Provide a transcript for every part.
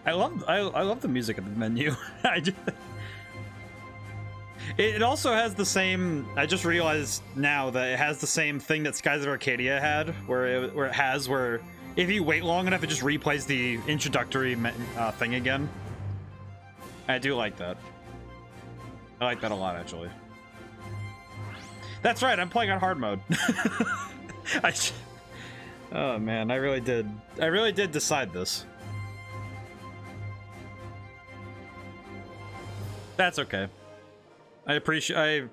I love the music of the menu. It also has the same. I just realized now that it has the same thing that Skies of Arcadia had, where if you wait long enough, it just replays the introductory thing again. I do like that. I like that a lot, actually. That's right. I'm playing on hard mode. Oh man, I really did decide this. That's okay. I appreciate.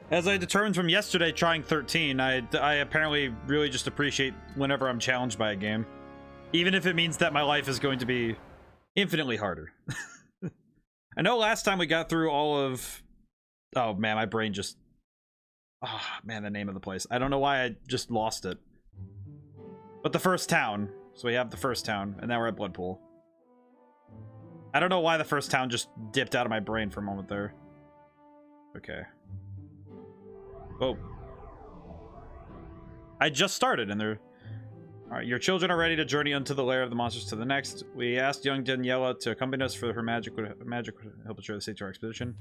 As I determined from yesterday trying 13, I apparently really just appreciate whenever I'm challenged by a game, even if it means that my life is going to be infinitely harder. I know last time we got through all of. Oh man, my brain just. Oh man, the name of the place. I don't know why I just lost it. But the first town. So we have the first town, and now we're at Bloodpool. I don't know why the first town just dipped out of my brain for a moment there. Okay. Oh. I just started, and they're... Alright, your children are ready to journey into the lair of the monsters to the next. We asked young Daniella to accompany us for her magic would help ensure the safety to our expedition.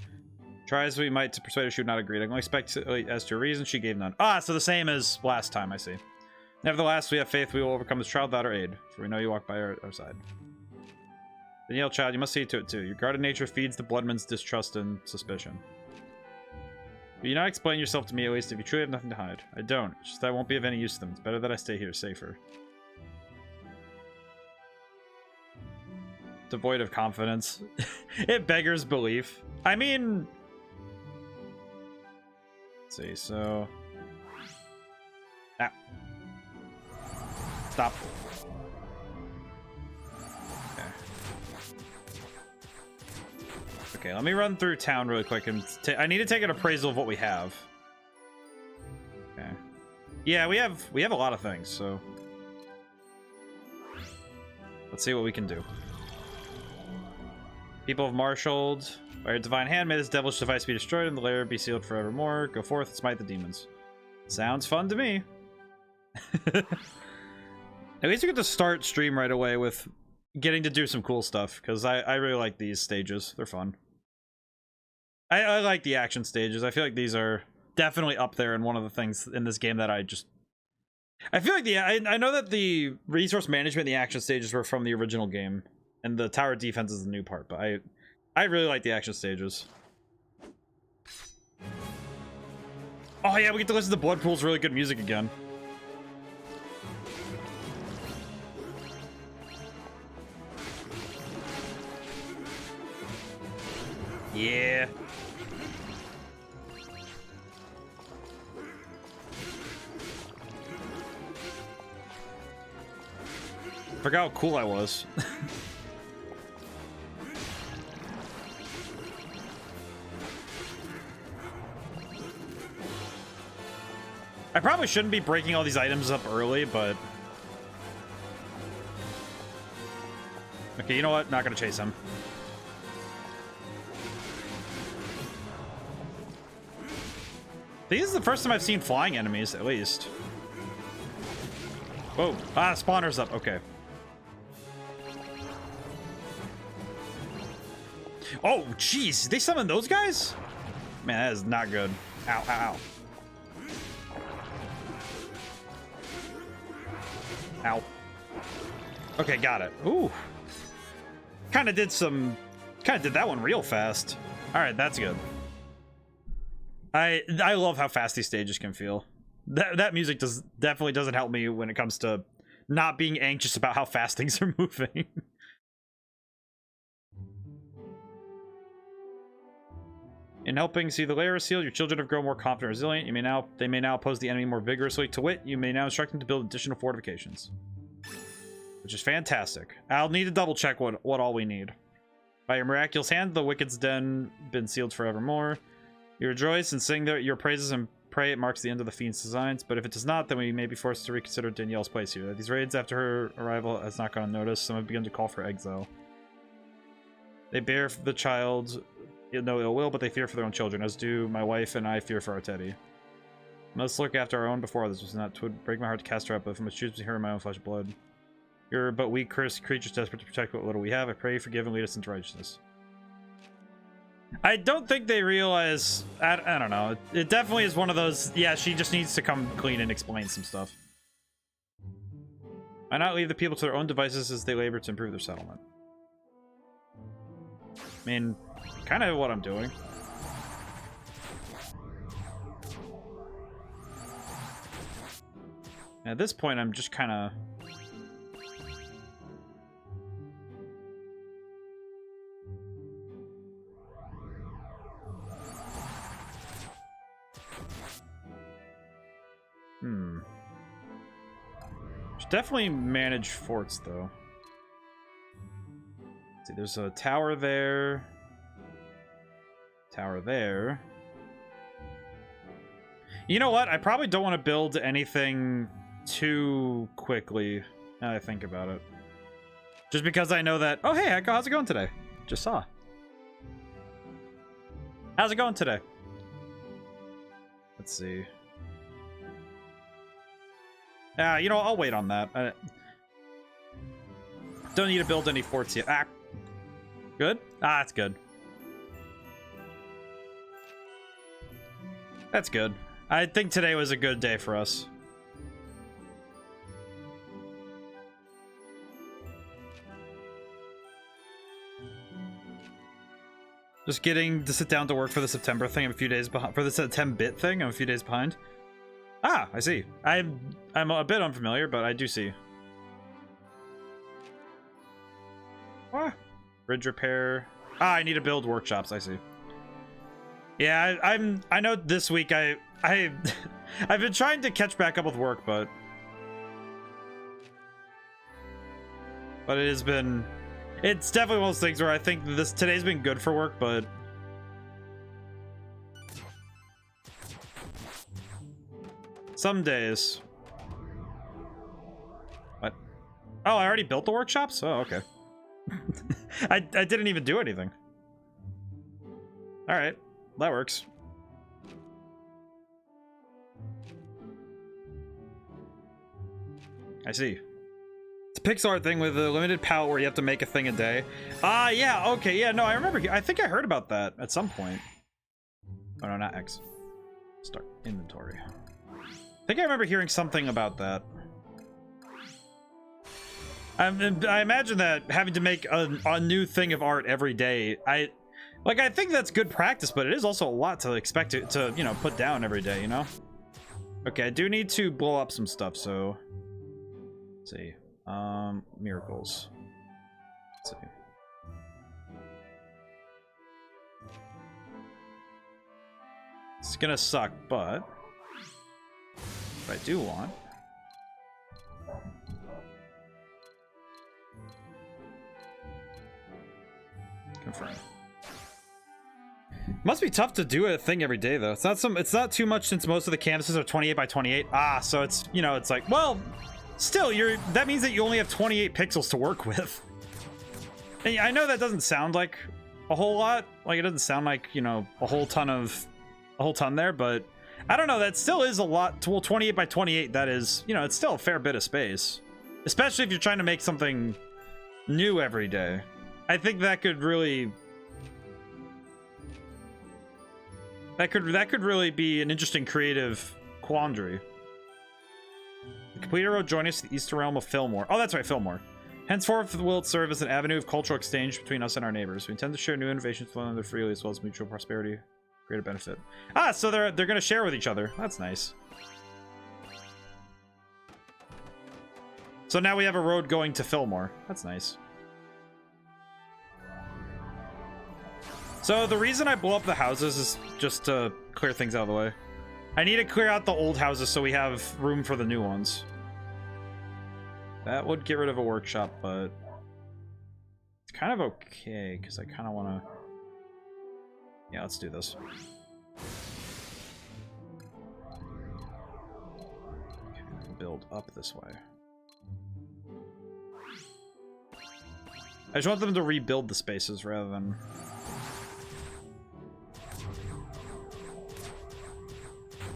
Try as we might to persuade her, she would not agree. I can only expect as to a reason, she gave none. Ah, so the same as last time, I see. Nevertheless, we have faith we will overcome this trial without our aid, for we know you walk by our side. Danielle, child, you must see to it too. Your guarded nature feeds the bloodman's distrust and suspicion. Will you not explain yourself to me, at least, if you truly have nothing to hide? I don't. It's just that I won't be of any use to them. It's better that I stay here, safer. Devoid of confidence. It beggars belief. I mean... Let's see, so... Ah. Stop. Okay, let me run through town really quick and I need to take an appraisal of what we have. Okay. Yeah, we have a lot of things, so let's see what we can do. People have marshaled. By your divine hand, may this devilish device be destroyed and the lair be sealed forevermore. Go forth and smite the demons. Sounds fun to me. At least we get to start stream right away with getting to do some cool stuff, because I really like these stages. They're fun. I like the action stages. I feel like these are definitely up there, and one of the things in this game that I feel like I know that the resource management, the action stages were from the original game, and the tower defense is the new part, but I really like the action stages. Oh yeah, we get to listen to Bloodpool's really good music again. Yeah. Forgot how cool I was. I probably shouldn't be breaking all these items up early, but... Okay, you know what? Not gonna chase him. This is the first time I've seen flying enemies, at least. Whoa. Ah, spawner's up. Okay. Oh, jeez. They summon those guys? Man, that is not good. Ow, ow, ow. Ow. Okay, got it. Ooh. Kind of did that one real fast. All right, that's good. I love how fast these stages can feel. That music definitely doesn't help me when it comes to not being anxious about how fast things are moving. In helping see the layer sealed, your children have grown more confident and resilient. They may now oppose the enemy more vigorously. To wit, you may now instruct them to build additional fortifications. Which is fantastic. I'll need to double check what all we need. By your miraculous hand, the wicked's den been sealed forevermore. You rejoice and sing your praises and pray it marks the end of the fiend's designs, but if it does not, then we may be forced to reconsider Danielle's place here. These raids after her arrival has not gone unnoticed. Some have begun to call for exile. They bear the child no ill will, but they fear for their own children, as do my wife and I fear for our Teddy. Must look after our own before others. Was not twould break my heart to cast her out, but if I must choose to hear my own flesh and blood. You're but weak, cursed creatures desperate to protect what little we have. I pray you forgive and lead us into righteousness. I don't think they realize... I don't know. It definitely is one of those... Yeah, she just needs to come clean and explain some stuff. Why not leave the people to their own devices as they labor to improve their settlement? I mean, kind of what I'm doing. At this point, I'm just kind of... Should definitely manage forts, though. Let's see, there's a tower there. Tower there. You know what? I probably don't want to build anything too quickly, now that I think about it. Just because I know that... Oh, hey, Echo, how's it going today? Just saw. How's it going today? Let's see. You know, I'll wait on that. Don't need to build any forts yet. Ah, good? Ah, that's good. That's good. I think today was a good day for us. Just getting to sit down to work for the September thing. I'm a few days behind. For the September bit thing, I'm a few days behind. Ah, I see. I'm a bit unfamiliar, but I do see. Ah, bridge repair. Ah, I need to build workshops. I see. Yeah, I know this week I've been trying to catch back up with work, but it has been... It's definitely one of those things where I think today's been good for work, but some days. What? Oh, I already built the workshops? Oh, okay. I didn't even do anything. All right, that works. I see. It's a pixel art thing with a limited palette where you have to make a thing a day. Ah, yeah, okay, yeah, no, I remember. I think I heard about that at some point. Oh, no, not X. Start inventory. I think I remember hearing something about that. I imagine that having to make a new thing of art every day, I think that's good practice, but it is also a lot to expect it to, you know, put down every day, you know? Okay, I do need to blow up some stuff, so... Let's see. Miracles. Let's see. It's gonna suck, but what I do want... Confirm. Must be tough to do a thing every day, though. It's not too much since most of the canvases are 28 by 28. Ah, so it's, you know, it's like, well, still, that means that you only have 28 pixels to work with. And I know that doesn't sound like a whole lot. Like, it doesn't sound like, you know, a whole ton there, but I don't know, that still is a lot. Well, 28 by 28, that is, you know, it's still a fair bit of space. Especially if you're trying to make something new every day. I think that could really... That could really be an interesting creative quandary. The completer will join us to the eastern realm of Fillmore. Oh, that's right, Fillmore. Henceforth, will it serve as an avenue of cultural exchange between us and our neighbors. We intend to share new innovations with one another freely, as well as mutual prosperity, greater benefit. Ah, so they're going to share with each other. That's nice. So now we have a road going to Fillmore. That's nice. So the reason I blow up the houses is just to clear things out of the way. I need to clear out the old houses so we have room for the new ones. That would get rid of a workshop, but it's kind of okay because I kind of want to... Yeah, let's do this. Okay, build up this way. I just want them to rebuild the spaces rather than...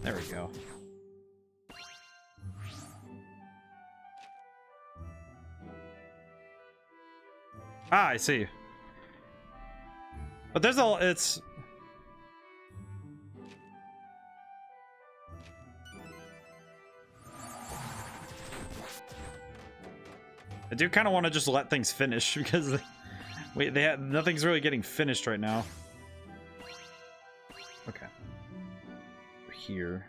There we go. Ah, I see. But there's it's... I do kind of want to just let things finish because nothing's really getting finished right now. Okay. Here.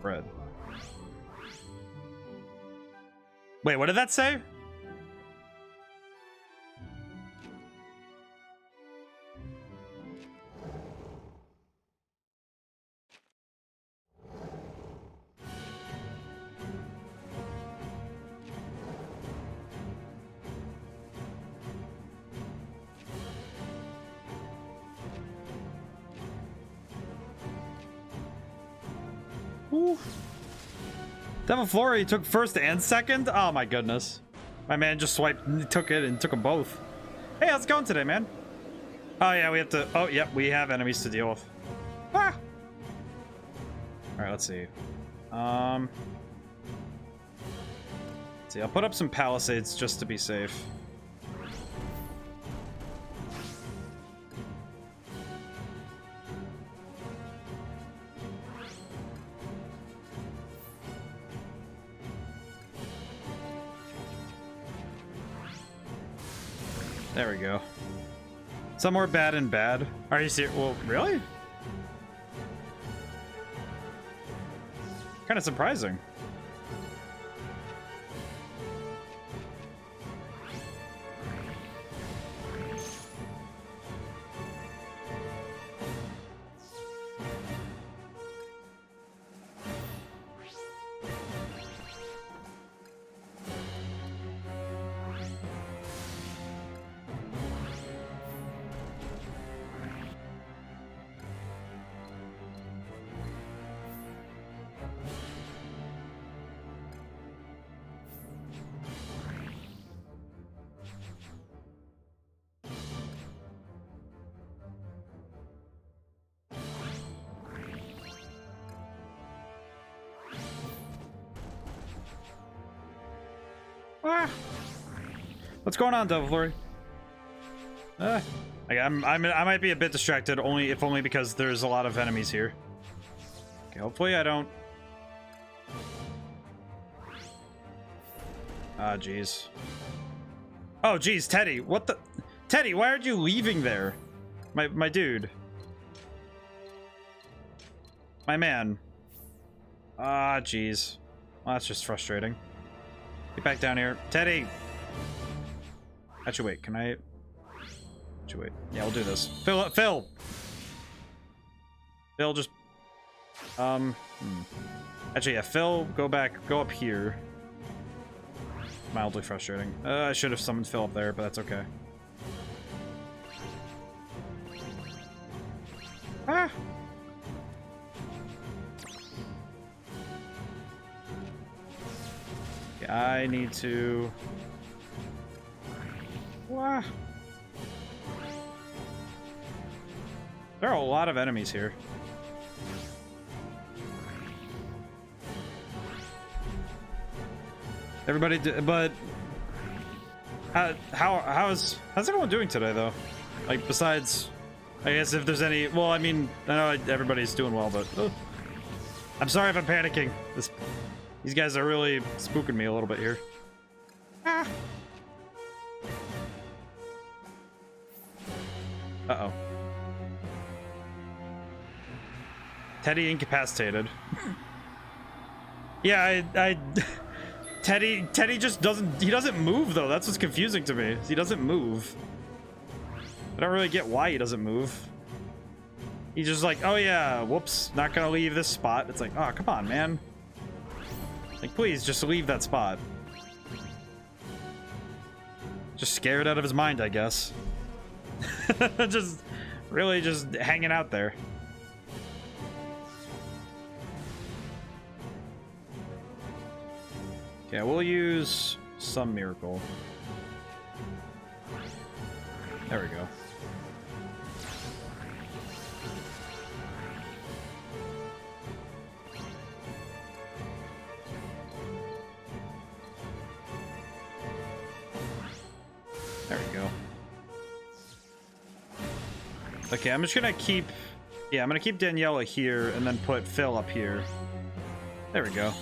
Bread. Wait, what did that say? Devil Flurry took first and second? Oh my goodness. My man just took it and took them both. Hey, how's it going today, man? Oh yeah, we have to... Oh, yep, we have enemies to deal with. Ah! Alright, let's see. Let's see, I'll put up some palisades just to be safe. There we go. Some more bad and bad. Are you serious? Well, really? Kind of surprising. Ah. What's going on, Devil Flurry? I might be a bit distracted, if only because there's a lot of enemies here. Okay, hopefully I don't. Ah, jeez. Oh, jeez, Teddy, what the? Teddy, why aren't you leaving there? My dude. My man. Ah, jeez. Well, that's just frustrating. Get back down here. Teddy! Actually, wait, can I... Actually, wait. Yeah, we'll do this. Phil! Phil, just... Actually, yeah, Phil, go up here. Mildly frustrating. I should have summoned Phil up there, but that's okay. Ah! I need to... Wow. There are a lot of enemies here. Everybody, but how's everyone doing today, though? Like, besides, I guess if there's any. Well, I mean, I know everybody's doing well, but I'm sorry if I'm panicking. These guys are really spooking me a little bit here. Ah. Uh-oh. Teddy incapacitated. Yeah, Teddy just doesn't move, though. That's what's confusing to me. He doesn't move. I don't really get why he doesn't move. He's just like, oh yeah, whoops, not gonna leave this spot. It's like, oh, come on, man. Like, please, just leave that spot. Just scared out of his mind, I guess. Just, really just hanging out there. Okay, we'll use some miracle. There we go. There we go. Okay, I'm just gonna keep... Yeah, I'm gonna keep Daniella here and then put Phil up here. There we go.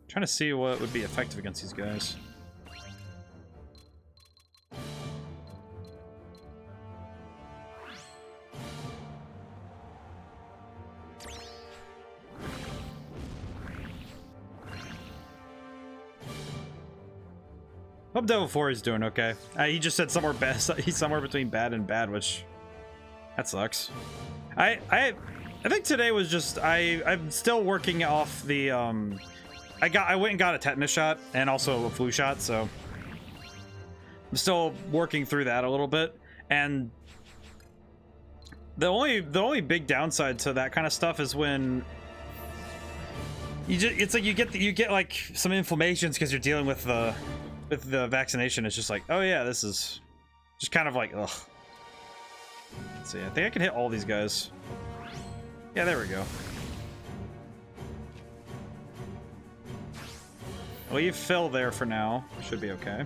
Trying to see what would be effective against these guys. Hope Devil 4 is doing okay. He just said somewhere bad. He's somewhere between bad and bad, which that sucks. I think today was just I'm still working off the I went and got a tetanus shot and also a flu shot, so I'm still working through that a little bit. And the only big downside to that kind of stuff is when it's like you get like some inflammations because you're dealing with the vaccination. It's just like, oh yeah, this is just kind of like, ugh. Let's see, I think I can hit all these guys. Yeah, there we go. Leave Phil there for now. Should be okay.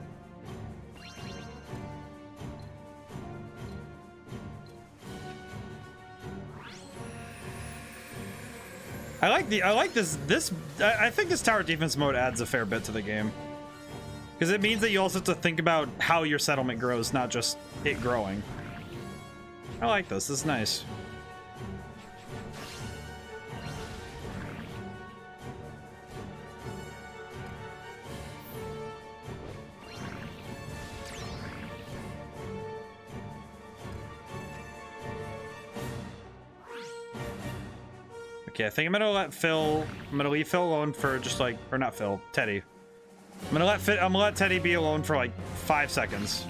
I like this. I think this tower defense mode adds a fair bit to the game. Because it means that you also have to think about how your settlement grows, not just it growing. I like this. This is nice. Okay, I think I'm gonna leave Phil alone for just like, or not Phil, Teddy. I'm gonna let Teddy be alone for like 5 seconds.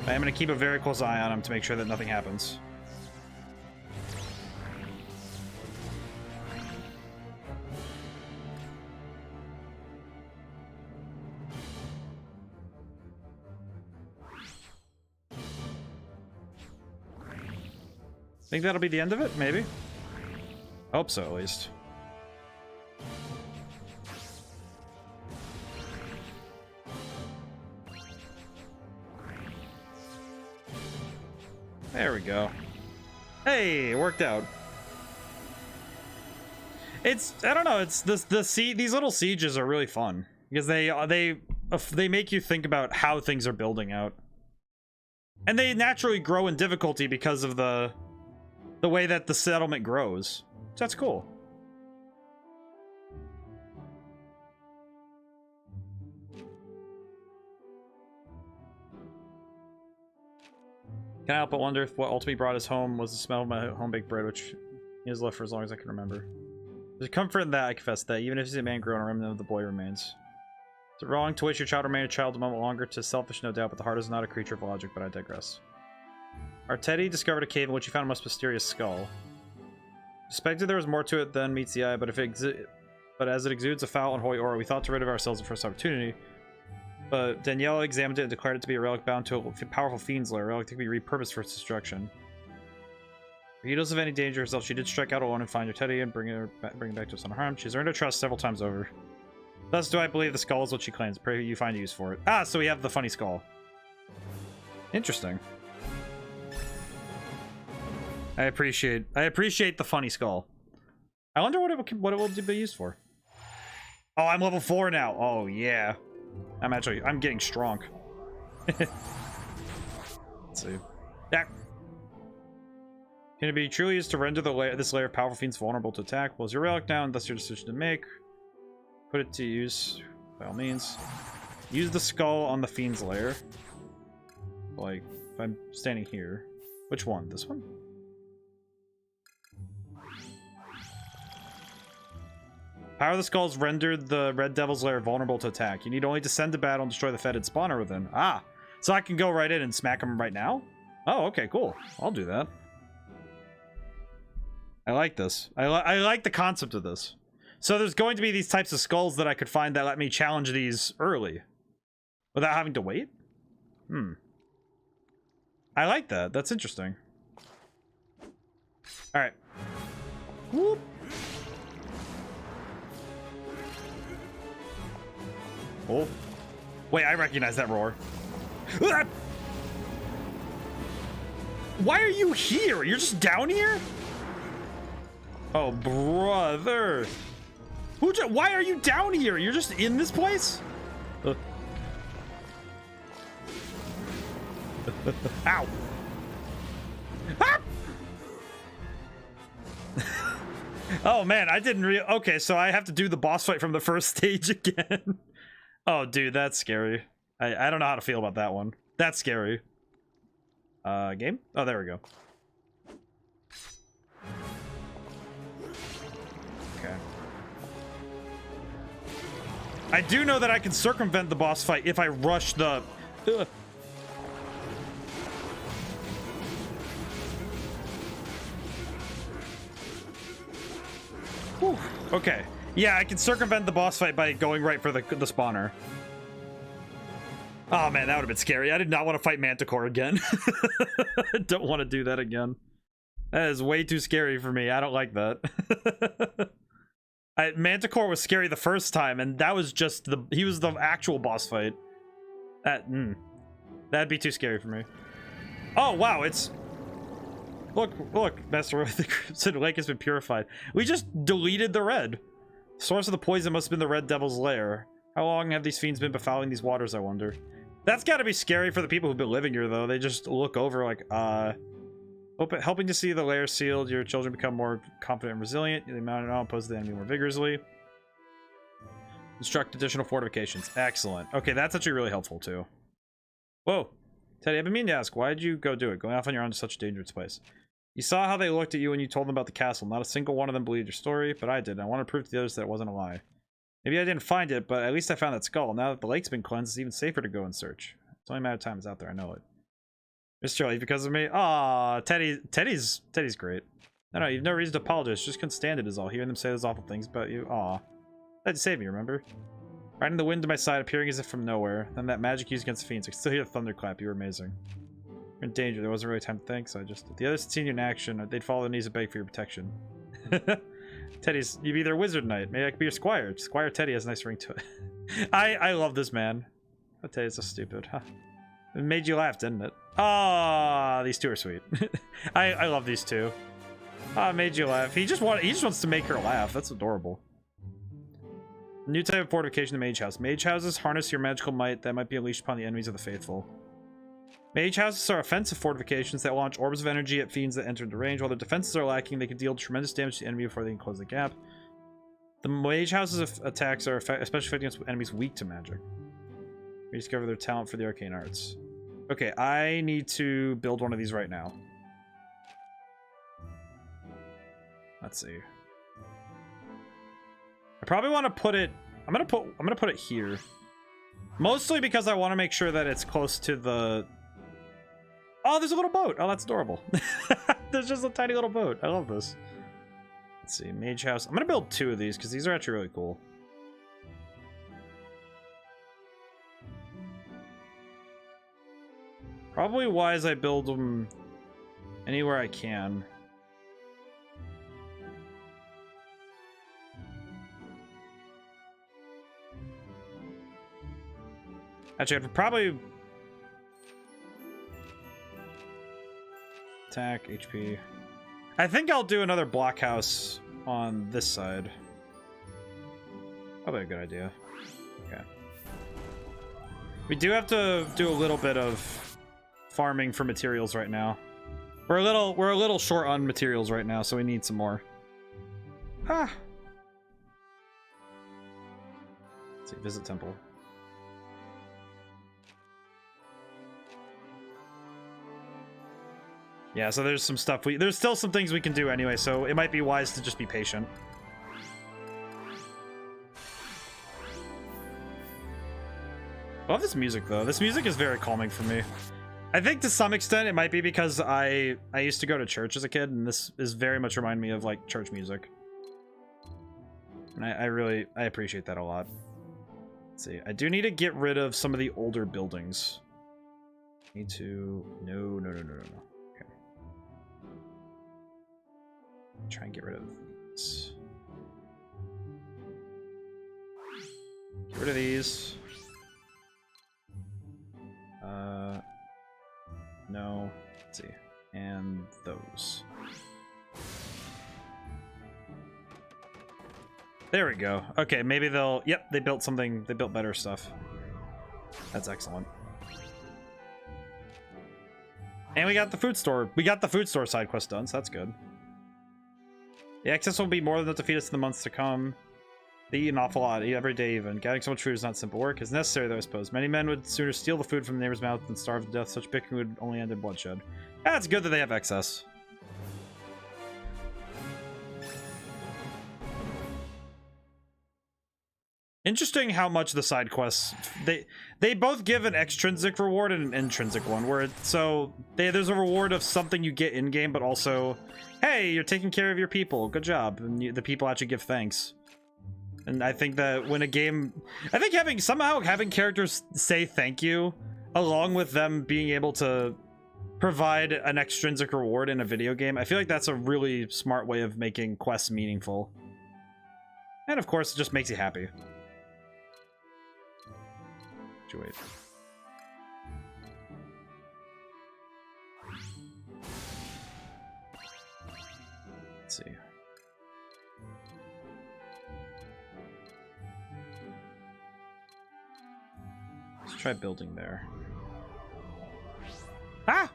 I'm gonna keep a very close eye on him to make sure that nothing happens. Think that'll be the end of it? Maybe. Hope so, at least. There we go. Hey, it worked out. It's, I don't know, it's these little sieges are really fun because they make you think about how things are building out. And they naturally grow in difficulty because of the way that the settlement grows. So that's cool. Can't help but wonder if what ultimately brought us home was the smell of my home-baked bread, which he has left for as long as I can remember. There's comfort in that, I confess that, even if he's a man grown, a remnant of the boy remains. Is it wrong to wish your child remained a child a moment longer? 'Tis selfish, no doubt, but the heart is not a creature of logic, but I digress. Our Teddy discovered a cave in which he found a most mysterious skull. Suspected there was more to it than meets the eye, but as it exudes a foul and holy aura, we thought to rid of ourselves the first opportunity. But Daniella examined it and declared it to be a relic bound to a powerful fiend's lair, a relic to be repurposed for its destruction. Regardless of any danger herself, she did strike out alone and find her Teddy and bring it back to us unharmed. She's earned her trust several times over. Thus do I believe the skull is what she claims. Pray you find use for it. Ah, so we have the funny skull. Interesting. I appreciate the funny skull. I wonder what it will be used for. Oh, I'm level 4 now. Oh yeah. I'm getting strong. Let's see. Yeah. Can it be truly used to render this layer of powerful fiends vulnerable to attack? Well, it's your relic now, and that's your decision to make. Put it to use, by all means. Use the skull on the fiend's lair. Like, if I'm standing here. Which one? This one? Power of the skulls rendered the Red Devil's lair vulnerable to attack. You need only descend to battle and destroy the fetid spawner within. Ah, so I can go right in and smack him right now? Oh, okay, cool. I'll do that. I like this. I like the concept of this. So there's going to be these types of skulls that I could find that let me challenge these early. Without having to wait? I like that. That's interesting. All right. Whoop. Oh. Wait, I recognize that roar. Why are you here? You're just down here? Oh, brother. Why are you down here? You're just in this place? Ow. Ah! Oh, man, I didn't okay, so I have to do the boss fight from the first stage again. Oh, dude, that's scary. I don't know how to feel about that one. That's scary. Game? Oh, there we go. Okay. I do know that I can circumvent the boss fight if I rush the... Whew. Okay. Yeah, I can circumvent the boss fight by going right for the spawner. Oh man, that would have been scary. I did not want to fight Manticore again. I don't want to do that again. That is way too scary for me. I don't like that. Manticore was scary the first time, and that was just he was the actual boss fight. That'd be too scary for me. Oh wow, it's... Look, Master, the lake has been purified. We just deleted the red. The source of the poison must have been the Red Devil's lair. How long have these fiends been befouling these waters, I wonder? That's got to be scary for the people who've been living here, though. They just look over like, helping to see the lair sealed, your children become more confident and resilient. They mount and oppose the enemy more vigorously. Construct additional fortifications. Excellent. Okay, that's actually really helpful, too. Whoa. Teddy, I've been meaning to ask, why did you go do it? Going off on your own to such a dangerous place. You saw how they looked at you when you told them about the castle. Not a single one of them believed your story, but I did. I want to prove to the others that it wasn't a lie. Maybe I didn't find it, but at least I found that skull. Now that the lake's been cleansed, it's even safer to go and search. It's only a matter of time it's out there, I know it. Mr. Leave because of me? Aw, Teddy's great. No, you've no reason to apologize. Just couldn't stand it is all. Hearing them say those awful ththings about you. Aw. I had to save me, remember? Riding the wind to my side, appearing as if from nowhere. Then that magic used against the fiends. I can still hear the thunderclap. You were amazing. You're in danger. There wasn't really time to think, so I just... If the others had seen you in action, they'd follow their knees and beg for your protection. Teddy's... You'd be their wizard knight. Maybe I could be your squire. Squire Teddy has a nice ring to it. I love this man. Oh, Teddy's so stupid. Huh. It made you laugh, didn't it? Ah, these two are sweet. I love these two. Ah, made you laugh. He just wants to make her laugh. That's adorable. New type of fortification, the Mage House. Mage houses harness your magical might that might be unleashed upon the enemies of the faithful. Mage houses are offensive fortifications that launch orbs of energy at fiends that enter into range. While their defenses are lacking, they can deal tremendous damage to the enemy before they can close the gap. The Mage houses' attacks are especially effective against enemies weak to magic. Rediscover their talent for the arcane arts. Okay, I need to build one of these right now. Let's see. I probably want to put it... I'm gonna put it here. Mostly because I want to make sure that it's close to the... Oh, there's a little boat. Oh, that's adorable. There's just a tiny little boat. I love this. Let's see, Mage House. I'm gonna build two of these because these are actually really cool. Probably wise I build them anywhere I can. Actually, I'd probably... Attack, HP. I think I'll do another blockhouse on this side. Probably a good idea. Okay. We do have to do a little bit of farming for materials right now. We're a little short on materials right now, so we need some more. Ah. Let's see, visit temple. Yeah, so there's some stuff there's still some things we can do anyway, so it might be wise to just be patient. I love this music though. This music is very calming for me. I think to some extent it might be because I used to go to church as a kid, and this is very much remind me of like church music. And I appreciate that a lot. Let's see. I do need to get rid of some of the older buildings. Need to... No. Okay. Try and get rid of these. Get rid of these. No. Let's see. And those. There we go. Okay, maybe they'll... Yep, they built something. They built better stuff. That's excellent. And we got the food store. We got the food store side quest done, so that's good. The excess will be more than enough to feed us in the months to come. They eat an awful lot, every day even. Gathering so much food is not simple work. It's necessary, though, I suppose. Many men would sooner steal the food from the neighbor's mouth than starve to death. Such bickering would only end in bloodshed. Yeah, it's good that they have excess. Interesting how much the side quests they both give an extrinsic reward and an intrinsic one, where there's a reward of something you get in game, but also, hey, you're taking care of your people, good job, and the people actually give thanks. And I think that when a game, I think having characters say thank you, along with them being able to provide an extrinsic reward in a video game, I feel like that's a really smart way of making quests meaningful. And of course, it just makes you happy. Wait. Let's see. Let's try building there. Ah!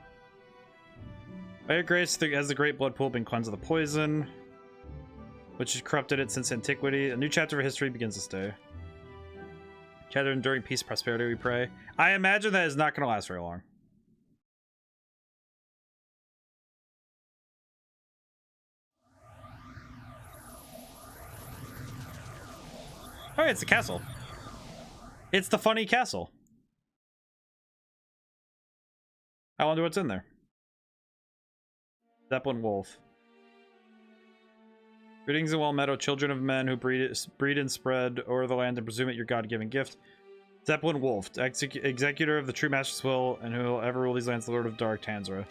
By your grace, has the great blood pool been cleansed of the poison, which has corrupted it since antiquity. A new chapter of history begins this day. Gather enduring peace and prosperity, we pray. I imagine that is not going to last very long. Oh, it's a castle. It's the funny castle. I wonder what's in there. Zeppelin Wolf. Greetings and well met, O children of men who breed and spread over the land and presume it your God-given gift. Zeppelin Wolf, executor of the true master's will, and who will ever rule these lands, the Lord of Dark Tanzra.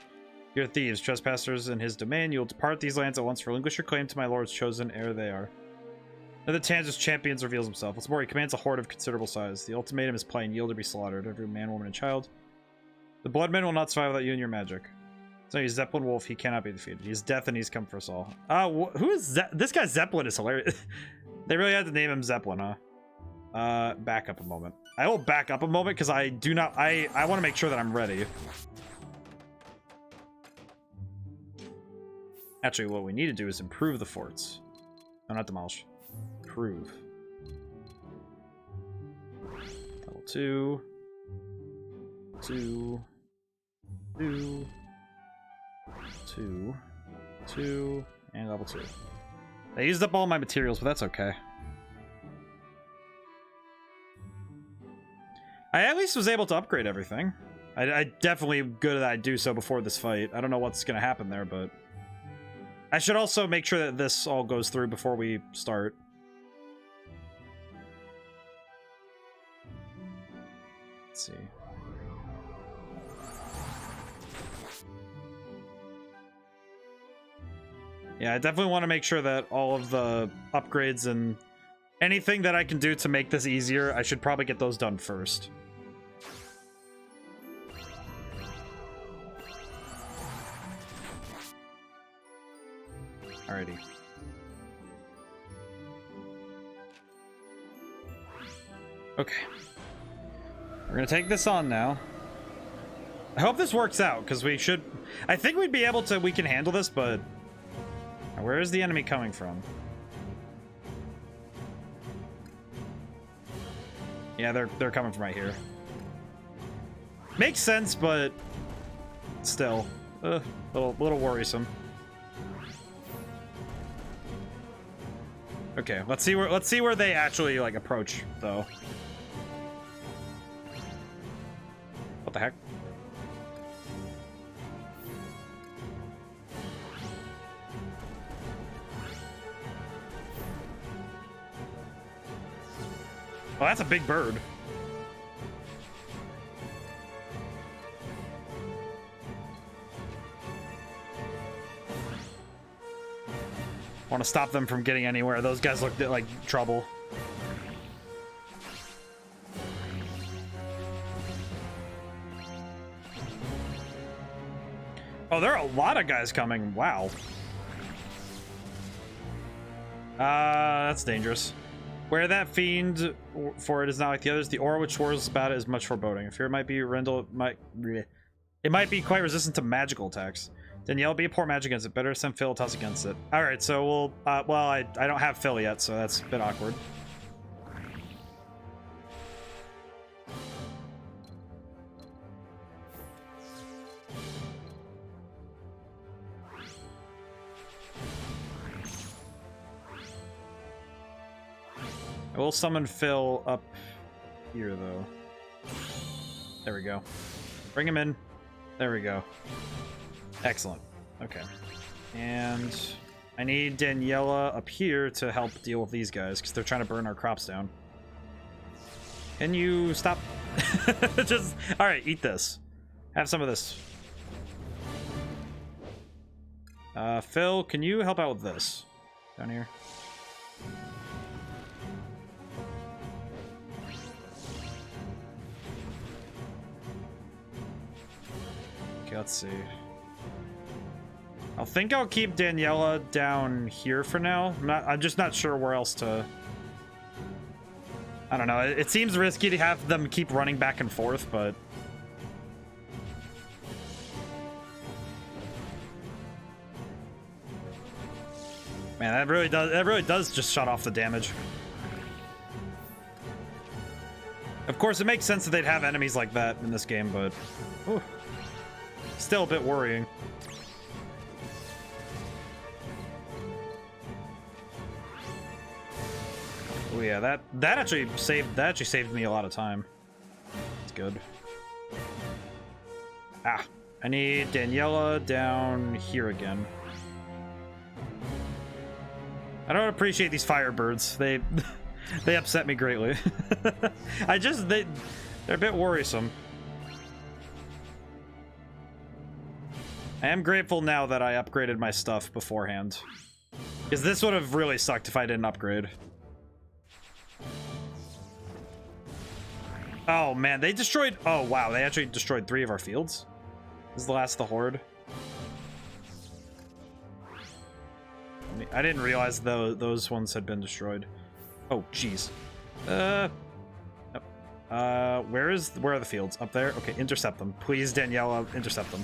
You're thieves, trespassers in his domain. You will depart these lands at once, relinquish your claim to my lord's chosen heir they are. Now the Tanzra's champions reveals himself. What's more, he commands a horde of considerable size. The ultimatum is plain: yield or be slaughtered, every man, woman, and child. The bloodmen will not survive without you and your magic. So he's Zeppelin Wolf, he cannot be defeated. He's death and he's come for us all. Who is this guy? Zeppelin is hilarious. They really had to name him Zeppelin, huh? Back up a moment. I will back up a moment because I want to make sure that I'm ready. Actually, what we need to do is improve the forts. No, not demolish. Improve. Level 2. 2. 2. 2, 2, and level 2. I used up all my materials, but that's okay. I at least was able to upgrade everything. I definitely good that I do so before this fight. I don't know what's going to happen there, but I should also make sure that this all goes through before we start. Let's see. Yeah, I definitely want to make sure that all of the upgrades and anything that I can do to make this easier, I should probably get those done first. Alrighty. Okay. We're gonna take this on now. I hope this works out, because we should... I think we'd be able to... We can handle this, but... Where is the enemy coming from? Yeah, they're coming from right here. Makes sense, but still, little worrisome. Okay, let's see where they actually like approach though. What the heck? Oh, that's a big bird. Want to stop them from getting anywhere. Those guys look like trouble. Oh, there are a lot of guys coming. Wow. That's dangerous. Where that fiend for it is not like the others, the aura which swirls about it is much foreboding. Fear might be it might be quite resistant to magical attacks. Danielle, be a poor match against it. Better send Phil toss against it. All right, so we'll well, I don't have Phil yet, so that's a bit awkward. I will summon Phil up here, though. There we go. Bring him in. There we go. Excellent. Okay. And I need Daniella up here to help deal with these guys, because they're trying to burn our crops down. Can you stop? Just... Alright, eat this. Have some of this. Phil, can you help out with this? Down here. Let's see. I think I'll keep Daniella down here for now. I'm just not sure where else to. I don't know. It seems risky to have them keep running back and forth, but man, that really does just shut off the damage. Of course, it makes sense that they'd have enemies like that in this game, but ooh. Still a bit worrying. Oh yeah, that actually saved me a lot of time. It's good. Ah, I need Daniella down here again. I don't appreciate these firebirds. They they upset me greatly. They're a bit worrisome. I am grateful now that I upgraded my stuff beforehand. Because this would have really sucked if I didn't upgrade. Oh man, they destroyed... Oh wow, they actually destroyed 3 of our fields? This is the last of the horde. I didn't realize those ones had been destroyed. Oh, jeez. Where are the fields? Up there? Okay, intercept them. Please, Daniella, intercept them.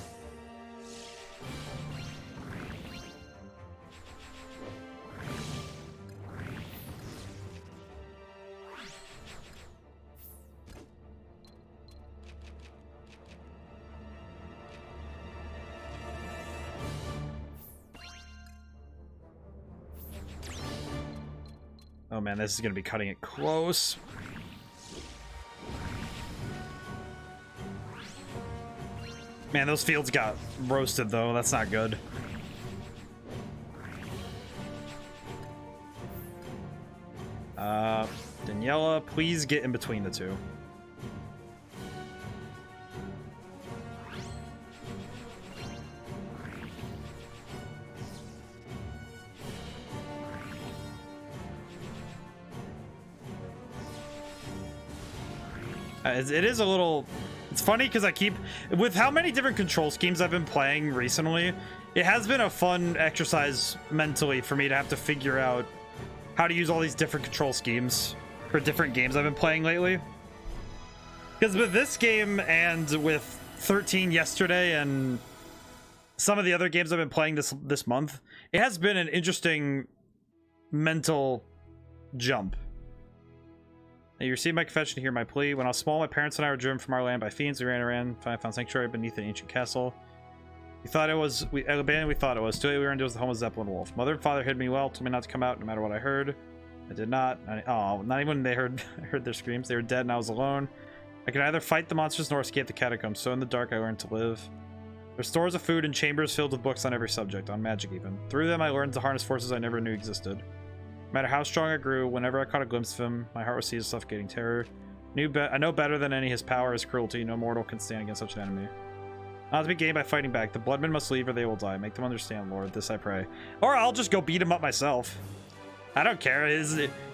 Oh man, this is gonna be cutting it close. Man, those fields got roasted though. That's not good. Daniella, please get in between the two. It is a little... It's funny because I keep... With how many different control schemes I've been playing recently, it has been a fun exercise mentally for me to have to figure out how to use all these different control schemes for different games I've been playing lately. Because with this game and with 13 yesterday and some of the other games I've been playing this month, it has been an interesting mental jump. You received my confession to hear my plea. When I was small, my parents and I were driven from our land by fiends. We ran around, found sanctuary beneath an ancient castle. We thought it was... We thought it was. Today we were into the home of Zeppelin Wolf. Mother and father hid me well, told me not to come out no matter what I heard. I did not. Oh, not even when they heard their screams. They were dead and I was alone. I could neither fight the monsters nor escape the catacombs, so in the dark I learned to live. There's stores of food and chambers filled with books on every subject, on magic even. Through them I learned to harness forces I never knew existed. No matter how strong I grew, whenever I caught a glimpse of him, my heart was seized with suffocating terror. I know better than any his power, his cruelty. No mortal can stand against such an enemy. Not to be gained by fighting back. The bloodmen must leave or they will die. Make them understand, Lord. This I pray. Or I'll just go beat him up myself. I don't care.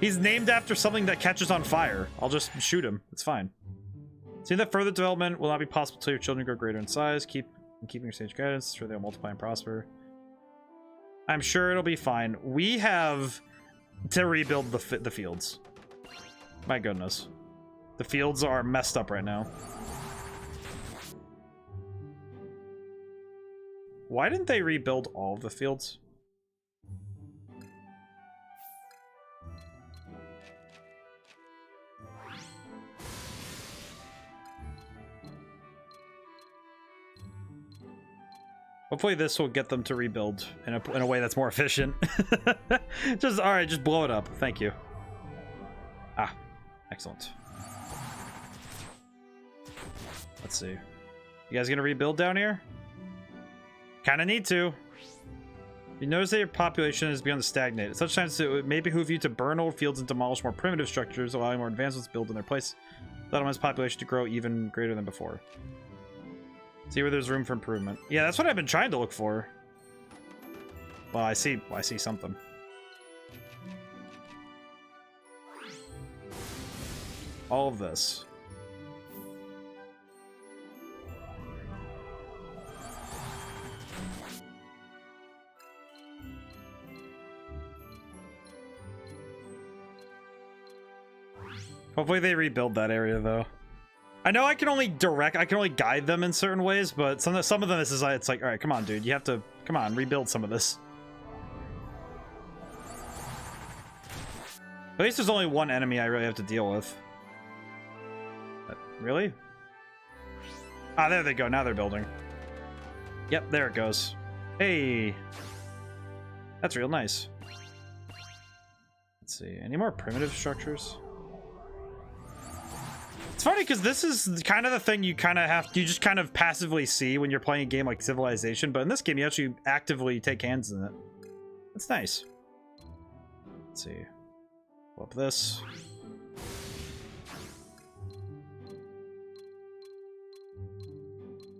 He's named after something that catches on fire. I'll just shoot him. It's fine. Seeing that further development will not be possible until your children grow greater in size. Keeping your sage guidance. Sure they'll multiply and prosper. I'm sure it'll be fine. We have to rebuild the fields. My goodness. The fields are messed up right now. Why didn't they rebuild all of the fields? Hopefully this will get them to rebuild in a way that's more efficient. Just, all right, just blow it up. Thank you. Ah, excellent. Let's see. You guys gonna rebuild down here? Kind of need to. You notice that your population has begun to stagnate. At such times, it may behoove you to burn old fields and demolish more primitive structures, allowing more advancements to build in their place. That allows population to grow even greater than before. See where there's room for improvement. Yeah, that's what I've been trying to look for. Well, I see something. All of this. Hopefully they rebuild that area, though. I know I can only guide them in certain ways, but some of them, it's like, all right, come on, dude, you have to, come on, rebuild some of this. At least there's only one enemy I really have to deal with. Really? Ah, there they go. Now they're building. Yep, there it goes. Hey, that's real nice. Let's see, any more primitive structures? It's funny because this is kind of the thing you just kind of passively see when you're playing a game like Civilization, but in this game you actually actively take hands in it. It's nice. Let's see. Pull up this.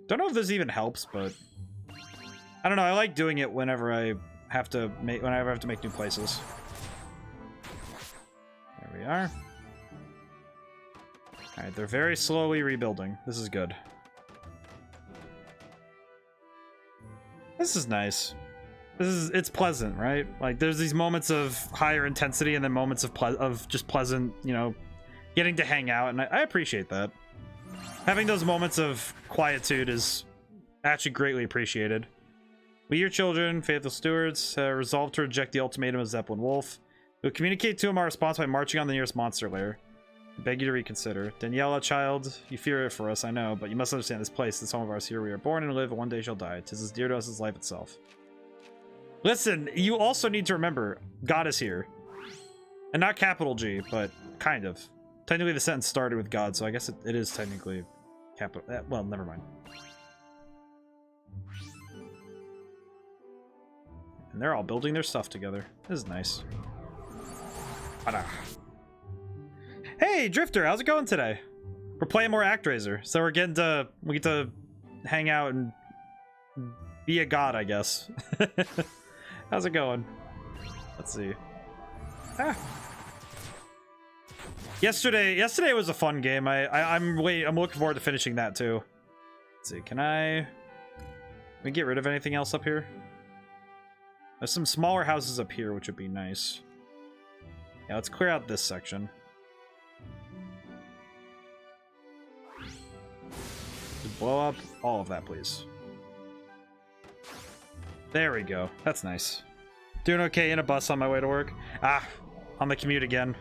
Don't know if this even helps, but I don't know. I like doing it whenever I have to make new places. There we are. All right, they're very slowly rebuilding. This is good. This is nice. It's pleasant, right? Like there's these moments of higher intensity and then moments of just pleasant, you know, getting to hang out, and I appreciate that. Having those moments of quietude is actually greatly appreciated. We, your children, faithful stewards, resolve to reject the ultimatum of Zeppelin Wolf. We'll communicate to him our response by marching on the nearest monster lair. I beg you to reconsider. Daniella, child, you fear it for us, I know, but you must understand this place, this home of ours. Here we are born and live, and one day shall die. 'Tis as dear to us as life itself. Listen, you also need to remember, God is here. And not capital G, but kind of. Technically the sentence started with God, so I guess it is technically capital. Well, never mind. And they're all building their stuff together. This is nice. Ta-da. Hey, Drifter, how's it going today? We're playing more Actraiser, so we get to hang out and be a god, I guess. How's it going? Let's see. Ah. Yesterday was a fun game. I'm looking forward to finishing that too. Let's see, can we get rid of anything else up here? There's some smaller houses up here, which would be nice. Yeah, let's clear out this section. Just blow up all of that, please. There we go. That's nice. Doing okay in a bus on my way to work. Ah, on the commute again.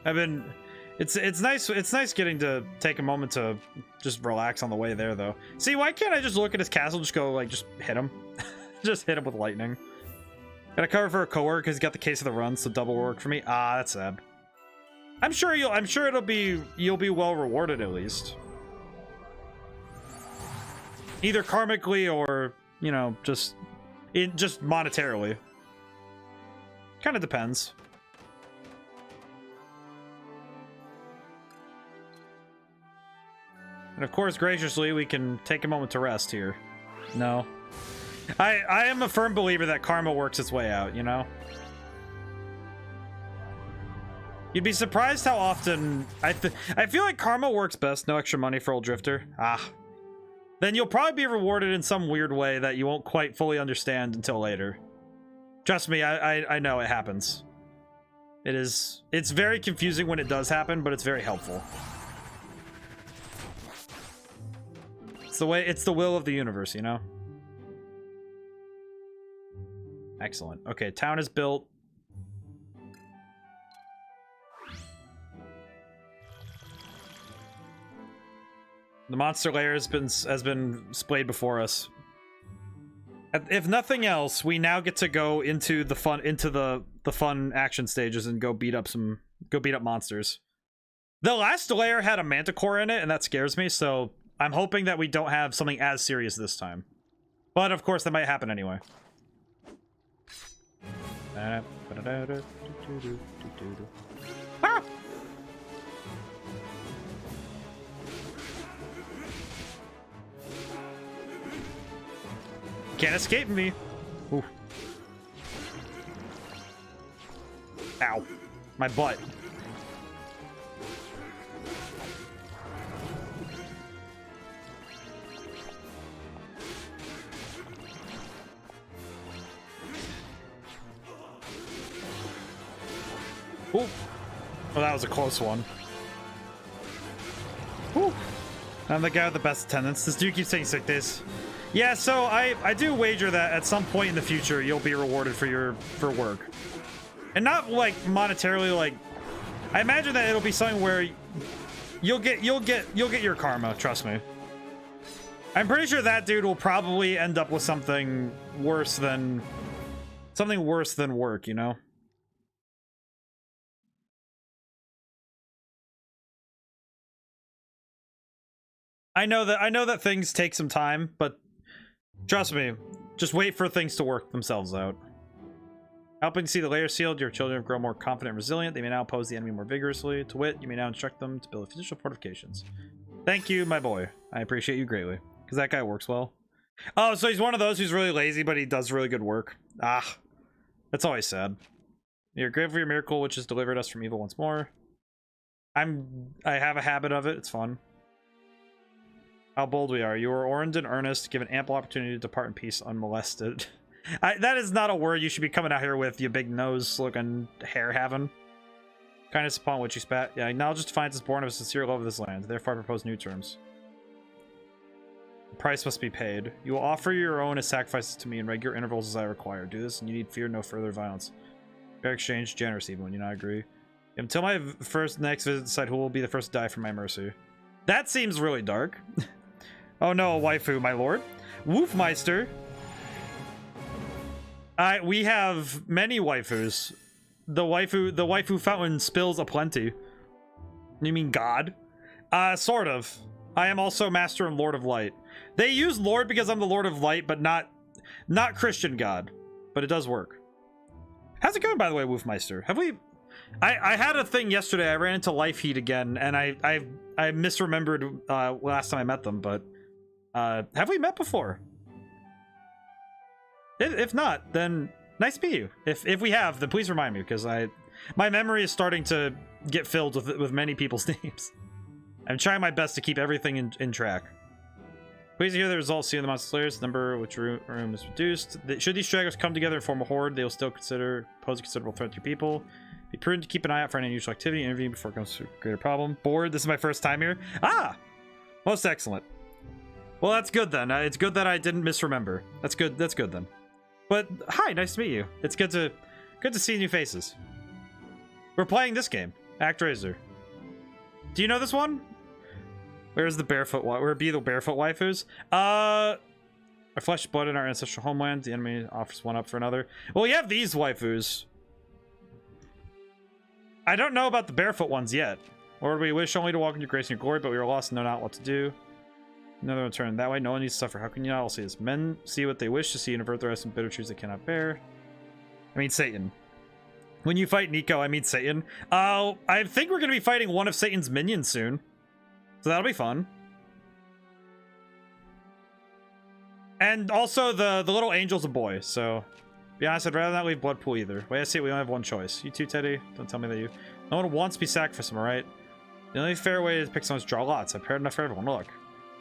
It's nice getting to take a moment to just relax on the way there, though. See, why can't I just look at his castle, just go, like, just hit him? Just hit him with lightning. Got a cover for a coworker because he got the case of the run, so double work for me. Ah, that's sad. I'm sure you'll be well rewarded at least. Either karmically or, you know, just monetarily. Kind of depends. And of course, graciously, we can take a moment to rest here. No. I am a firm believer that karma works its way out, you know? You'd be surprised how often... I feel like karma works best. No extra money for old Drifter. Ah. Then you'll probably be rewarded in some weird way that you won't quite fully understand until later. Trust me, I know it happens. It's very confusing when it does happen, but it's very helpful. It's the will of the universe, you know? Excellent. Okay, town is built. The monster lair has been splayed before us. If nothing else, we now get to go into the fun action stages and go beat up monsters. The last lair had a manticore in it, and that scares me, so I'm hoping that we don't have something as serious this time. But of course that might happen anyway. Ah! Can't escape me. Ooh. Ow. My butt. Ooh. Oh, that was a close one. Ooh. I'm the guy with the best attendance. This dude keeps saying sick days. Yeah, so I do wager that at some point in the future you'll be rewarded for work. And not like monetarily, like I imagine that it'll be something where you'll get your karma, trust me. I'm pretty sure that dude will probably end up with something worse than work, you know? I know that things take some time, but trust me, just wait for things to work themselves out. Helping to see the layer sealed, your children grow more confident and resilient. They may now oppose the enemy more vigorously. To wit, you may now instruct them to build additional fortifications. Thank you, my boy. I appreciate you greatly. Because that guy works well. Oh, so he's one of those who's really lazy, but he does really good work. Ah, that's always sad. You're grateful for your miracle, which has delivered us from evil once more. I have a habit of it. It's fun. How bold we are. You are orange and earnest, given ample opportunity to depart in peace unmolested. That is not a word you should be coming out here with, you big nose-looking hair-having. Kindness upon which you spat. Yeah, acknowledge defiance is born of a sincere love of this land. Therefore, I propose new terms. The price must be paid. You will offer your own as sacrifices to me in regular intervals as I require. Do this, and you need fear no further violence. Fair exchange, generous even when you not agree. Until my next visit, decide who will be the first to die for my mercy. That seems really dark. Oh no, a waifu, my lord. Woofmeister. We have many waifus. The waifu fountain spills aplenty. You mean God? Sort of. I am also Master and Lord of Light. They use Lord because I'm the Lord of Light, but not Christian God. But it does work. How's it going, by the way, Woofmeister? Have we... I had a thing yesterday. I ran into Life Heat again, and I misremembered last time I met them, but... have we met before? If not, then nice to meet you. If we have, then please remind me, because my memory is starting to get filled with many people's names. I'm trying my best to keep everything in track. Please hear the results. See the monster slayers. The number which room is reduced. Should these stragglers come together and form a horde, they will still pose a considerable threat to your people. Be prudent to keep an eye out for any unusual activity and intervene before it comes to a greater problem. Bored. This is my first time here. Ah, most excellent. Well, that's good then. It's good that I didn't misremember. That's good. That's good then. But hi, nice to meet you. It's good to see new faces. We're playing this game, Actraiser. Do you know this one? Where's the barefoot? Where be the barefoot waifus? Our flesh, blood, in our ancestral homeland. The enemy offers one up for another. Well, we have these waifus. I don't know about the barefoot ones yet. Lord, we wish only to walk in your grace and your glory, but we are lost and know not what to do. Another one turn that way. No one needs to suffer. How can you not all see this? Men see what they wish to see and avert their eyes from bitter truths they cannot bear. I mean Satan. When you fight Nico, I mean Satan. I think we're going to be fighting one of Satan's minions soon. So that'll be fun. And also the little angel's a boy, so be honest, I'd rather not leave blood pool either. Wait, I see it, we only have one choice. You too, Teddy? Don't tell me that you... No one wants to be sacrificed, am I right? The only fair way to pick someone is draw lots. I've paired enough for everyone. Look.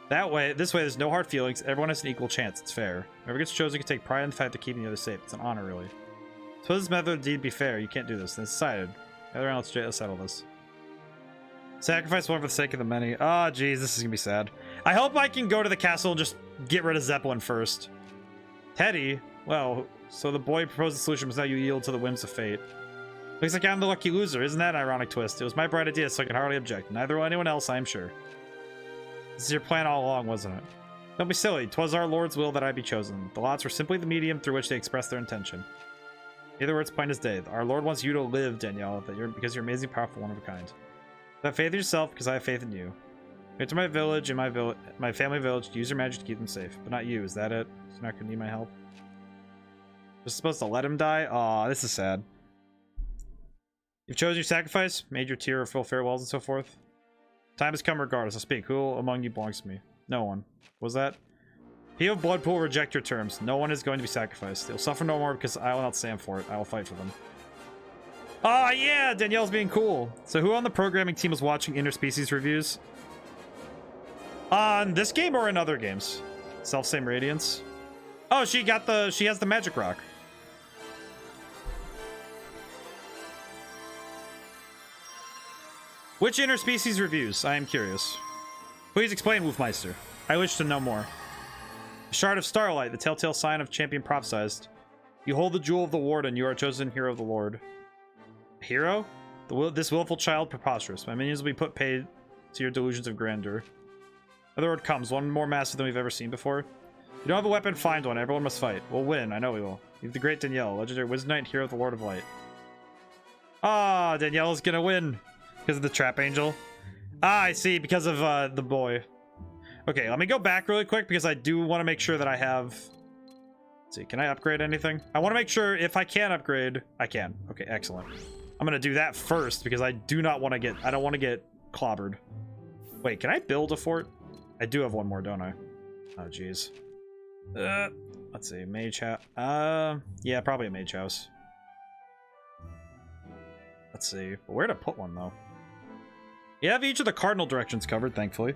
This way, there's no hard feelings. Everyone has an equal chance. It's fair. Whoever gets chosen can take pride in the fact of keeping the other safe. It's an honor, really. Suppose this method would indeed be fair. You can't do this. Then it's decided. Gather around, let's settle this. Sacrifice one for the sake of the many. Oh, geez, this is gonna be sad. I hope I can go to the castle and just get rid of Zeppelin first. Teddy? Well, so the boy proposed the solution, but now you yield to the whims of fate. Looks like I'm the lucky loser. Isn't that an ironic twist? It was my bright idea, so I can hardly object. Neither will anyone else, I am sure. This is your plan all along, wasn't it? Don't be silly. 'Twas our Lord's will that I be chosen. The lots were simply the medium through which they expressed their intention. Either words plain as day. Our Lord wants you to live, Danielle, because you're amazing, powerful, one of a kind. Have faith in yourself, because I have faith in you. Go to my village and my family village to use your magic to keep them safe. But not you, is that it? You're not gonna need my help? Just supposed to let him die? Aw, this is sad. You've chosen your sacrifice, made your tier of full farewells and so forth. Time has come regardless. I'll speak. Who among you belongs to me? No one. What was that? He of Bloodpool will reject your terms. No one is going to be sacrificed. They'll suffer no more because I will not stand for it. I will fight for them. Oh yeah, Danielle's being cool. So who on the programming team was watching interspecies reviews? On this game or in other games? Self-same Radiance. Oh, she has the magic rock. Which interspecies reviews? I am curious. Please explain, Wolfmeister. I wish to know more. The Shard of Starlight, the telltale sign of champion prophesized. You hold the jewel of the warden. You are chosen hero of the Lord. Hero? This willful child, preposterous. My minions will be put paid to your delusions of grandeur. Another word comes. One more massive than we've ever seen before. You don't have a weapon, find one. Everyone must fight. We'll win. I know we will. You have the great Danielle, legendary Wisdom Knight, hero of the Lord of Light. Ah, Danielle's gonna win. Because of the trap angel. Ah, I see. Because of the boy. Okay, let me go back really quick because I do want to make sure that I have... Let's see, can I upgrade anything? I want to make sure if I can upgrade, I can. Okay, excellent. I'm going to do that first because I do not want to get... I don't want to get clobbered. Wait, can I build a fort? I do have one more, don't I? Oh, jeez. Let's see, mage house. Yeah, probably a mage house. Let's see. But where to put one, though? You have each of the cardinal directions covered, thankfully.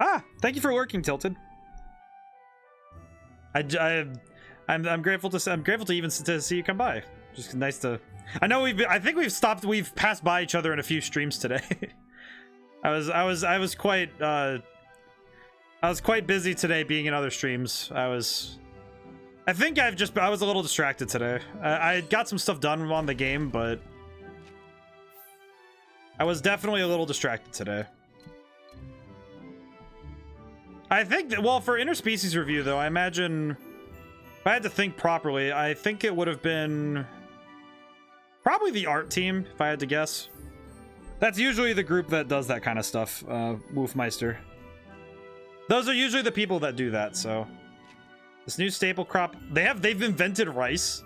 Ah, thank you for lurking, Tilted. I'm grateful to even to see you come by. Just nice to. I know I think we've passed by each other in a few streams today. I was quite busy today being in other streams. I was a little distracted today. I got some stuff done on the game, but I was definitely a little distracted today. I think that, well, for interspecies review, though, I imagine if I had to think properly, I think it would have been probably the art team, if I had to guess. That's usually the group that does that kind of stuff, Wolfmeister. Those are usually the people that do that, so. This new staple crop, they've invented rice.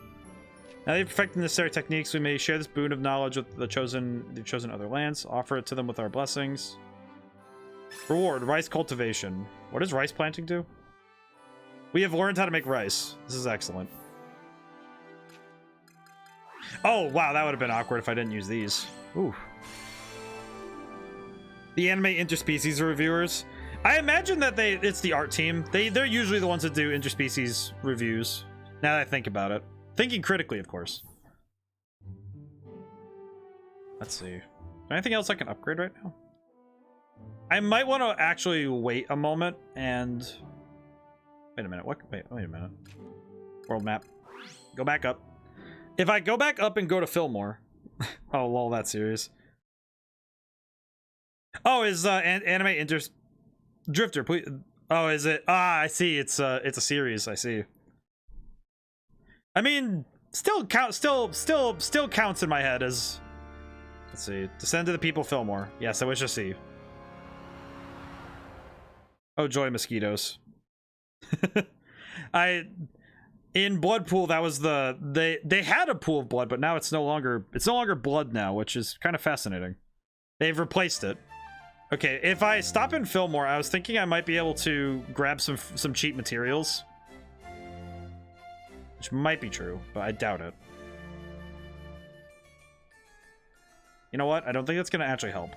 Now they've perfected the necessary techniques. We may share this boon of knowledge with the chosen other lands. Offer it to them with our blessings. Reward, rice cultivation. What does rice planting do? We have learned how to make rice. This is excellent. Oh, wow, that would have been awkward if I didn't use these. Ooh. The anime interspecies reviewers. I imagine that it's the art team. They're usually the ones that do interspecies reviews. Now that I think about it. Thinking critically, of course. Let's see. Anything else I can upgrade right now? I might want to actually wait a moment and... Wait a minute. What? Wait a minute. World map. Go back up. If I go back up and go to Fillmore... Oh, lol, that's serious. Oh, is anime Drifter, please. Oh, is it? Ah, I see. It's a series. I see. I mean, still counts in my head as. Let's see. Descend to the people, Fillmore. Yes, I wish to see. Oh, joy, mosquitoes. In Blood Pool, that was they had a pool of blood, but now it's no longer blood now, which is kind of fascinating. They've replaced it. Okay, if I stop in Fillmore, I was thinking I might be able to grab some cheap materials. Which might be true, but I doubt it. You know what? I don't think that's gonna actually help.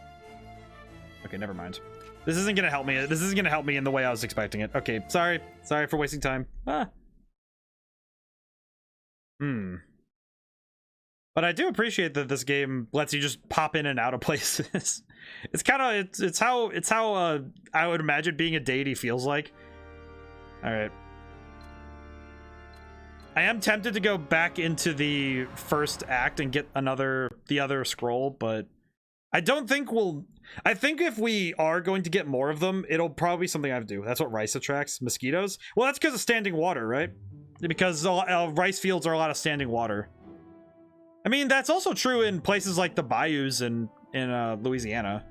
Okay, never mind. This isn't gonna help me. This isn't gonna help me in the way I was expecting it. Okay, sorry. Sorry for wasting time. Ah. But I do appreciate that this game lets you just pop in and out of places. It's kind of it's how I would imagine being a deity feels like. All right. I am tempted to go back into the first act and get the other scroll, but I don't think I think if we are going to get more of them, it'll probably be something I have to do. That's what rice attracts. Mosquitoes? Well, that's because of standing water, right? Because rice fields are a lot of standing water. I mean, that's also true in places like the bayous in Louisiana.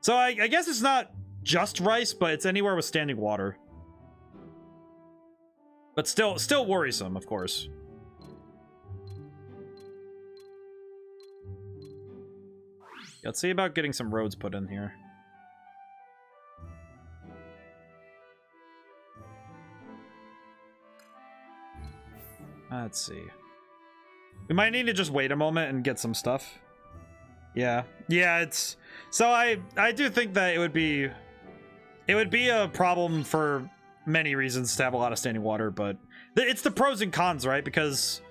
So I guess it's not just rice, but it's anywhere with standing water. But still worrisome, of course. Let's see about getting some roads put in here. Let's see. We might need to just wait a moment and get some stuff. Yeah, it's so I do think that it would be a problem for many reasons to have a lot of standing water, but it's the pros and cons, right? Because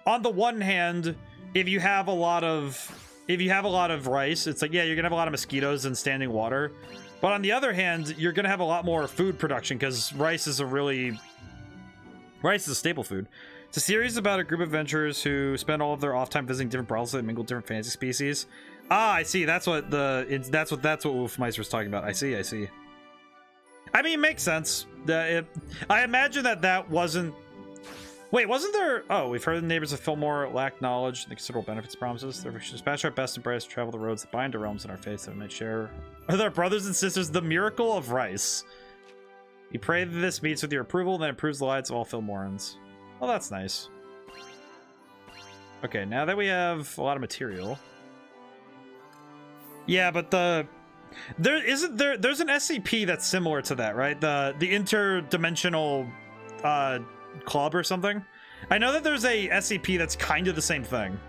on the one hand, if you have a lot of rice, it's like, yeah, you're gonna have a lot of mosquitoes and standing water. But on the other hand, you're gonna have a lot more food production because rice is a staple food. It's a series about a group of adventurers who spend all of their off time visiting different brothels that mingle different fantasy species. Ah, I see. That's what Wolfmeister was talking about. I see. I mean, it makes sense. I imagine that wasn't. Wait, wasn't there? Oh, we've heard the neighbors of Fillmore lack knowledge and the considerable benefits promises. Therefore, we should dispatch our best and brightest to travel the roads that bind our realms in our faith that we might share with our brothers and sisters the miracle of rice. We pray that this meets with your approval and that improves the lives of all Fillmorans. Well, that's nice. Okay, now that we have a lot of material. Yeah, but there's an SCP that's similar to that, right? The interdimensional club or something. I know that there's a SCP that's kind of the same thing.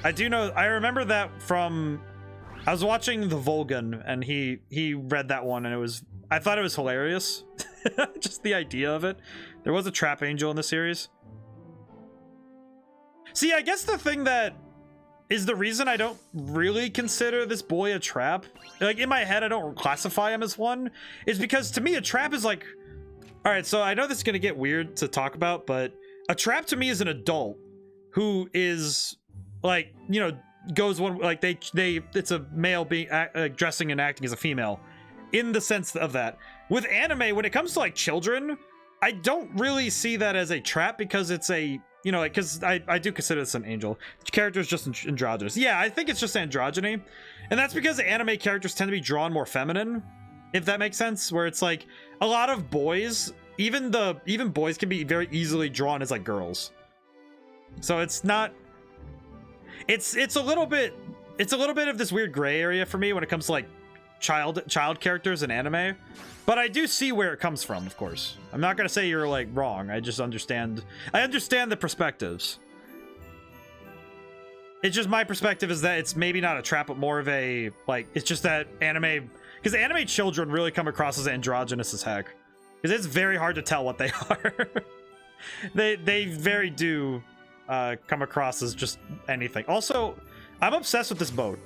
I remember that from I was watching the Volgan and he read that one and I thought it was hilarious. Just the idea of it. There was a trap angel in the series. See, I guess the thing that is the reason I don't really consider this boy a trap, like in my head I don't classify him as one, is because to me a trap is like, all right, so I know this is gonna get weird to talk about, but a trap to me is an adult who is like, you know, goes one, like it's a male being dressing and acting as a female in the sense of that. With anime, when it comes to like children, I don't really see that as a trap because it's a, you know, like, because I do consider this an angel. The character is just androgynous. Yeah, I think it's just androgyny. And that's because anime characters tend to be drawn more feminine, if that makes sense, where it's like a lot of boys, even boys can be very easily drawn as like girls. So it's not, it's a little bit of this weird gray area for me when it comes to like child characters in anime. But I do see where it comes from, of course. I'm not gonna say you're like wrong. I just understand. I understand the perspectives. It's just my perspective is that it's maybe not a trap, but more of a like. It's just that anime, because anime children really come across as androgynous as heck. Because it's very hard to tell what they are. they very do come across as just anything. Also, I'm obsessed with this boat.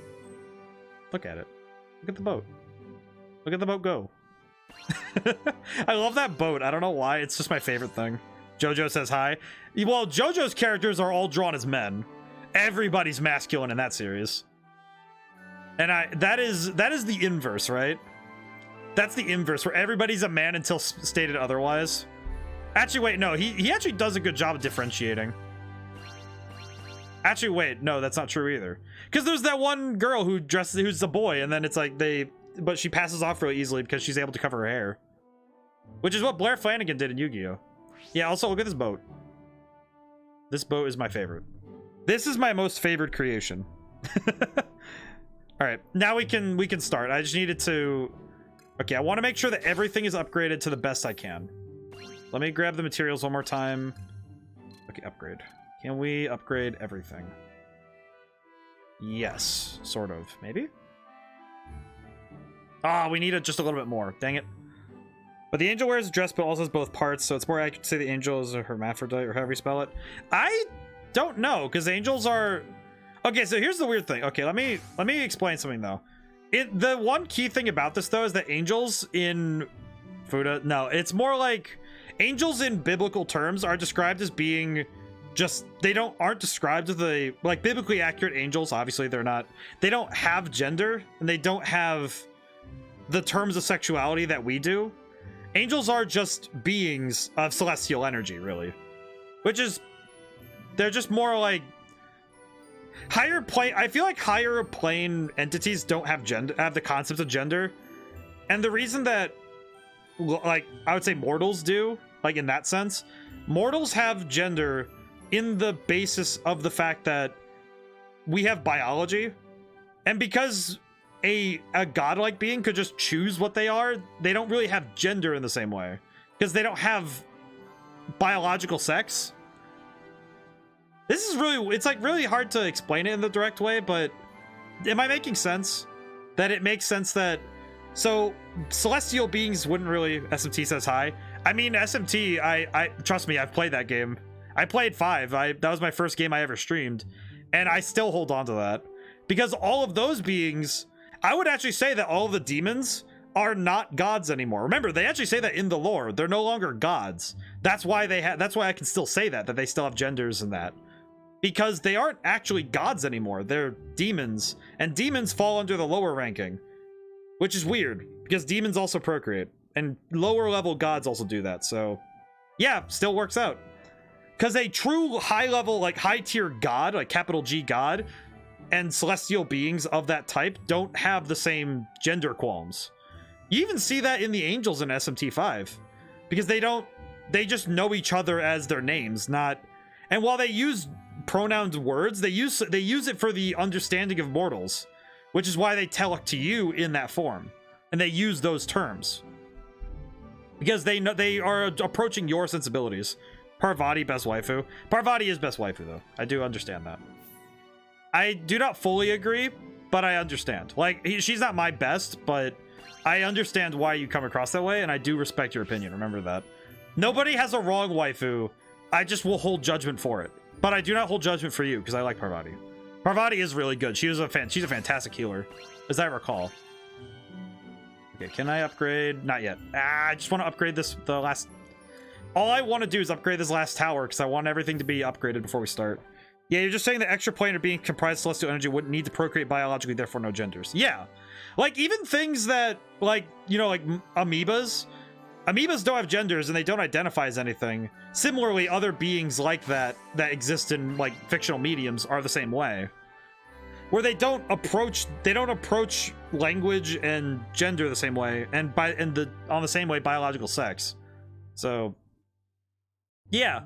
Look at it. Look at the boat. Look at the boat go. I love that boat. I don't know why. It's just my favorite thing. Jojo says hi. Well, Jojo's characters are all drawn as men. Everybody's masculine in that series. And that is the inverse, right? That's the inverse, where everybody's a man until stated otherwise. Actually, wait, no. He actually does a good job of differentiating. Actually, wait, no, that's not true either. Because there's that one girl who's a boy, and then it's like but she passes off really easily because she's able to cover her hair. Which is what Blair Flanagan did in Yu-Gi-Oh! Yeah, also look at this boat. This boat is my favorite. This is my most favored creation. All right, now we can start. I just needed to... Okay, I want to make sure that everything is upgraded to the best I can. Let me grab the materials one more time. Okay, upgrade. Can we upgrade everything? Yes, sort of. Maybe? Ah, we need it just a little bit more. Dang it. But the angel wears a dress but also has both parts, so it's more accurate to say the angel is a hermaphrodite, or however you spell it. I don't know, because angels are... Okay, so here's the weird thing. Okay, let me explain something, though. The one key thing about this, though, is that angels in Fuda... No, it's more like... Angels in biblical terms are described as being just... They aren't described as the... Like, biblically accurate angels, obviously, they're not... They don't have gender, and they don't have the terms of sexuality that we do. Angels are just beings of celestial energy, really. Which is... They're just more like... Higher plane... I feel like higher plane entities don't have gender... Have the concept of gender. And the reason that... Like, I would say mortals do, like, in that sense. Mortals have gender in the basis of the fact that we have biology. And because a godlike being could just choose what they are, they don't really have gender in the same way. Because they don't have biological sex. This is really... It's, like, really hard to explain it in the direct way, but... Am I making sense? That it makes sense that... So, celestial beings wouldn't really... SMT says hi. I mean, SMT, I trust me, I've played that game. I played 5. That was my first game I ever streamed. And I still hold on to that. Because all of those beings... I would actually say that all of the demons are not gods anymore. Remember, they actually say that in the lore. They're no longer gods. That's why that's why I can still say that they still have genders and that. Because they aren't actually gods anymore. They're demons. And demons fall under the lower ranking. Which is weird, because demons also procreate. And lower level gods also do that, so... Yeah, still works out. Because a true high level, like high tier god, like capital G god, and celestial beings of that type don't have the same gender qualms. You even see that in the angels in SMT5. Because they just know each other as their names, not... And while they use pronouns words, they use it for the understanding of mortals. Which is why they tell it to you in that form. And they use those terms. Because they know they are approaching your sensibilities. Parvati, best waifu. Parvati is best waifu, though. I do understand that. I do not fully agree, but I understand. Like, she's not my best, but I understand why you come across that way, and I do respect your opinion. Remember that. Nobody has a wrong waifu. I just will hold judgment for it. But I do not hold judgment for you, because I like Parvati. Parvati is really good. She's a fantastic healer, as I recall. Okay, can I upgrade? Not yet. I just want to upgrade the last... All I want to do is upgrade this last tower, because I want everything to be upgraded before we start. Yeah, you're just saying that extra plane or being comprised of celestial energy wouldn't need to procreate biologically, therefore no genders. Yeah. Like, even things that, like, you know, like amoebas. Amoebas don't have genders, and they don't identify as anything. Similarly, other beings like that exist in, like, fictional mediums are the same way. Where they don't approach language and gender the same way, and on the same way biological sex. So, yeah.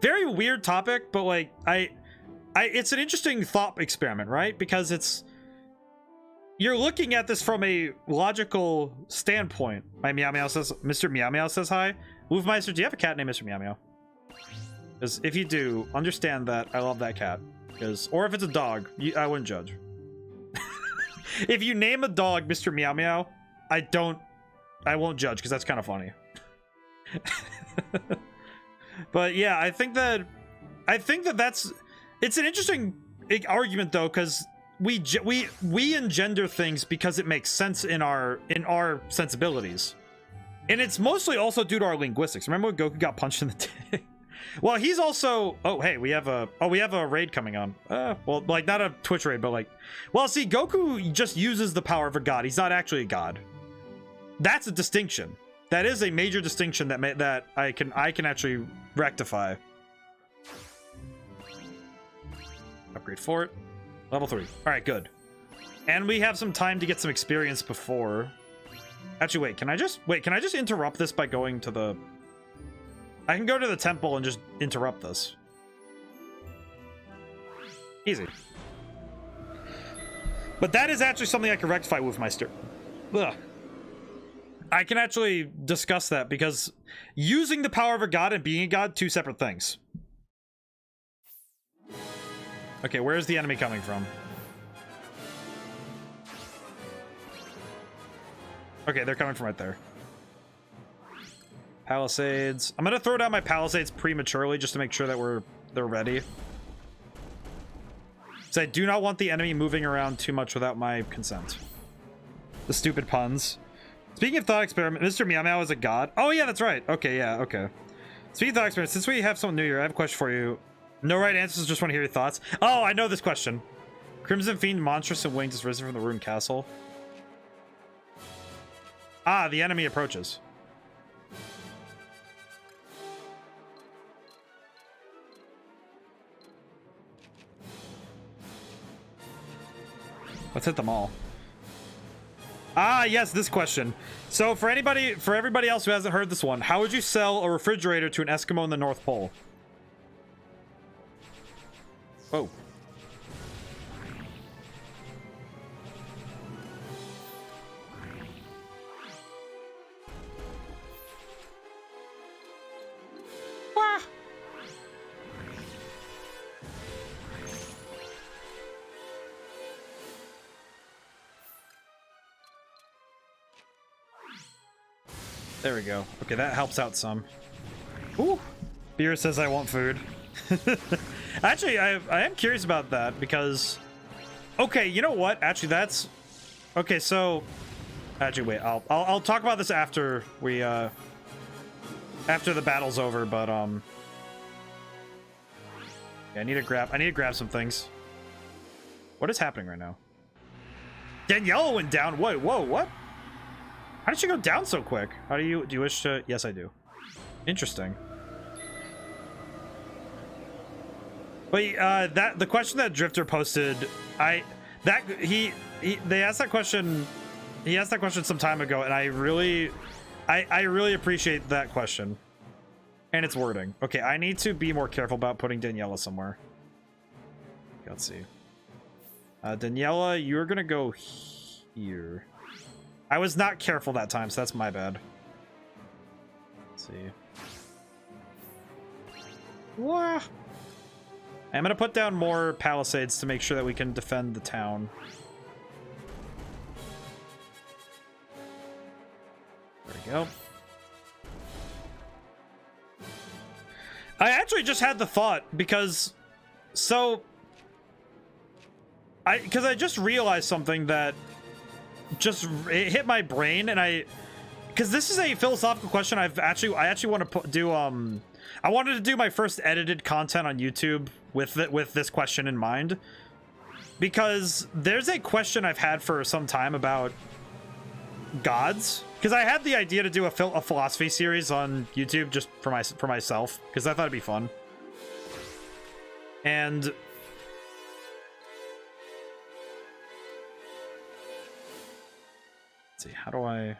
Very weird topic, but, like, it's an interesting thought experiment, right? Because you're looking at this from a logical standpoint. Mr. Meow Meow says hi. Wolfmeister, do you have a cat named Mr. Meow Meow? Because if you do, understand that I love that cat. Or if it's a dog, I wouldn't judge. If you name a dog Mr. Meow Meow, I won't judge, because that's kind of funny. But yeah, I think that it's an interesting argument, though, because we engender things because it makes sense in our sensibilities, and it's mostly also due to our linguistics. Remember when Goku got punched in the dick? Well, he's also... Oh, hey, we have a raid coming on. Well, like, not a Twitch raid, but like... Well, see, Goku just uses the power of a god. He's not actually a god. That's a distinction. That is a major distinction that I can actually rectify. Upgrade fort. Level 3. Alright, good. And we have some time to get some experience before... Actually, wait, can I just interrupt this by going to the... I can go to the temple and just interrupt this. Easy. But that is actually something I can rectify with Meister. Ugh. I can actually discuss that because using the power of a god and being a god, two separate things. Okay, where's the enemy coming from? Okay, they're coming from right there. Palisades. I'm gonna throw down my palisades prematurely just to make sure that they're ready. So I do not want the enemy moving around too much without my consent. The stupid puns. Speaking of thought experiment, Mr. Meow Meow is a god. Oh yeah, that's right. Okay, yeah, okay. Speaking of thought experiment, since we have someone new here, I have a question for you. No right answers, just want to hear your thoughts. Oh, I know this question. Crimson Fiend, monstrous and winged, is risen from the ruined castle. Ah, the enemy approaches. Let's hit them all. Ah, yes, this question. So for everybody else who hasn't heard this one, how would you sell a refrigerator to an Eskimo in the North Pole? Oh. Ah. There we go. Okay, that helps out some. Ooh. Beer says I want food. Actually, I am curious about that because... Okay, you know what? Actually, that's... Okay, so... Actually, wait. I'll talk about this after we, after the battle's over, but, yeah, I need to grab some things. What is happening right now? Daniella went down. Wait, whoa, what? How did she go down so quick? Do you wish to? Yes, I do. Interesting. But the question that Drifter posted, they asked that question. He asked that question some time ago, and I really appreciate that question and its wording. Okay, I need to be more careful about putting Daniella somewhere. Let's see. Daniella, you're gonna go here. I was not careful that time, so that's my bad. Let's see. Wah. I'm gonna put down more palisades to make sure that we can defend the town. There we go. I actually just had the thought because I just realized something that it hit my brain, and because this is a philosophical question. I actually want to do I wanted to do my first edited content on YouTube with this question in mind, because there's a question I've had for some time about gods, because I had the idea to do a philosophy series on YouTube just for myself, because I thought it'd be fun. And let's see, how do I...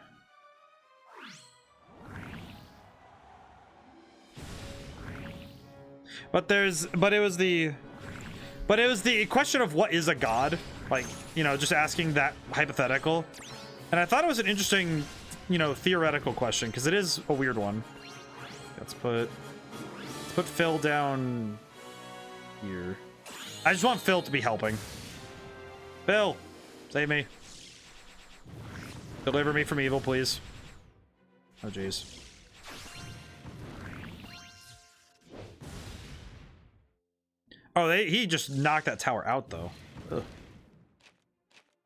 But it was the question of what is a god, like, you know, just asking that hypothetical. And I thought it was an interesting, you know, theoretical question, because it is a weird one. Let's put Phil down here. I just want Phil to be helping. Phil, save me. Deliver me from evil, please. Oh, jeez. Oh, he just knocked that tower out, though. Ugh.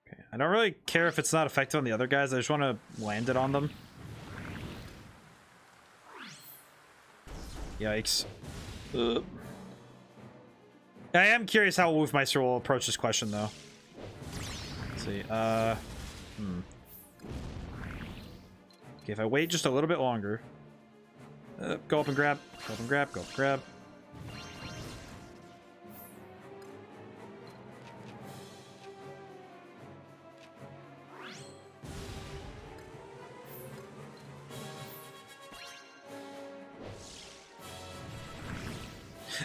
Okay, I don't really care if it's not effective on the other guys. I just want to land it on them. Yikes. Ugh. I am curious how Wolfmeister will approach this question, though. Let's see. Okay, if I wait just a little bit longer. Go up and grab. Go up and grab. Go up and grab.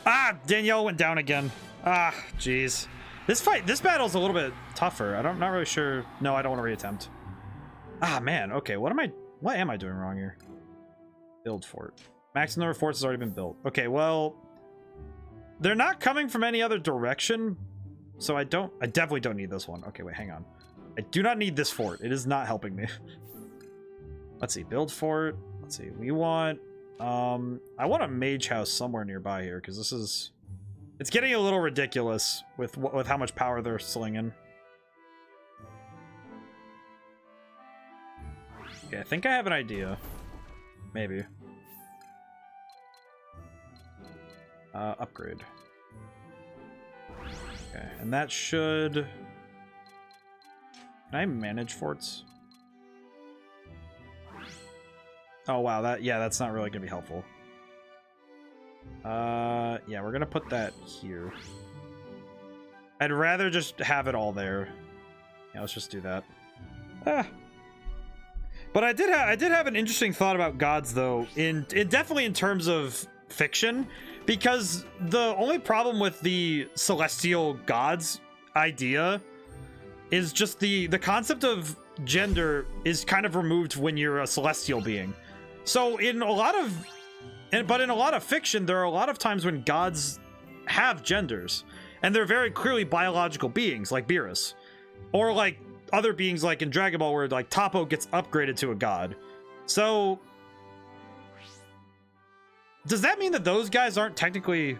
Ah, Danielle went down again. Ah, jeez. This battle's a little bit tougher. I'm not really sure. No, I don't want to reattempt. Ah, man. Okay, what am I doing wrong here? Build fort. Maximum number of forts has already been built. Okay, well, they're not coming from any other direction, so I definitely don't need this one. Okay, wait, hang on. I do not need this fort. It is not helping me. Let's see, build fort. Let's see, we want, I want a mage house somewhere nearby here, because it's getting a little ridiculous with how much power they're slinging. Okay, I think I have an idea. Maybe. Upgrade. Okay, and that should... Can I manage forts? Oh, wow, that's not really gonna be helpful. Yeah, we're gonna put that here. I'd rather just have it all there. Yeah, let's just do that. But I did have an interesting thought about gods, though, definitely in terms of fiction, because the only problem with the celestial gods idea is just the concept of gender is kind of removed when you're a celestial being. So in a lot of fiction, there are a lot of times when gods have genders, and they're very clearly biological beings, like Beerus, or like other beings like in Dragon Ball, where like Toppo gets upgraded to a god. So does that mean that those guys aren't technically?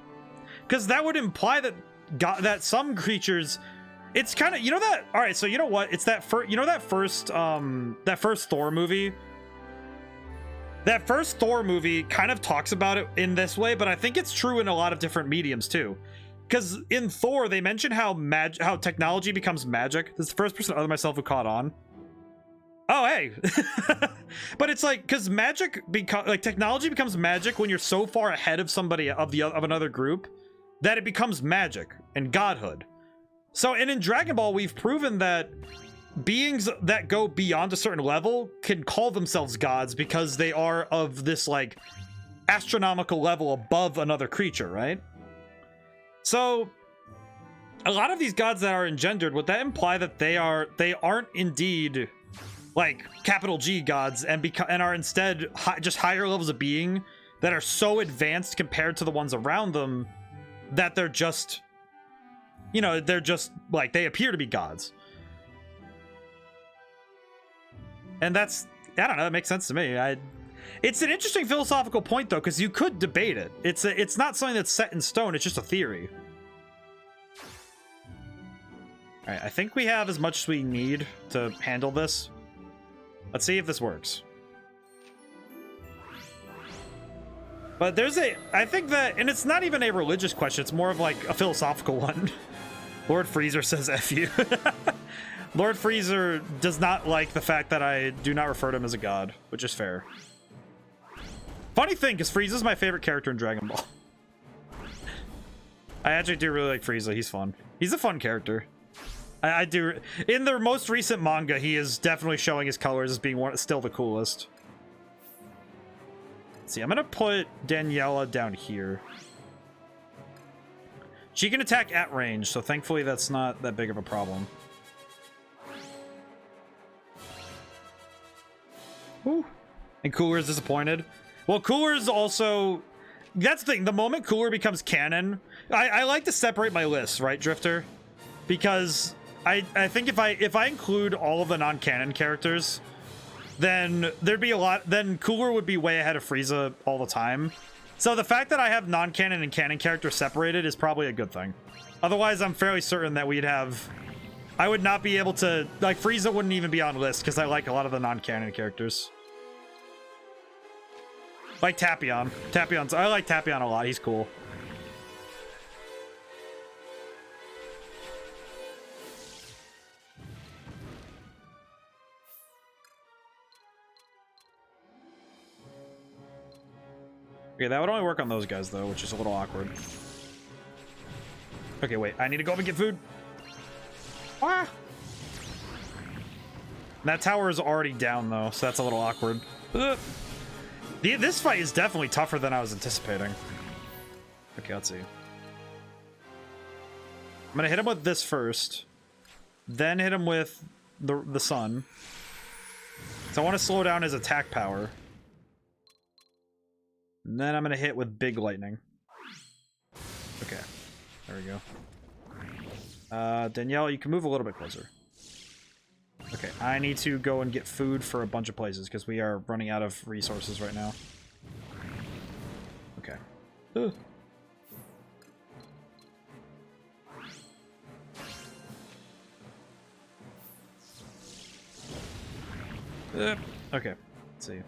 Because that would imply that that some creatures, it's kind of, you know, that, all right, so you know what, it's that first, you know, that first Thor movie. That first Thor movie kind of talks about it in this way, but I think it's true in a lot of different mediums too. Because in Thor, they mention how technology becomes magic. This is the first person other than myself who caught on. Oh, hey. But it's like, because technology becomes magic when you're so far ahead of somebody of another group that it becomes magic and godhood. So, and in Dragon Ball, we've proven that beings that go beyond a certain level can call themselves gods because they are of this like astronomical level above another creature, right? So a lot of these gods that are engendered, would that imply that they aren't indeed like capital G gods and are instead just higher levels of being that are so advanced compared to the ones around them that they're just, you know, they're just like, they appear to be gods. And that's, I don't know, that makes sense to me. It's an interesting philosophical point, though, because you could debate it. It's not something that's set in stone. It's just a theory. All right, I think we have as much as we need to handle this. Let's see if this works. But I think that, and it's not even a religious question. It's more of like a philosophical one. Lord Freezer says F you. Lord Freezer does not like the fact that I do not refer to him as a god, which is fair. Funny thing, because Frieza's my favorite character in Dragon Ball. I actually do really like Frieza. He's fun. He's a fun character. I do. In the most recent manga, he is definitely showing his colors as being still the coolest. Let's see, I'm going to put Daniella down here. She can attack at range, so thankfully that's not that big of a problem. Ooh. And Cooler is disappointed. Well, Cooler is also... That's the thing. The moment Cooler becomes canon... I like to separate my lists, right, Drifter? Because I think if I include all of the non-canon characters, then there'd be a lot... Then Cooler would be way ahead of Frieza all the time. So the fact that I have non-canon and canon characters separated is probably a good thing. Otherwise, I'm fairly certain that we'd have... I would not be able to... Like, Frieza wouldn't even be on list because I like a lot of the non-canon characters. Like Tapion. I like Tapion a lot. He's cool. Okay, that would only work on those guys, though, which is a little awkward. Okay, wait. I need to go up and get food. Ah! That tower is already down, though, so that's a little awkward. Ugh. This fight is definitely tougher than I was anticipating. Okay, let's see. I'm gonna hit him with this first, then hit him with the sun. So I want to slow down his attack power. And then I'm gonna hit with big lightning. Okay, there we go. Danielle, you can move a little bit closer. Okay, I need to go and get food for a bunch of places because we are running out of resources right now. Okay. Okay, let's see.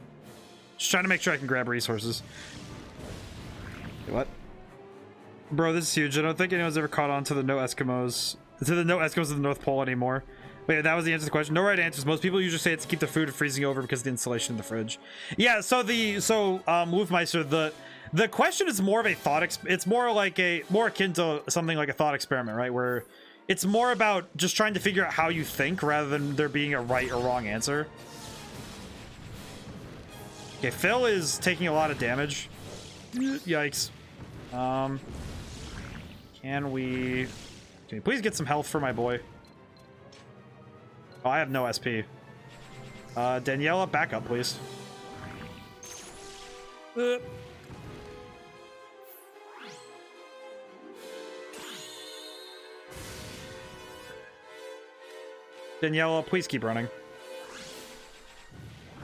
Just trying to make sure I can grab resources. What? Bro, this is huge. I don't think anyone's ever caught on to the no Eskimos of the North Pole anymore. Wait, that was the answer to the question. No right answers. Most people usually say it's to keep the food from freezing over because of the insulation in the fridge. Yeah, so Wolfmeister, the question is more of a thought it's more akin to something like a thought experiment, right? Where it's more about just trying to figure out how you think rather than there being a right or wrong answer. Okay, Phil is taking a lot of damage. Yikes. Can you please get some health for my boy? Oh, I have no SP. Daniella, back up, please. Daniella, please keep running.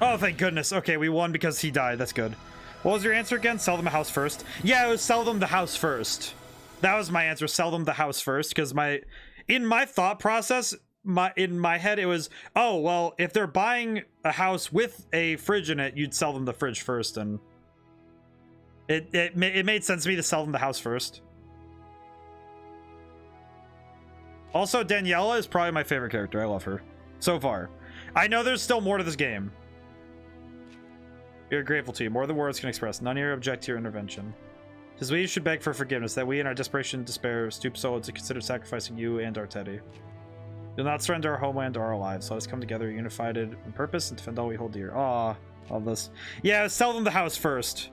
Oh, thank goodness. Okay, we won because he died. That's good. What was your answer again? Sell them a house first. Yeah, it was sell them the house first. That was my answer. Sell them the house first, because in my thought process, in my head, it was, oh, well, if they're buying a house with a fridge in it, you'd sell them the fridge first, and it made sense to me to sell them the house first. Also, Daniella is probably my favorite character. I love her so far. I know there's still more to this game. We are grateful to you. More than words can express. None here object to your intervention. Tis we should beg for forgiveness, that we in our desperation and despair stoop so to consider sacrificing you and our Teddy. You'll not surrender our homeland or our lives. Let us come together unified in purpose and defend all we hold dear. Aw, love this. Yeah, sell them the house first.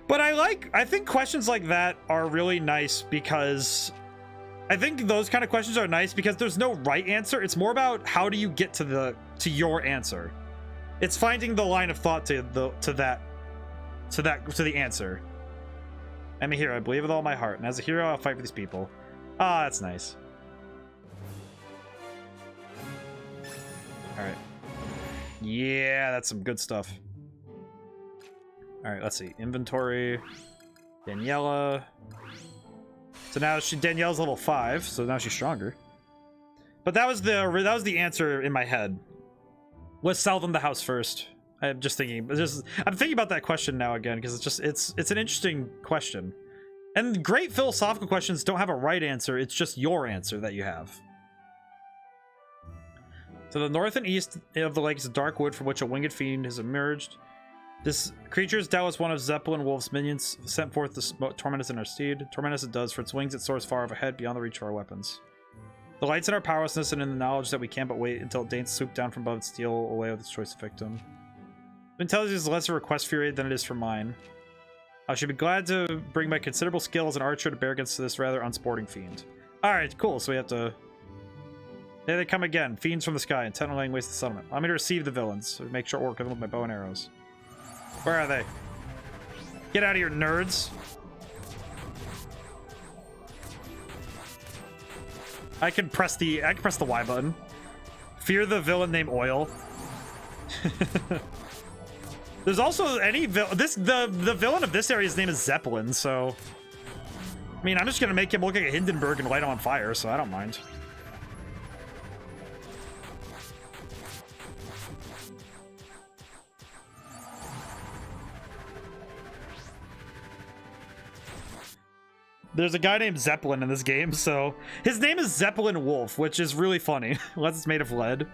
But I think questions like that are really nice because I think those kind of questions are nice because there's no right answer. It's more about how do you get to your answer. It's finding the line of thought to the answer. I'm a hero. I believe with all my heart, and as a hero, I'll fight for these people. Ah, that's nice. All right. Yeah, that's some good stuff. All right, let's see. Inventory. Daniella. So now Danielle's level 5, so now she's stronger. But that was the answer in my head. Let's sell them the house first. I'm just thinking. I'm thinking about that question now again because it's an interesting question. And great philosophical questions don't have a right answer. It's just your answer that you have. To the north and east of the lake is a dark wood from which a winged fiend has emerged. This creature is doubtless one of Zeppelin Wolf's minions, sent forth to torment us in our stead. Torment us it does, for its wings it soars far overhead, beyond the reach of our weapons. The light's in our powerlessness and in the knowledge that we can't but wait until it deigns to swoop down from above and steal away with its choice victim. Intelligence is less a request fury than it is for mine. I should be glad to bring my considerable skill as an archer to bear against this rather unsporting fiend. Alright, cool, so we have to... There they come again, fiends from the sky, intent on laying waste to the settlement. I'm going to receive the villains, so make sure to work with them with my bow and arrows. Where are they? Get out of here, nerds! I can press the Y button. Fear the villain named Oil. There's also the villain of this area's name is Zeppelin, so I mean, I'm just gonna make him look like a Hindenburg and light him on fire, so I don't mind. There's a guy named Zeppelin in this game, so his name is Zeppelin Wolf, which is really funny. Unless it's made of lead.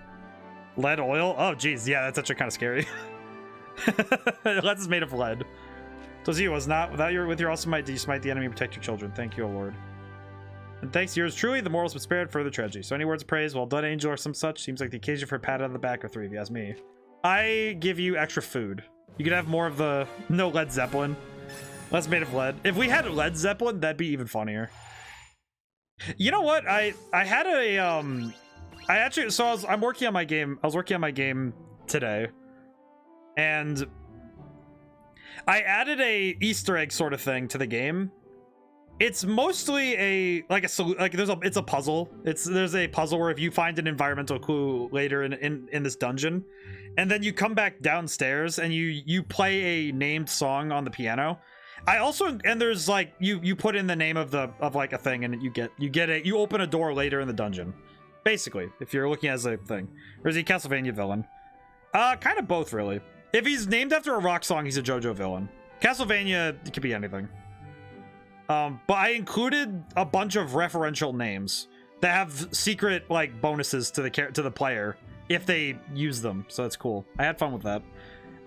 Lead oil? Oh, geez, yeah, that's actually kind of scary. Unless it's made of lead. So you was not with your awesome might, do you smite the enemy and protect your children. Thank you, O Lord. And thanks to yours truly, the morals have been spared further tragedy. So any words of praise, well done, angel, or some such, seems like the occasion for a pat on the back or 3, if you ask me. I give you extra food. You could have more of the no Led Zeppelin. That's made of lead. If we had Led Zeppelin, that'd be even funnier. You know what? I had a I actually, so I'm working on my game. I was working on my game today, and I added a Easter egg sort of thing to the game. It's mostly it's a puzzle. There's a puzzle where if you find an environmental clue later in this dungeon, and then you come back downstairs and you play a named song on the piano. I also, and there's like you put in the name of like a thing, and you open a door later in the dungeon. Basically, if you're looking as a thing. Or is he a Castlevania villain? Kind of both, really. If he's named after a rock song, he's a JoJo villain. Castlevania, it could be anything. But I included a bunch of referential names that have secret like bonuses to the player if they use them. So that's cool. I had fun with that.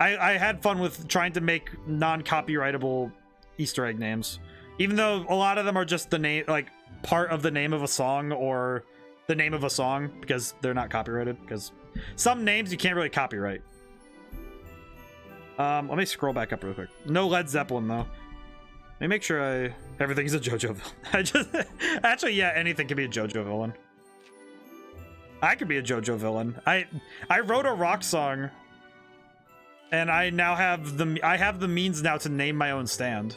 I had fun with trying to make non-copyrightable Easter egg names, even though a lot of them are just the name, like part of the name of a song or the name of a song, because they're not copyrighted. Because some names you can't really copyright. Let me scroll back up real quick. No Led Zeppelin though. Let me make sure everything's a JoJo villain. Actually, yeah, anything can be a JoJo villain. I could be a JoJo villain. I wrote a rock song, and I now have the means now to name my own stand.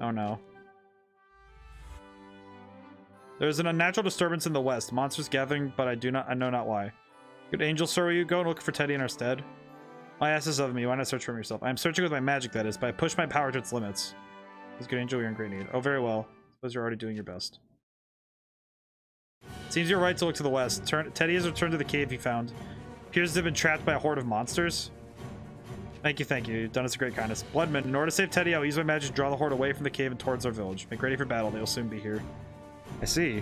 Oh no. There's an unnatural disturbance in the west. Monsters gathering, but I know not why. Good angel, sir, will you go and look for Teddy in our stead? My ass is of me. Why not search for him yourself? I am searching with my magic, that is, but I push my power to its limits. This good angel, you're in great need. Oh, very well. Suppose you're already doing your best. Seems you're right to look to the west. Teddy has returned to the cave he found. Appears to have been trapped by a horde of monsters. Thank you, thank you. You've done us a great kindness. Bloodman, in order to save Teddy, I'll use my magic to draw the horde away from the cave and towards our village. Make ready for battle. They will soon be here. I see.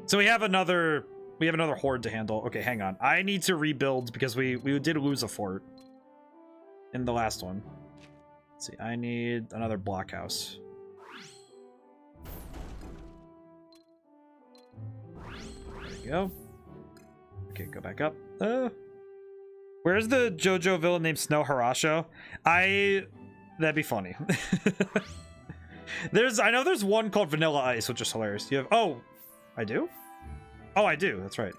So we have another horde to handle. Okay, hang on. I need to rebuild because we did lose a fort in the last one. Let's see. I need another blockhouse. There we go. Okay, go back up. Where's the JoJo villain named Snow Harasho? That'd be funny. I know there's one called Vanilla Ice, which is hilarious. You have, oh, I do? Oh, I do. That's right.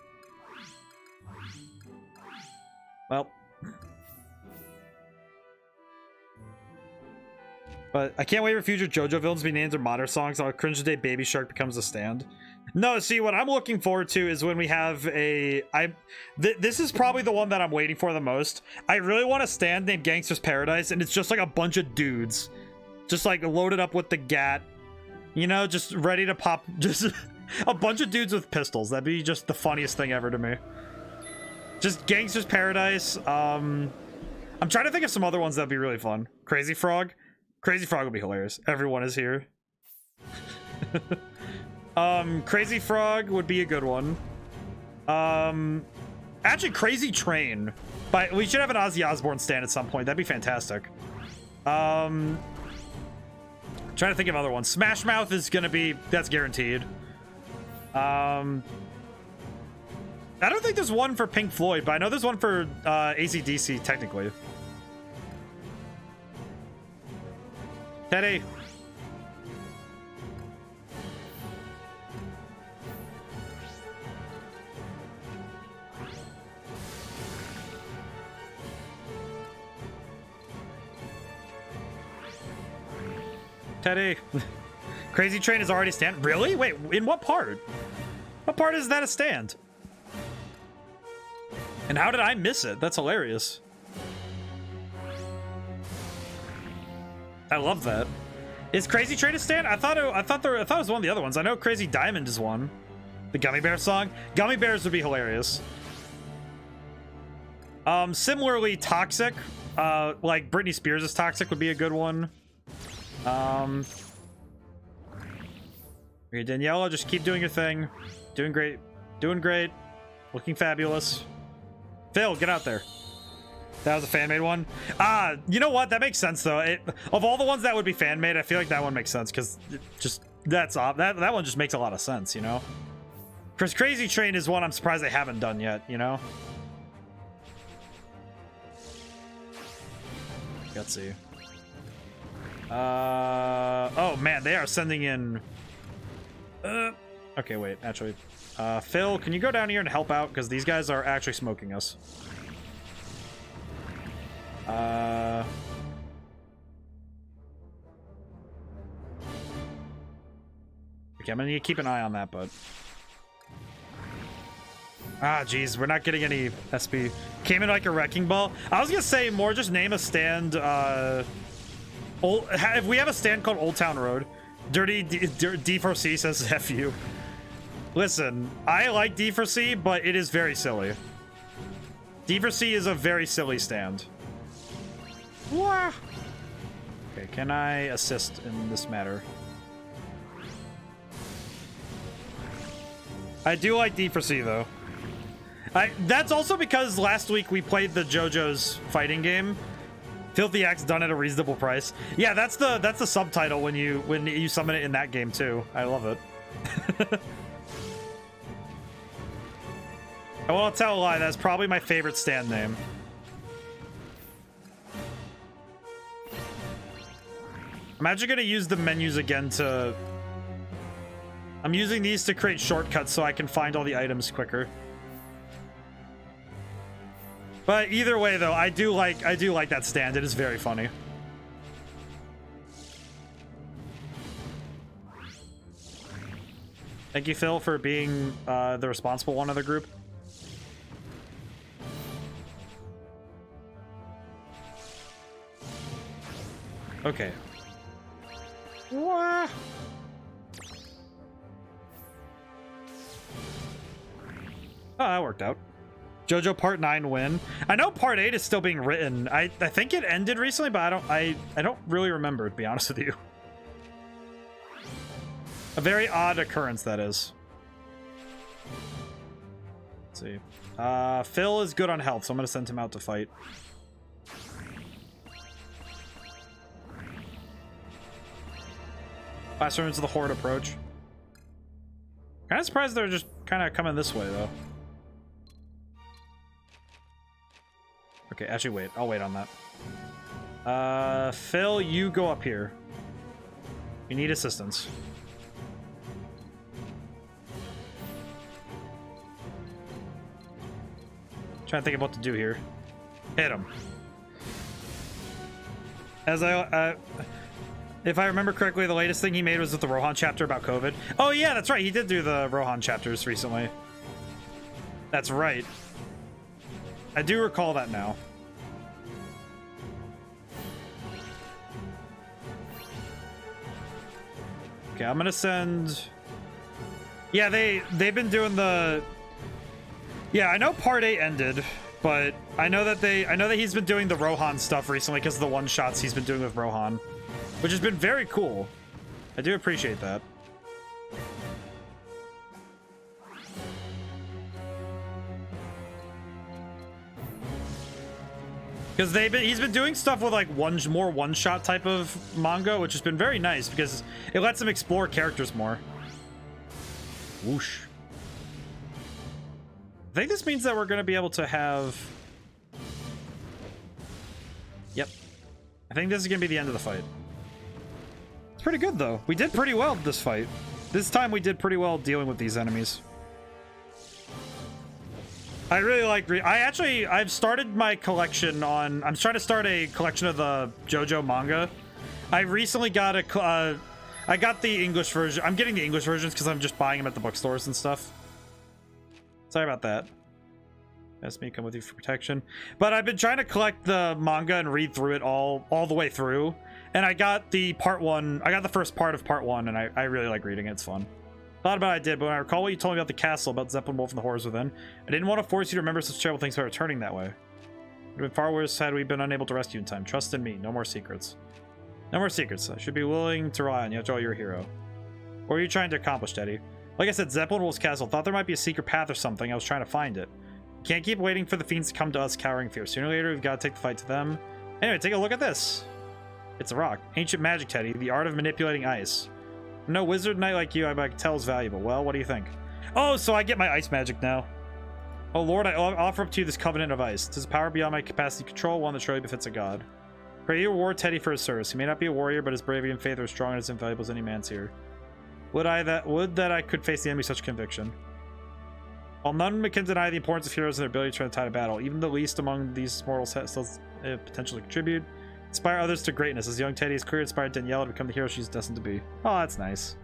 Well. But I can't wait for future JoJo villains to be named in modern songs. I'll cringe the day Baby Shark becomes a stand. No, see, what I'm looking forward to is when we have this is probably the one that I'm waiting for the most. I really want a stand named Gangster's Paradise, and it's just like a bunch of dudes. Just like loaded up with the gat. You know, just ready to pop. Just a bunch of dudes with pistols. That'd be just the funniest thing ever to me. Just Gangster's Paradise. I'm trying to think of some other ones that'd be really fun. Crazy Frog. Crazy Frog would be hilarious. Everyone is here. Crazy Frog would be a good one. Actually, Crazy Train. But we should have an Ozzy Osbourne stand at some point. That'd be fantastic. Trying to think of other ones. Smash Mouth is gonna be, that's guaranteed. I don't think there's one for Pink Floyd, but I know there's one for AC/DC technically. Teddy. Teddy. Crazy Train is already stand. Really? Wait, in what part? What part is that a stand? And how did I miss it? That's hilarious. I love that. Is Crazy Train a stand? I thought it was one of the other ones. I know Crazy Diamond is one. The Gummy Bear song. Gummy Bears would be hilarious. Similarly, Toxic. Like Britney Spears' Toxic would be a good one. Okay, Daniella, just keep doing your thing. Doing great. Doing great. Looking fabulous. Phil, get out there. That was a fan-made one. You know what? That makes sense though. Of all the ones that would be fan-made, I feel like that one makes sense because that one just makes a lot of sense, you know. Because Crazy Train is one I'm surprised they haven't done yet, you know. Let's see. Oh man, they are sending in. Okay, wait. Actually, Phil, can you go down here and help out? Because these guys are actually smoking us. Okay, I'm gonna need to keep an eye on that, but. Ah, geez, we're not getting any SP. Came in like a wrecking ball. I was gonna say more just name a stand. If we have a stand called Old Town Road, Dirty D4C says F you. Listen, I like D4C, but it is very silly. D4C is a very silly stand. Wah. Okay, can I assist in this matter? I do like D4C though. That's also because last week we played the JoJo's fighting game. Filthy Axe done at a reasonable price. Yeah, that's the subtitle when you summon it in that game too. I love it. I won't tell a lie, that's probably my favorite stand name. I'm actually gonna use the menus again to... I'm using these to create shortcuts so I can find all the items quicker. But either way though, I do like that stand. It is very funny. Thank you, Phil, for being the responsible one of the group. Okay. Wah. Oh, that worked out. JoJo Part 9 win. I know Part 8 is still being written. I think it ended recently, but I don't really remember, to be honest with you. A very odd occurrence, that is. Let's see. Phil is good on health, so I'm going to send him out to fight. Last turn into the Horde approach. Kind of surprised they're just kind of coming this way, though. Okay, actually, wait. I'll wait on that. Phil, you go up here. You need assistance. Trying to think of what to do here. Hit him. As if I remember correctly, the latest thing he made was with the Rohan chapter about COVID. Oh yeah, that's right. He did do the Rohan chapters recently. That's right. I do recall that now. Okay, I'm gonna send... Yeah, they've been doing the... Yeah, I know Part 8 ended, but I know that he's been doing the Rohan stuff recently because of the one-shots he's been doing with Rohan, which has been very cool. I do appreciate that. Because he's been doing stuff with like more one-shot type of manga, which has been very nice because it lets him explore characters more. Whoosh. I think this means that we're going to be able to have... Yep. I think this is going to be the end of the fight. It's pretty good, though. We did pretty well this fight. This time we did pretty well dealing with these enemies. I really like... I've started my collection on... I'm trying to start a collection of the JoJo manga. I recently got a... I got the English version. I'm getting the English versions because I'm just buying them at the bookstores and stuff. Sorry about that. Ask me to come with you for protection. But I've been trying to collect the manga and read through it all the way through. And I got the part 1. I got the first part of part 1, and I really like reading it. It's fun. Thought about it, I did, but when I recall what you told me about the castle, about Zeppelin Wolf and the horrors within, I didn't want to force you to remember such terrible things by returning that way. It would have been far worse had we been unable to rescue in time. Trust in me. No more secrets. No more secrets. I should be willing to rely on you. After all, you're a hero. What are you trying to accomplish, Daddy? Like I said, Zeppelin Wolf's castle. Thought there might be a secret path or something. I was trying to find it. Can't keep waiting for the fiends to come to us, cowering fear. Sooner or later, we've got to take the fight to them. Anyway, take a look at this. It's a rock. Ancient magic, Teddy. The art of manipulating ice. No wizard knight like you, I can tell is valuable. Well, what do you think? Oh, so I get my ice magic now. Oh, Lord, I offer up to you this covenant of ice. It is power beyond my capacity to control, one that surely befits a god. Pray you reward Teddy for his service. He may not be a warrior, but his bravery and faith are as strong and as invaluable as any man's here. Would that I could face the enemy such conviction. While none can deny the importance of heroes and their ability to turn the tide of battle, even the least among these mortals has still potential to contribute. Inspire others to greatness, as young Teddy has clearly inspired Daniella to become the hero she's destined to be. Oh, that's nice.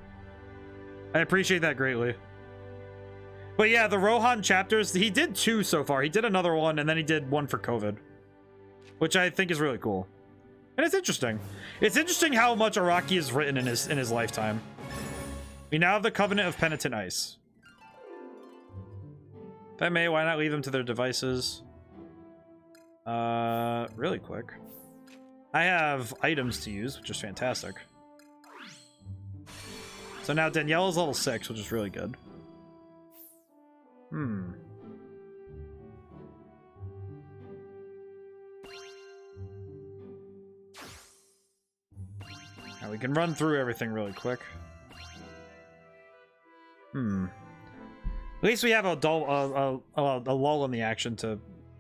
I appreciate that greatly. But yeah, the Rohan chapters, he did 2 so far. He did another one, and then he did one for COVID, which I think is really cool. And it's interesting. It's interesting how much Araki has written in his lifetime. We now have the Covenant of Penitent Ice. If I may, why not leave them to their devices? Really quick. I have items to use, which is fantastic. So now Daniella's level 6, which is really good. Now we can run through everything really quick. At least we have a lull in the action to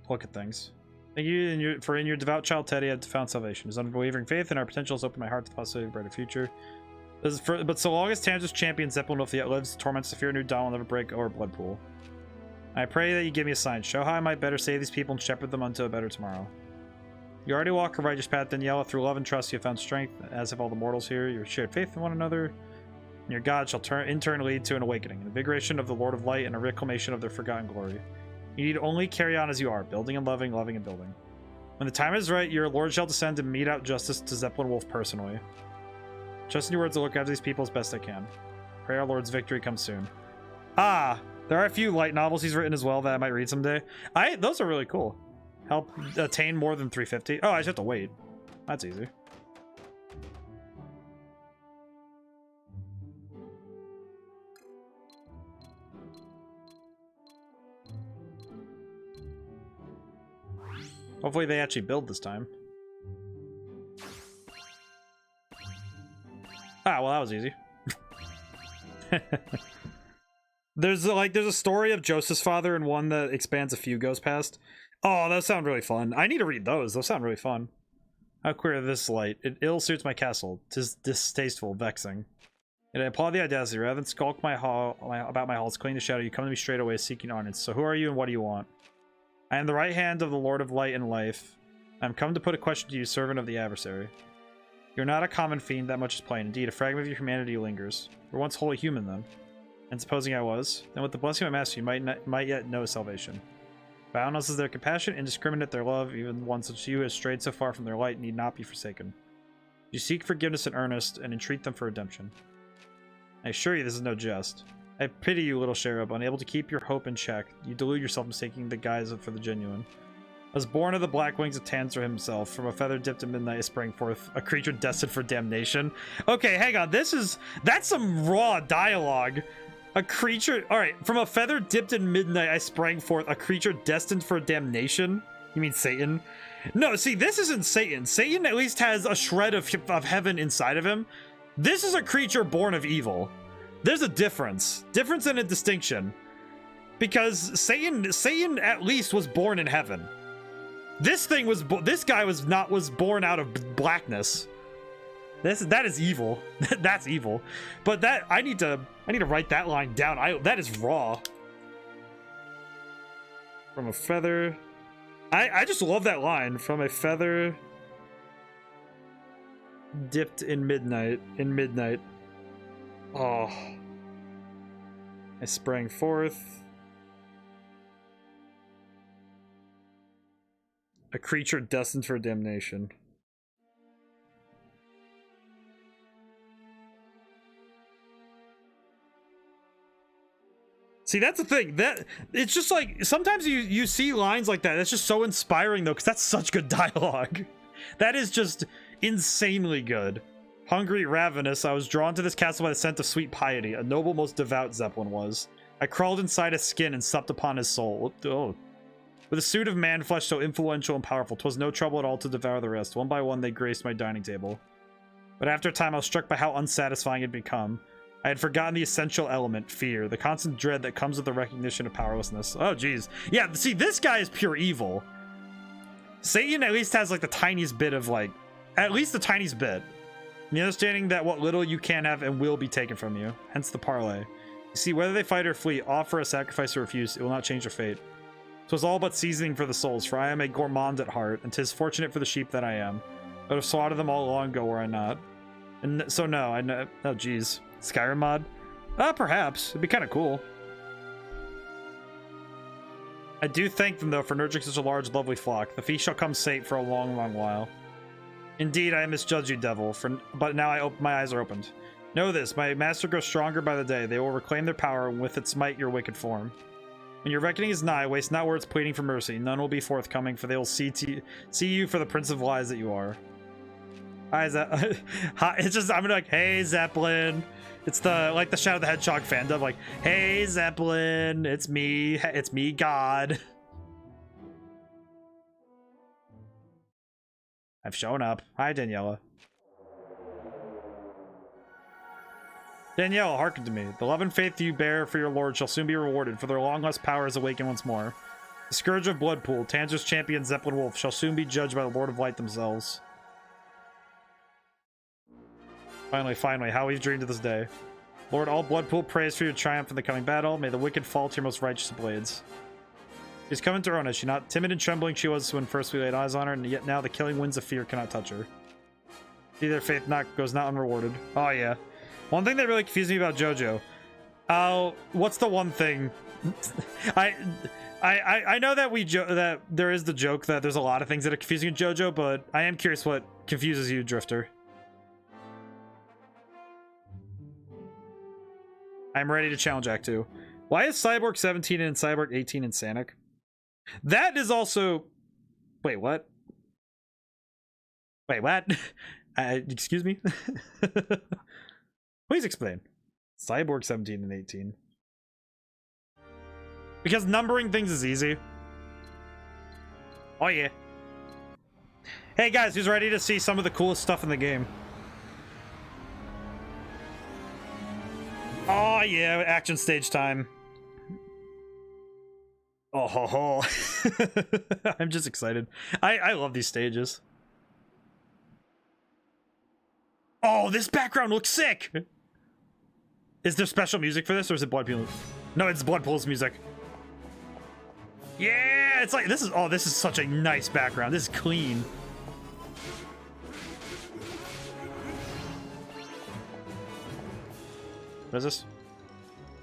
look at things. Thank you in your devout child Teddy had found salvation. His unwavering faith in our potential has opened my heart to the possibility of a brighter future. But so long as Tanz's champion Zeppelin Wolf yet lives, torments the fear new dawn will never break our blood pool. I pray that you give me a sign. Show how I might better save these people and shepherd them unto a better tomorrow. You already walk a righteous path, Daniella. Through love and trust you have found strength, as have all the mortals here. Your shared faith in one another and your God shall in turn lead to an awakening, an invigoration of the Lord of Light, and a reclamation of their forgotten glory. You need only carry on as you are, building and loving, loving and building. When the time is right, your Lord shall descend and mete out justice to Zeppelin Wolf personally. Trust in your words to look after these people as best I can. Pray our Lord's victory comes soon. Ah, there are a few light novels he's written as well that I might read someday. Those are really cool. Help attain more than 350. Oh, I just have to wait. That's easy. Hopefully they actually build this time. Ah, well, that was easy. There's a story of Joseph's father and one that expands a few goes past. Oh, those sound really fun. I need to read those. Those sound really fun. How queer this light. It ill suits my castle. 'Tis distasteful, vexing. Yet I applaud the audacity. Rather than skulk about my halls, cling the shadow, you come to me straight away seeking honest. So who are you and what do you want? I am the right hand of the Lord of Light and Life. I am come to put a question to you, servant of the adversary. You're not a common fiend, that much is plain. Indeed, a fragment of your humanity lingers. You were once wholly human, then. And supposing I was, then with the blessing of my master, you might yet know salvation. Boundless is their compassion, indiscriminate their love. Even one such as you has strayed so far from their light need not be forsaken. You seek forgiveness in earnest, and entreat them for redemption. I assure you this is no jest. I pity you, little cherub, unable to keep your hope in check. You delude yourself mistaking the guise for the genuine. I was born of the black wings of Tanzer himself. From a feather dipped in midnight sprang forth a creature destined for damnation. Okay, hang on. That's some raw dialogue. A creature... Alright, from a feather dipped in midnight I sprang forth, a creature destined for damnation? You mean Satan? No, see, this isn't Satan. Satan at least has a shred of heaven inside of him. This is a creature born of evil. There's a difference. Difference and a distinction. Because Satan at least was born in heaven. This guy was born out of blackness. That is evil. That's evil. But I need to write that line down. That is raw. From a feather. I just love that line. From a feather dipped in midnight. Oh. I sprang forth. A creature destined for damnation. See, that's the thing. It's just like sometimes you see lines like that. That's just so inspiring though, because that's such good dialogue. That is just insanely good. Hungry, ravenous, I was drawn to this castle by the scent of sweet piety. A noble, most devout Zeppelin was. I crawled inside his skin and supped upon his soul. Oh. With a suit of man flesh so influential and powerful, 'twas no trouble at all to devour the rest. One by one they graced my dining table. But after a time I was struck by how unsatisfying it had become. I had forgotten the essential element, fear, the constant dread that comes with the recognition of powerlessness. Oh, geez. Yeah, see, this guy is pure evil. Satan at least has, like, the tiniest bit of, like, at least the tiniest bit. The understanding that what little you can have and will be taken from you. Hence the parlay. You see, whether they fight or flee, offer a sacrifice or refuse, it will not change their fate. So it's all about seasoning for the souls, for I am a gourmand at heart, and 'tis fortunate for the sheep that I am. I would have slaughtered them all long ago were I not. And so no, I know. Oh, geez. Skyrim mod? Perhaps. It'd be kind of cool. I do thank them, though, for nurturing such a large, lovely flock. The feast shall come sate for a long, long while. Indeed, I misjudged you, devil, but now my eyes are opened. Know this, my master grows stronger by the day. They will reclaim their power, and with its might your wicked form. When your reckoning is nigh, waste not words pleading for mercy. None will be forthcoming, for they will see you for the prince of lies that you are. Hi, it's just, I'm gonna like, hey, Zeppelin. It's like the Shadow the Hedgehog fandom, like, hey, Zeppelin, it's me, God. I've shown up. Hi, Daniella. Danielle, hearken to me. The love and faith you bear for your lord shall soon be rewarded, for their long lost power is awakened once more. The Scourge of Bloodpool, Tanger's champion Zeppelin Wolf, shall soon be judged by the Lord of Light themselves. Finally, how we've dreamed of this day. Lord, all Bloodpool prays for your triumph in the coming battle. May the wicked fall to your most righteous blades. She's come into her own, is she not? Timid and trembling she was when first we laid eyes on her, and yet now the killing winds of fear cannot touch her. See, their faith goes not unrewarded. Oh, yeah. One thing that really confused me about JoJo. What's the one thing? I know that that there is the joke that there's a lot of things that are confusing in JoJo, but I am curious what confuses you, Drifter. I'm ready to challenge Act 2. Why is Cyborg 17 and Cyborg 18 in Sanic? That is also... Wait, what? Wait, what? Excuse me? Please explain. Cyborg 17 and 18. Because numbering things is easy. Oh, yeah. Hey, guys, who's ready to see some of the coolest stuff in the game? Oh, yeah, action stage time. Oh, ho, ho. I'm just excited. I love these stages. Oh, this background looks sick! Is there special music for this, or is it Bloodpool? No, it's Bloodpool's music. Yeah, it's like, this is such a nice background. This is clean. What is this?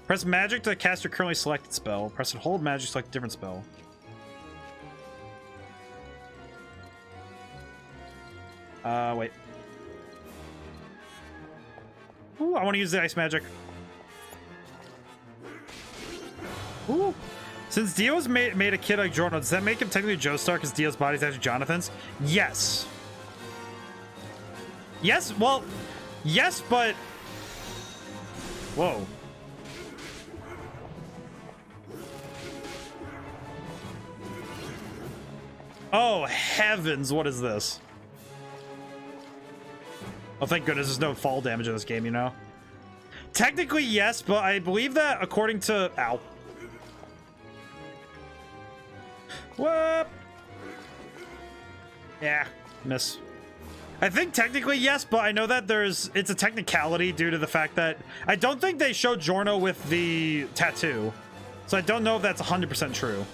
Press magic to cast your currently selected spell. Press and hold magic to select a different spell. Wait. Ooh, I want to use the ice magic. Ooh. Since Dio's made a kid like Jorno, does that make him technically Joestar because Dio's body is actually Jonathan's? Yes. Yes, well, yes, but... Whoa. Oh, heavens, what is this? Oh, thank goodness there's no fall damage in this game, you know? Technically, yes, but I believe that according to... Ow. What? Yeah, miss. I think technically yes, but I know that it's a technicality due to the fact that I don't think they showed Jorno with the tattoo. So I don't know if that's 100% true.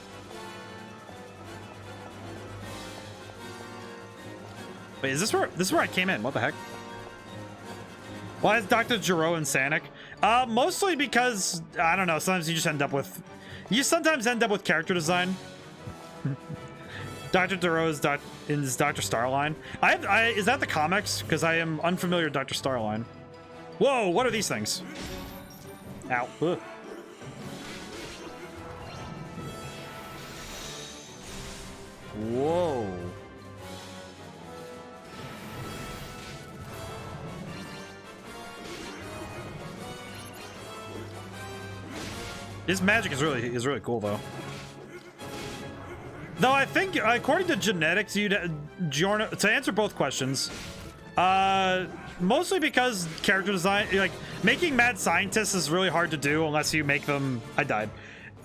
Wait, is this where I came in? What the heck? Why is Dr. Gero in Sanic? Mostly because, I don't know, sometimes you just end up with... You sometimes end up with character design. Dr. Gero is Dr. Starline. Is that the comics? Because I am unfamiliar with Dr. Starline. Whoa, what are these things? Ow. Ugh. Whoa. His magic is really cool though. Though I think according to genetics, Jorno, to answer both questions, mostly because character design, like making mad scientists is really hard to do unless you make them. I died.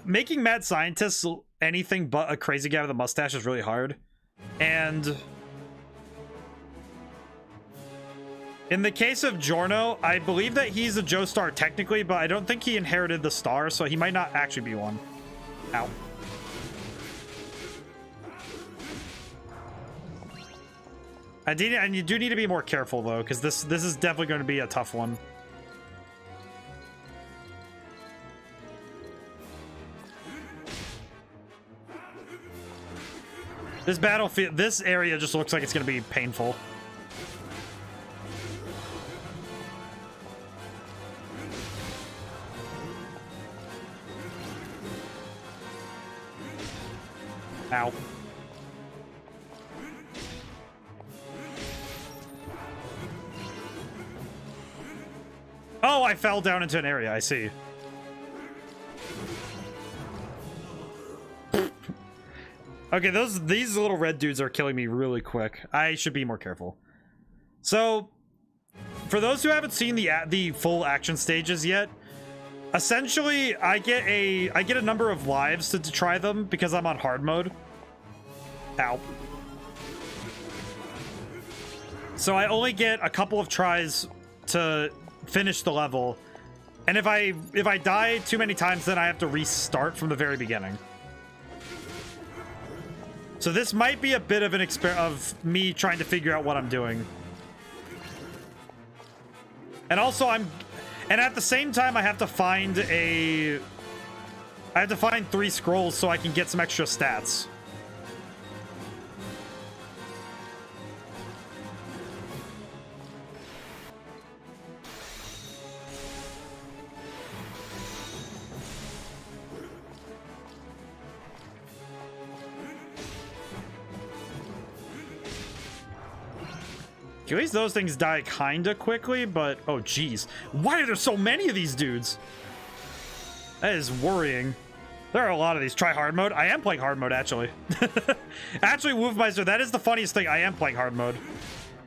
Making mad scientists anything but a crazy guy with a mustache is really hard, and In the case of Giorno, I believe that he's a Joestar technically, but I don't think he inherited the star, so he might not actually be one. Ow. And you do need to be more careful though, because this is definitely going to be a tough one. This battlefield, this area just looks like it's going to be painful. Ow. Oh, I fell down into an area, I see. Okay, these little red dudes are killing me really quick. I should be more careful. So, for those who haven't seen the full action stages yet, essentially I get a number of lives to try them because I'm on hard mode. Ow. So I only get a couple of tries to finish the level, and if I die too many times, then I have to restart from the very beginning. So this might be a bit of an of me trying to figure out what I'm doing. And also and at the same time I have to find 3 scrolls so I can get some extra stats. At least those things die kinda quickly, but oh geez. Why are there so many of these dudes? That is worrying. There are a lot of these. Try hard mode. I am playing hard mode, actually. Actually, Wolfmeister, that is the funniest thing. I am playing hard mode.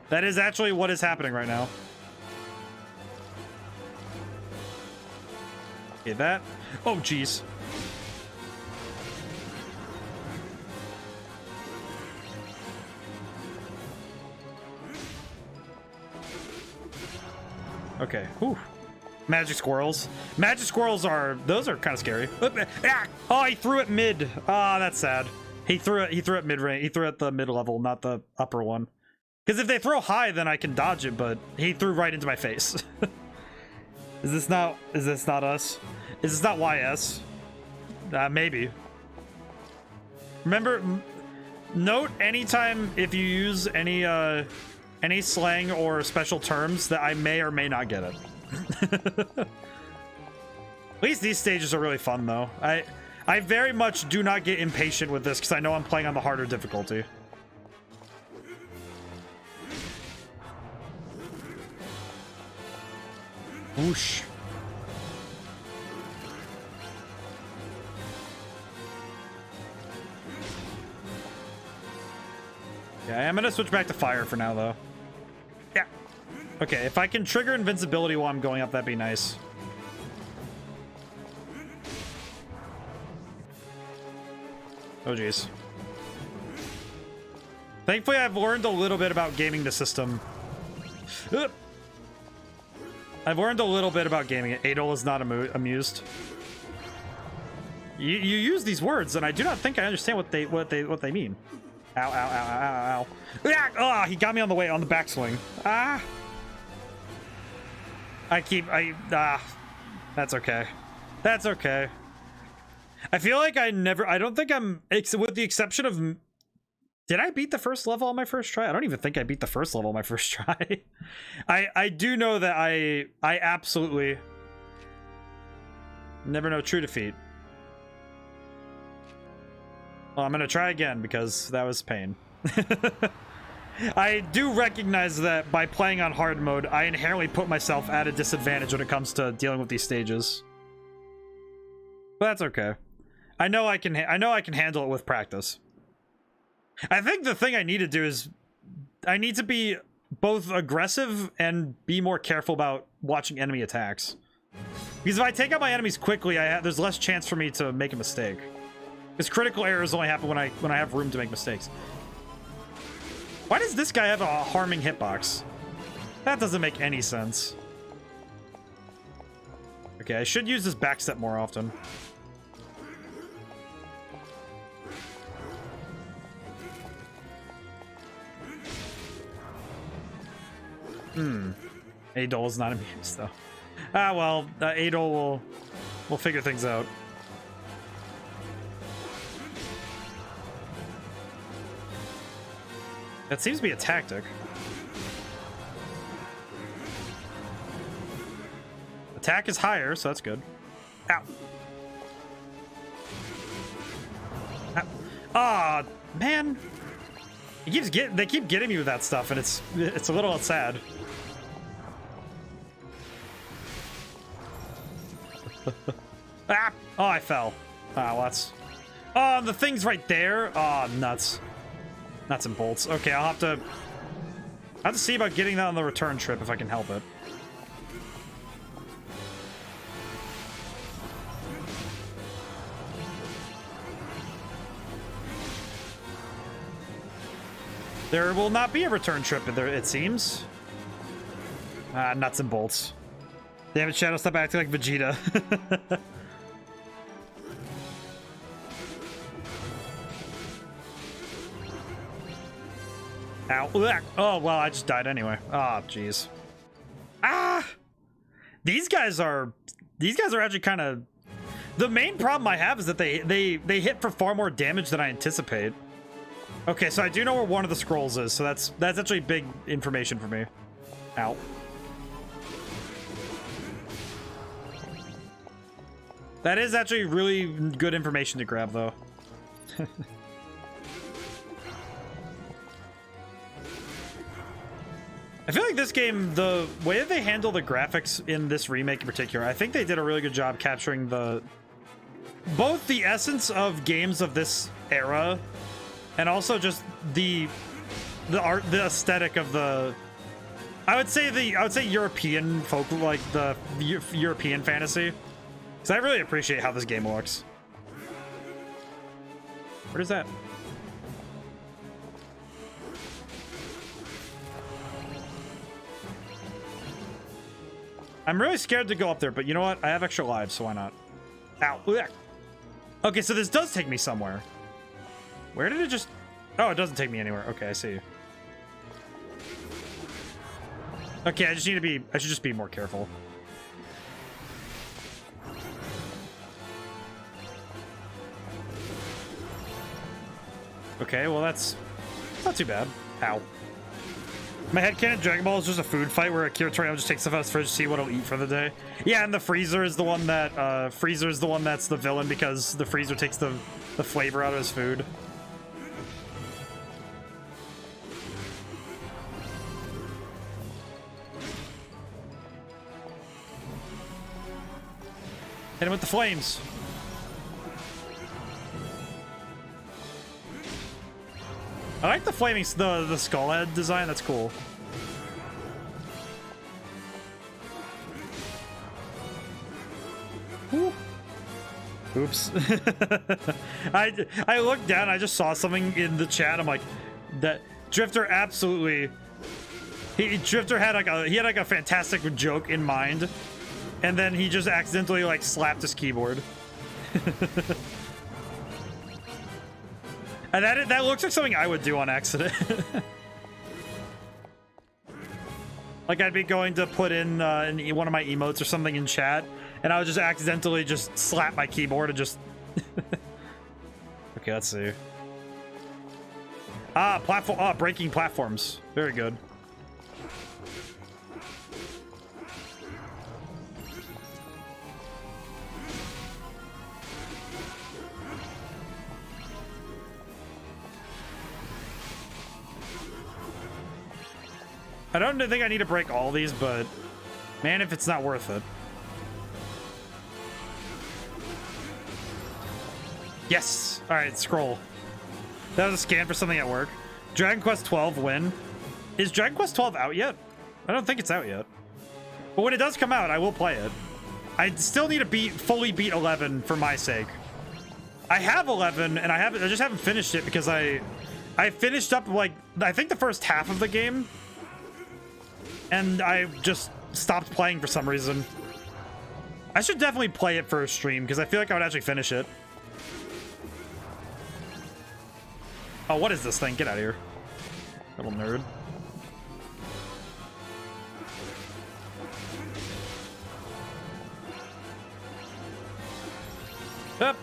That is actually what is happening right now. Okay, that. Oh geez. Okay. Whew. Magic squirrels. Magic squirrels those are kind of scary. Oh, he threw it mid. Ah, that's sad. He threw it mid range. He threw it the mid level, not the upper one. Because if they throw high, then I can dodge it. But he threw right into my face. Is this not us? Is this not YS? Maybe. Remember, note anytime if you use any slang or special terms that I may or may not get it. At least these stages are really fun though. I very much do not get impatient with this because I know I'm playing on the harder difficulty. Whoosh. Yeah, I'm gonna switch back to fire for now though. Yeah. Okay, if I can trigger invincibility while I'm going up, that'd be nice. Oh geez. Thankfully, I've learned a little bit about gaming the system. I've learned a little bit about gaming it. Adol is not amused. You use these words, and I do not think I understand what they mean. Ow, ow, ow, ow, ow, ow. Ah, he got me on the way, on the backswing. Ah. That's okay. That's okay. I feel like I don't think I'm, with the exception of, did I beat the first level on my first try? I don't even think I beat the first level on my first try. I do know that I absolutely never know true defeat. Well, I'm gonna try again because that was pain. I do recognize that by playing on hard mode, I inherently put myself at a disadvantage when it comes to dealing with these stages. But that's okay. I know I can handle it with practice. I think the thing I need to do is I need to be both aggressive and be more careful about watching enemy attacks. Because if I take out my enemies quickly, there's less chance for me to make a mistake. Because critical errors only happen when I have room to make mistakes. Why does this guy have a harming hitbox? That doesn't make any sense. Okay, I should use this backstep more often. Adol is not amused though. Ah well, Adol will figure things out. That seems to be a tactic. Attack is higher, so that's good. Ow. Ow. Ah, man. They keep getting me with that stuff, and it's a little sad. Ah! Oh, I fell. Ah, well, that's... Oh, the thing's right there. Oh, nuts. Nuts and bolts. Okay, I'll have to see about getting that on the return trip if I can help it. There will not be a return trip there, it seems. Ah, nuts and bolts. Damn it, Shadow, stop acting like Vegeta. Ow. Oh, well, I just died anyway. Oh, jeez. Ah! These guys are actually kind of... The main problem I have is that they hit for far more damage than I anticipate. Okay, so I do know where one of the scrolls is, so that's actually big information for me. Ow. That is actually really good information to grab, though. I feel like this game, the way that they handle the graphics in this remake in particular, I think they did a really good job capturing both the essence of games of this era and also just the art, the aesthetic of the... I would say European folk, like the European fantasy. Because I really appreciate how this game looks. What is that? I'm really scared to go up there, but you know what? I have extra lives, so why not? Ow. Ugh. Okay, so this does take me somewhere. Where did it just... Oh, it doesn't take me anywhere. Okay, I see. Okay, I should just be more careful. Okay, well that's not too bad. Ow. My headcanon Dragon Ball is just a food fight where Akira Toriyama just takes stuff out of his fridge to see what he'll eat for the day. Yeah, and the freezer is the one that that's the villain because the freezer takes the flavor out of his food. Hit him with the flames. I like the flaming, the skull head design. That's cool. Ooh. Oops. I looked down. I just saw something in the chat. I'm like, that Drifter absolutely. Drifter had like a fantastic joke in mind, and then he just accidentally like slapped his keyboard. And that looks like something I would do on accident. Like I'd be going to put in one of my emotes or something in chat, and I would just accidentally just slap my keyboard and just... Okay, let's see. Ah, platform. Ah, breaking platforms. Very good. I don't think I need to break all these, but man, if it's not worth it. Yes! Alright, scroll. That was a scan for something at work. Dragon Quest 12 win. Is Dragon Quest 12 out yet? I don't think it's out yet. But when it does come out, I will play it. I still need to fully beat 11 for my sake. I have 11, and I just haven't finished it because I finished up, like, I think the first half of the game. and I just stopped playing for some reason. I should definitely play it for a stream because I feel like I would actually finish it. Oh, what is this thing? Get out of here, little nerd. Yep.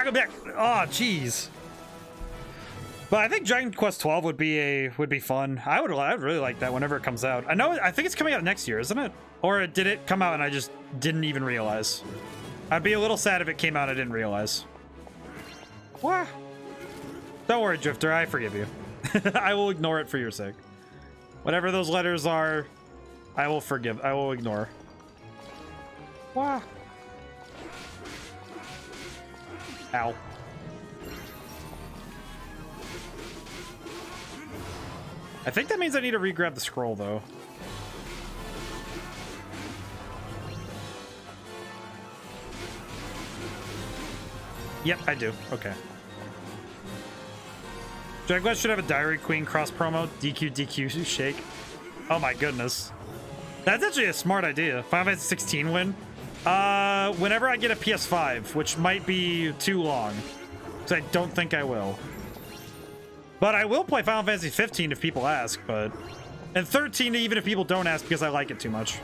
Go back. Oh, jeez. But I think Dragon Quest 12 would be fun. I'd really like that whenever it comes out. I think it's coming out next year, isn't it? Or did it come out and I just didn't even realize? I'd be a little sad if it came out and I didn't realize. What? Don't worry, Drifter. I forgive you. I will ignore it for your sake. Whatever those letters are, I will forgive. I will ignore. What? Ow. I think that means I need to re-grab the scroll, though. Yep, I do. Okay. Dragon Quest should have a Diary Queen cross promo. DQ, DQ, shake. Oh my goodness. That's actually a smart idea. Final Fantasy 16 win. Whenever I get a PS5, which might be too long, because I don't think I will. But I will play Final Fantasy 15 if people ask, and 13 even if people don't ask because I like it too much.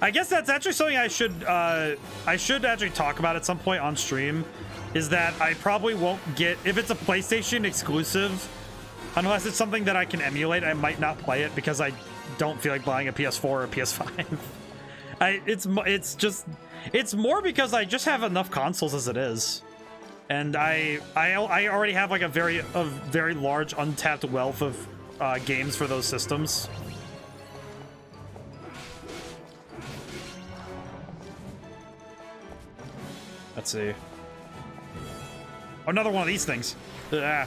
I guess that's actually something I should actually talk about at some point on stream. Is that I probably won't get, if it's a PlayStation exclusive, unless it's something that I can emulate, I might not play it because I don't feel like buying a PS4 or a PS5. It's more because I just have enough consoles as it is, and I already have like a very large untapped wealth of games for those systems. Let's see. Another one of these things. Ah.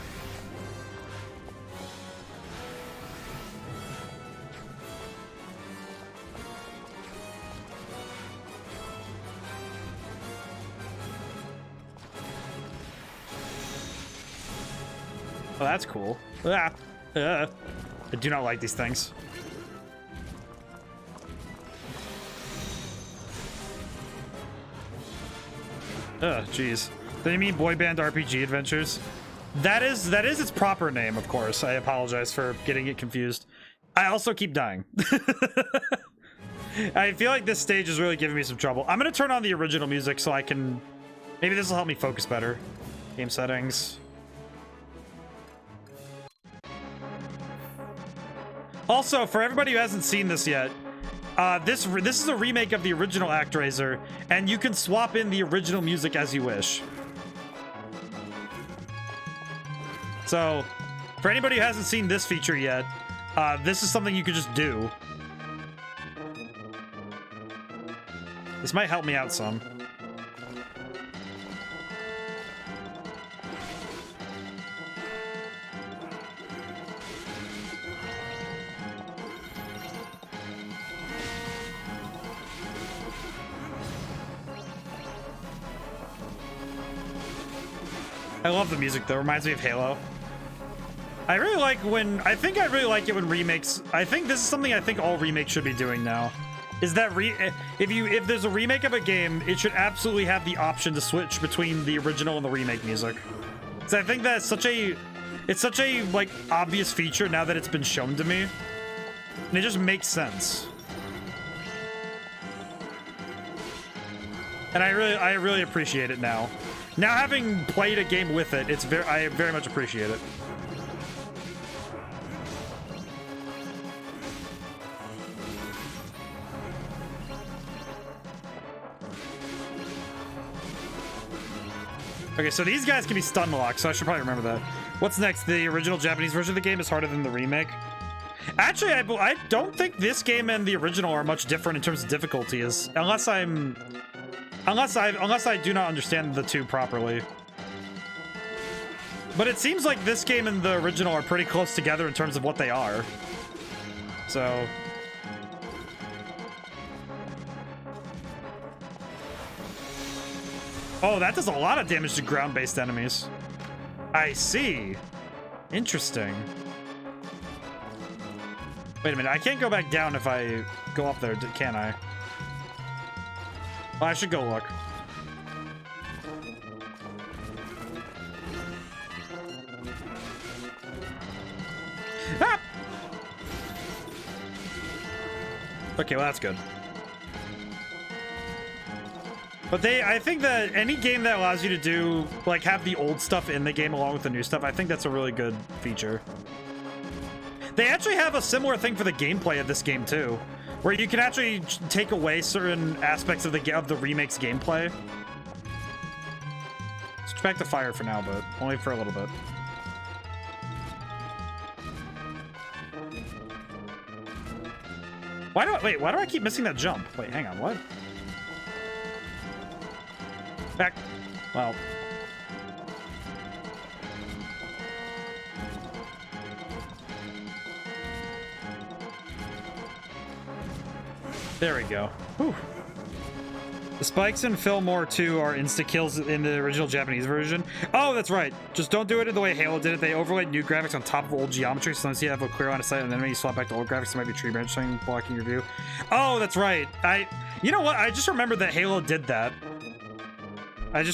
Oh, that's cool. Ah. I do not like these things. Jeez. Do you mean boy band RPG adventures? That is its proper name, of course. I apologize for getting it confused. I also keep dying. I feel like this stage is really giving me some trouble. I'm gonna turn on the original music so I can... Maybe this will help me focus better. Game settings. Also, for everybody who hasn't seen this yet, this is a remake of the original Actraiser, and you can swap in the original music as you wish. So, for anybody who hasn't seen this feature yet, this is something you could just do. This might help me out some. I love the music though, reminds me of Halo. I really like when, I really like it when remakes, I think this is something I think all remakes should be doing now. Is that if there's a remake of a game, it should absolutely have the option to switch between the original and the remake music. So I think that's such a like obvious feature now that it's been shown to me. And it just makes sense. And I really appreciate it now. Now having played a game with it, I very much appreciate it. Okay, so these guys can be stun locked, so I should probably remember that. What's next? The original Japanese version of the game is harder than the remake. Actually, I don't think this game and the original are much different in terms of difficulty, unless I do not understand the two properly. But it seems like this game and the original are pretty close together in terms of what they are. So... Oh, that does a lot of damage to ground-based enemies. I see. Interesting. Wait a minute, I can't go back down if I go up there, can I? Well, I should go look. Ah! Okay, well, that's good. But I think that any game that allows you to do, like, have the old stuff in the game along with the new stuff, I think that's a really good feature. They actually have a similar thing for the gameplay of this game, too, where you can actually take away certain aspects of the remake's gameplay. Switch back to fire for now, but only for a little bit. Why do I keep missing that jump? Wait, hang on, what? Back. Well. There we go. Whew. The spikes in Fillmore 2 are insta-kills in the original Japanese version. Oh, that's right. Just don't do it the way Halo did it. They overlaid new graphics on top of old geometry, so once you have a clear line of sight on an enemy, you swap back to old graphics, there might be tree branching blocking your view. Oh, that's right. You know what? I just remembered that Halo did that. The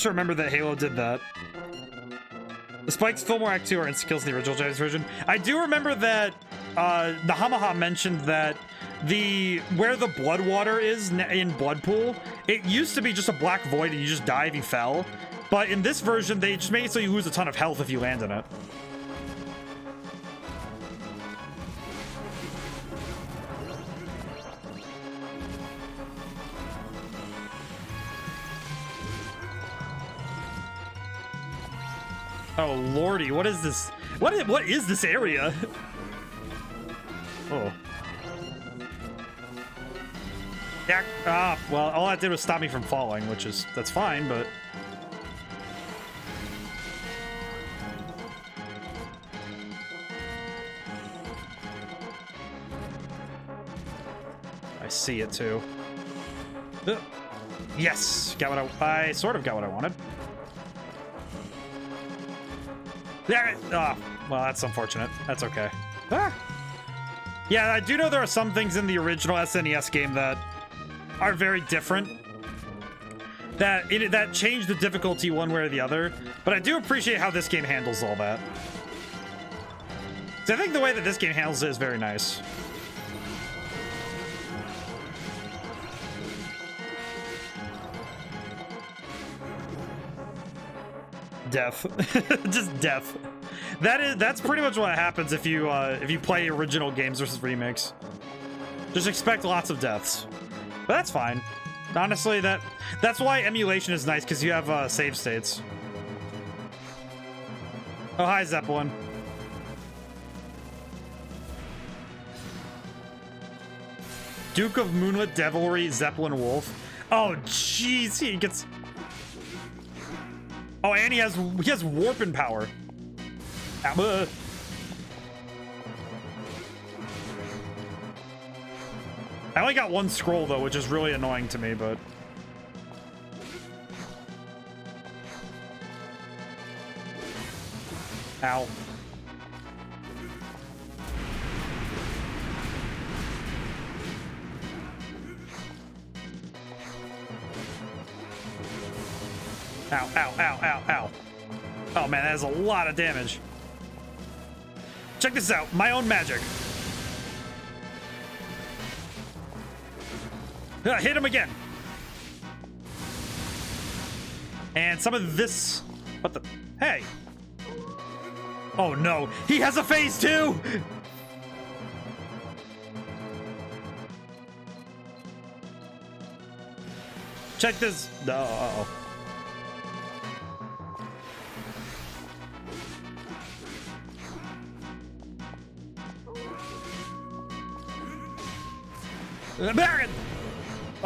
spikes Fillmore Act 2 are insta-kills in the original Japanese version. I do remember that Nahamaha mentioned that where the blood water is in Bloodpool, it used to be just a black void and you just die if you fell. But in this version, they just make it so you lose a ton of health if you land in it. Oh lordy, what is this? What is this area? Oh. Yeah, well, all that did was stop me from falling, that's fine, but... I see it too. Yes, I sort of got what I wanted. There. Oh, well, that's unfortunate. That's okay. Ah. Yeah, I do know there are some things in the original SNES game that are very different. That change the difficulty one way or the other. But I do appreciate how this game handles all that. So I think the way that this game handles it is very nice. Death. Just death. That's pretty much what happens if you play original games versus remakes. Just expect lots of deaths. But that's fine. Honestly, that's why emulation is nice, because you have save states. Oh, hi, Zeppelin. Duke of Moonlit Devilry, Zeppelin Wolf. Oh, jeez, he gets... Oh, and he has warping power. I only got one scroll though, which is really annoying to me, but ow. Ow, ow, ow, ow, ow. Oh man, that is a lot of damage. Check this out, my own magic. Hit him again. And some of this... What the... Hey. Oh no, he has a phase too! Check this... No, uh-oh.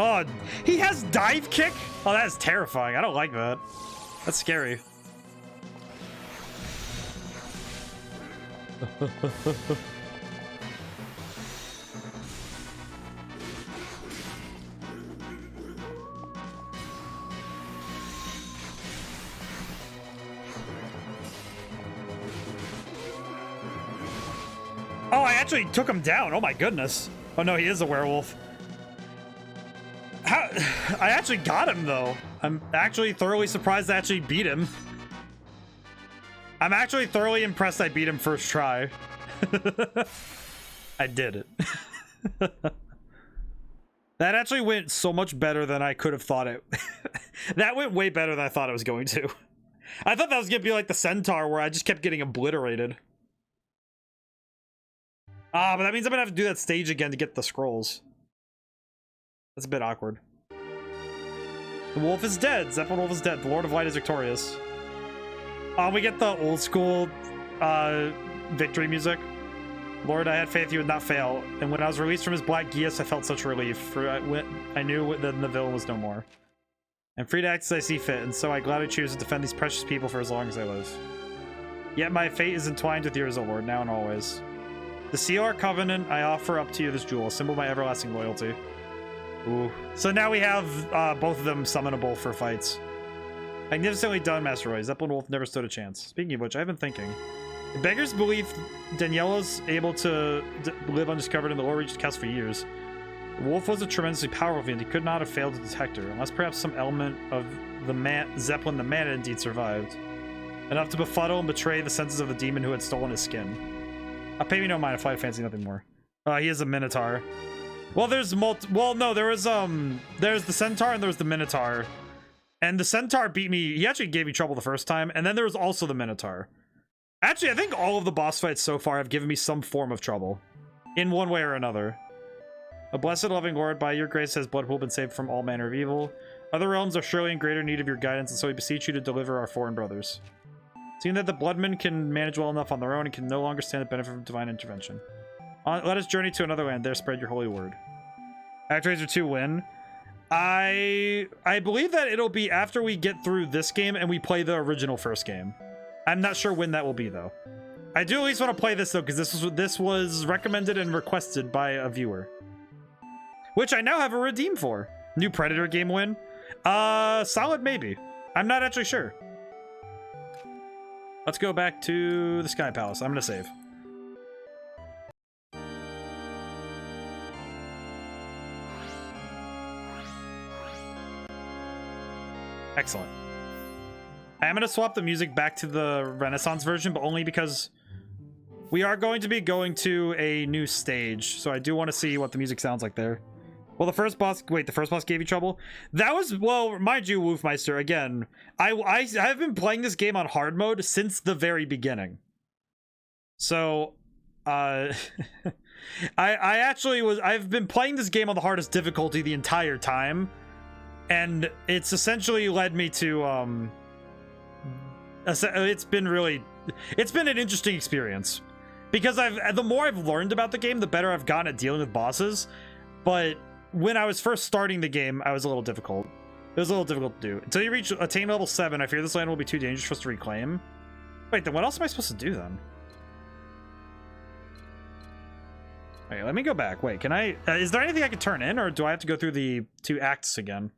Oh, he has dive kick? Oh, that is terrifying. I don't like that. That's scary. Oh, I actually took him down. Oh my goodness. Oh no, he is a werewolf. How? I actually got him though. I'm actually thoroughly surprised I actually beat him. I'm actually thoroughly impressed I beat him first try. I did it. That actually went so much better than I could have thought it. That went way better than I thought it was going to. I thought that was gonna be like the centaur where I just kept getting obliterated. Ah, but that means I'm gonna have to do that stage again to get the scrolls. That's a bit awkward. The wolf is dead. Zeppelin wolf is dead. The Lord of Light is victorious. We get the old school victory music. Lord, I had faith you would not fail. And when I was released from his black geas, I felt such relief. For I knew that the villain was no more. I'm free to act as I see fit, and so I gladly choose to defend these precious people for as long as I live. Yet my fate is entwined with yours, O Lord, now and always. To seal our covenant, I offer up to you this jewel, a symbol of my everlasting loyalty. Ooh. So now we have both of them summonable for fights. Magnificently done, Master Roy. Zeppelin Wolf never stood a chance. Speaking of which, I've been thinking. The beggar's belief Daniella's able to live undiscovered in the lower reaches castle for years. The wolf was a tremendously powerful fiend. He could not have failed to detect her, unless perhaps some element of the Zeppelin the man indeed survived. Enough to befuddle and betray the senses of the demon who had stolen his skin. Pay me no mind if I fancy nothing more. He is a minotaur. Well, there's well, no, there's the centaur and there's the minotaur. And the centaur beat me. He actually gave me trouble the first time. And then there was also the minotaur. Actually, I think all of the boss fights so far have given me some form of trouble. In one way or another. A blessed loving Lord, by your grace has Bloodpool been saved from all manner of evil. Other realms are surely in greater need of your guidance, and so we beseech you to deliver our foreign brothers. Seeing that the Bloodmen can manage well enough on their own and can no longer stand the benefit of divine intervention. Let us journey to another land, there spread your holy word. Actraiser 2 win. I believe that it'll be after we get through this game and we play the original first game. I'm not sure when that will be though. I do at least want to play this though, because this was recommended and requested by a viewer. Which I now have a redeem for. New Predator game win. Solid maybe. I'm not actually sure. Let's go back to the Sky Palace. I'm gonna save. Excellent. I'm gonna swap the music back to the Renaissance version, but only because we are going to be going to a new stage, so I do want to see what the music sounds like there. Well, the first boss... Wait, the first boss gave you trouble? That was... Well, mind you, Wolfmeister, again, I've been playing this game on hard mode since the very beginning. So, I actually was... I've been playing this game on the hardest difficulty the entire time, and it's essentially led me to, it's been an interesting experience. Because the more I've learned about the game, the better I've gotten at dealing with bosses, but... When I was first starting the game, I was a little difficult. It was a little difficult to do. Until you attain level 7, I fear this land will be too dangerous for us to reclaim. Wait, then what else am I supposed to do then? Wait, let me go back. Wait, can I... is there anything I can turn in, or do I have to go through the 2 acts again?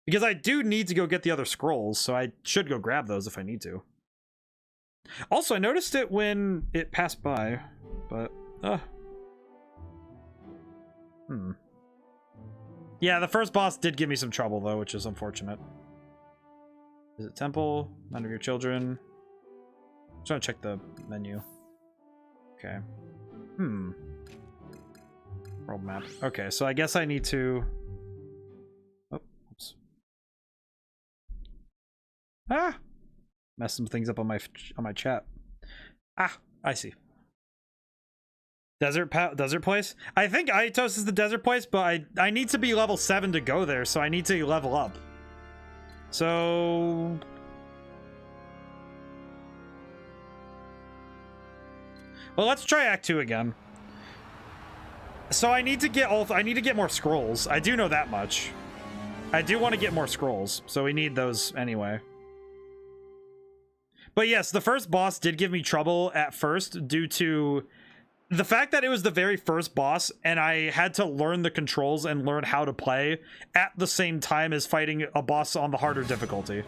Because I do need to go get the other scrolls, so I should go grab those if I need to. Also, I noticed it when it passed by, but... Yeah, the first boss did give me some trouble, though, which is unfortunate. Is it temple? None of your children. I'm trying to check the menu. Okay. World map. Okay, so I guess I need to... Oh, oops. Ah! Messed some things up on my chat. Ah, I see. Desert place? I think Aitos is the desert place, but I need to be level 7 to go there, so I need to level up. So... Well, let's try Act 2 again. So I need to get more scrolls. I do know that much. I do want to get more scrolls, so we need those anyway. But yes, the first boss did give me trouble at first due to the fact that it was the very first boss and I had to learn the controls and learn how to play at the same time as fighting a boss on the harder difficulty.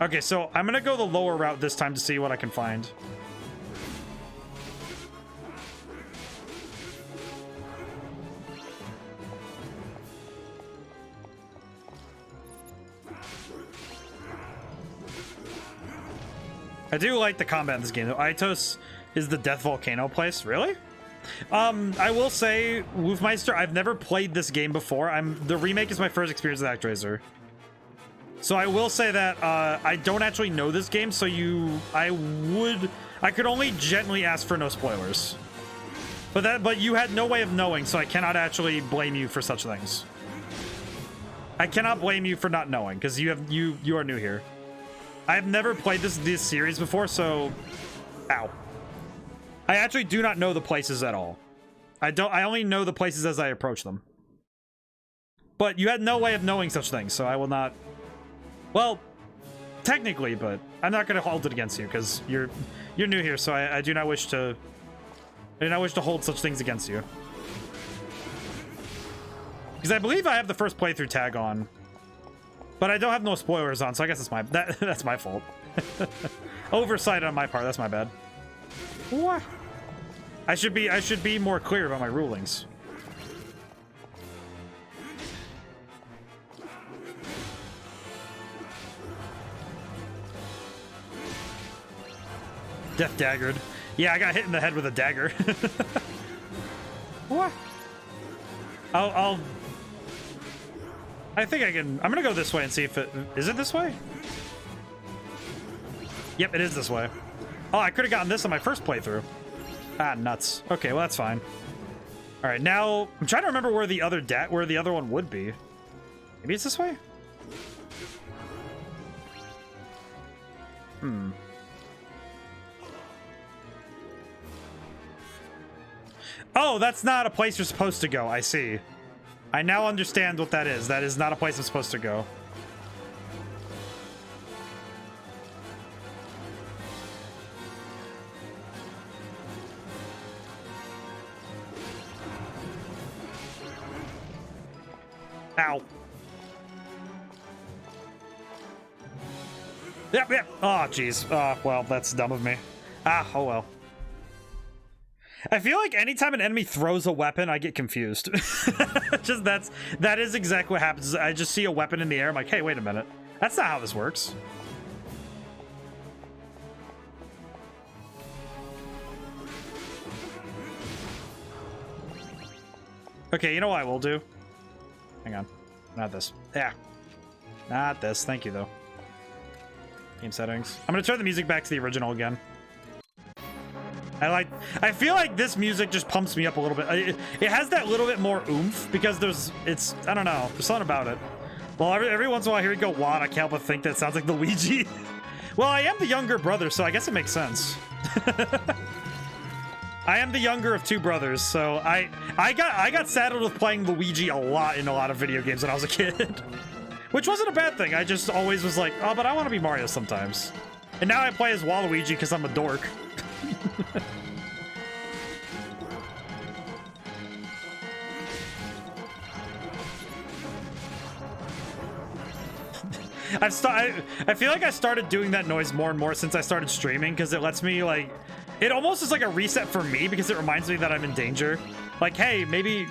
Okay, so I'm gonna go the lower route this time to see what I can find. I do like the combat in this game though. Aitos is the death volcano place. Really? I will say, Wolfmeister, I've never played this game before. The remake is my first experience with Actraiser. So I will say that I don't actually know this game, so I could only gently ask for no spoilers. But you had no way of knowing, so I cannot actually blame you for such things. I cannot blame you for not knowing, because you are new here. I have never played this series before, so ow. I actually do not know the places at all. I only know the places as I approach them. But you had no way of knowing such things, so I will not. Well, technically, but I'm not going to hold it against you because you're new here, so I do not wish to. I do not wish to hold such things against you. Because I believe I have the first playthrough tag on, but I don't have no spoilers on, so I guess that's my fault. Oversight on my part. That's my bad. What? I should be more clear about my rulings. Death daggered. Yeah, I got hit in the head with a dagger. What? I think I can. I'm gonna go this way and see if it is it this way. Yep, it is this way. Oh, I could have gotten this on my first playthrough. Ah, nuts. Okay, well that's fine. All right, now I'm trying to remember where the other one would be. Maybe it's this way. Oh, that's not a place you're supposed to go. I see. I now understand what that is. That is not a place I'm supposed to go. Ow. Yep, yep. Oh, jeez. Well, that's dumb of me. Ah, oh well. I feel like anytime an enemy throws a weapon, I get confused. That is exactly what happens. I just see a weapon in the air. I'm like, hey, wait a minute. That's not how this works. Okay, you know what I will do? Hang on. Not this. Yeah. Not this. Thank you, though. Game settings. I'm going to turn the music back to the original again. I feel like this music just pumps me up a little bit. It has that little bit more oomph because I don't know, there's something about it. Well, every once in a while I hear it go wad, I can't help but think that sounds like Luigi. Well, I am the younger brother, so I guess it makes sense. I am the younger of two brothers, so I got saddled with playing Luigi a lot in a lot of video games when I was a kid. Which wasn't a bad thing. I just always was like, oh, but I want to be Mario sometimes. And now I play as Waluigi because I'm a dork. I feel like I started doing that noise more and more since I started streaming because it lets me like it almost is like a reset for me because it reminds me that I'm in danger. Like, hey, maybe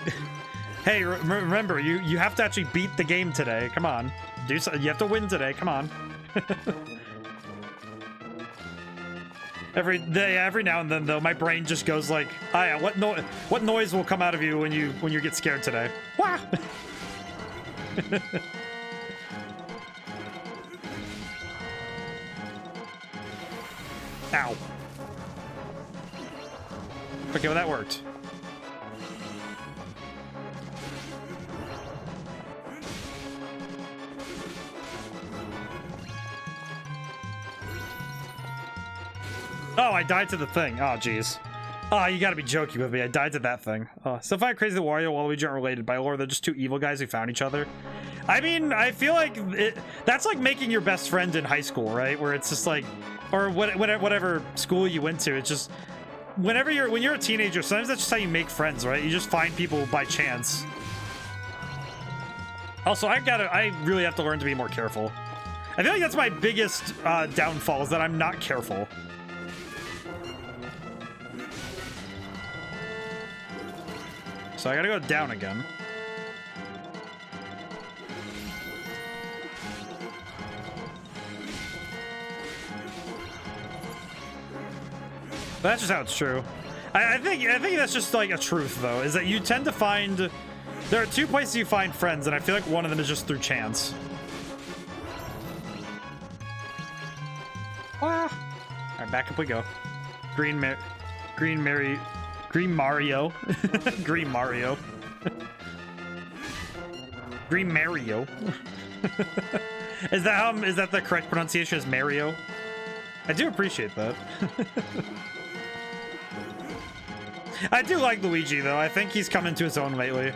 hey, remember you have to actually beat the game today. Come on. You have to win today. Come on. Every now and then though, my brain just goes like, "Oh yeah, what noise will come out of you when you get scared today?" Wah! Ow. Okay, well that worked. Oh, I died to the thing. Oh, jeez. Oh, you gotta be joking with me. I died to that thing. Oh, so if I crazy the Wario and Waluigi aren't related, by lore, they're just two evil guys who found each other. I mean, I feel like that's like making your best friend in high school, right? Where it's just like, or whatever school you went to. It's just when you're a teenager, sometimes that's just how you make friends, right? You just find people by chance. Also, I really have to learn to be more careful. I feel like that's my biggest downfall, is that I'm not careful. So I gotta go down again. But that's just how it's true. I think that's just like a truth, though, is that you tend to find... There are two places you find friends, and I feel like one of them is just through chance. Ah. All right, back up we go. Green Mario. Green Mario. Green Mario. Is that the correct pronunciation? Is Mario? I do appreciate that. I do like Luigi, though. I think he's come into his own lately.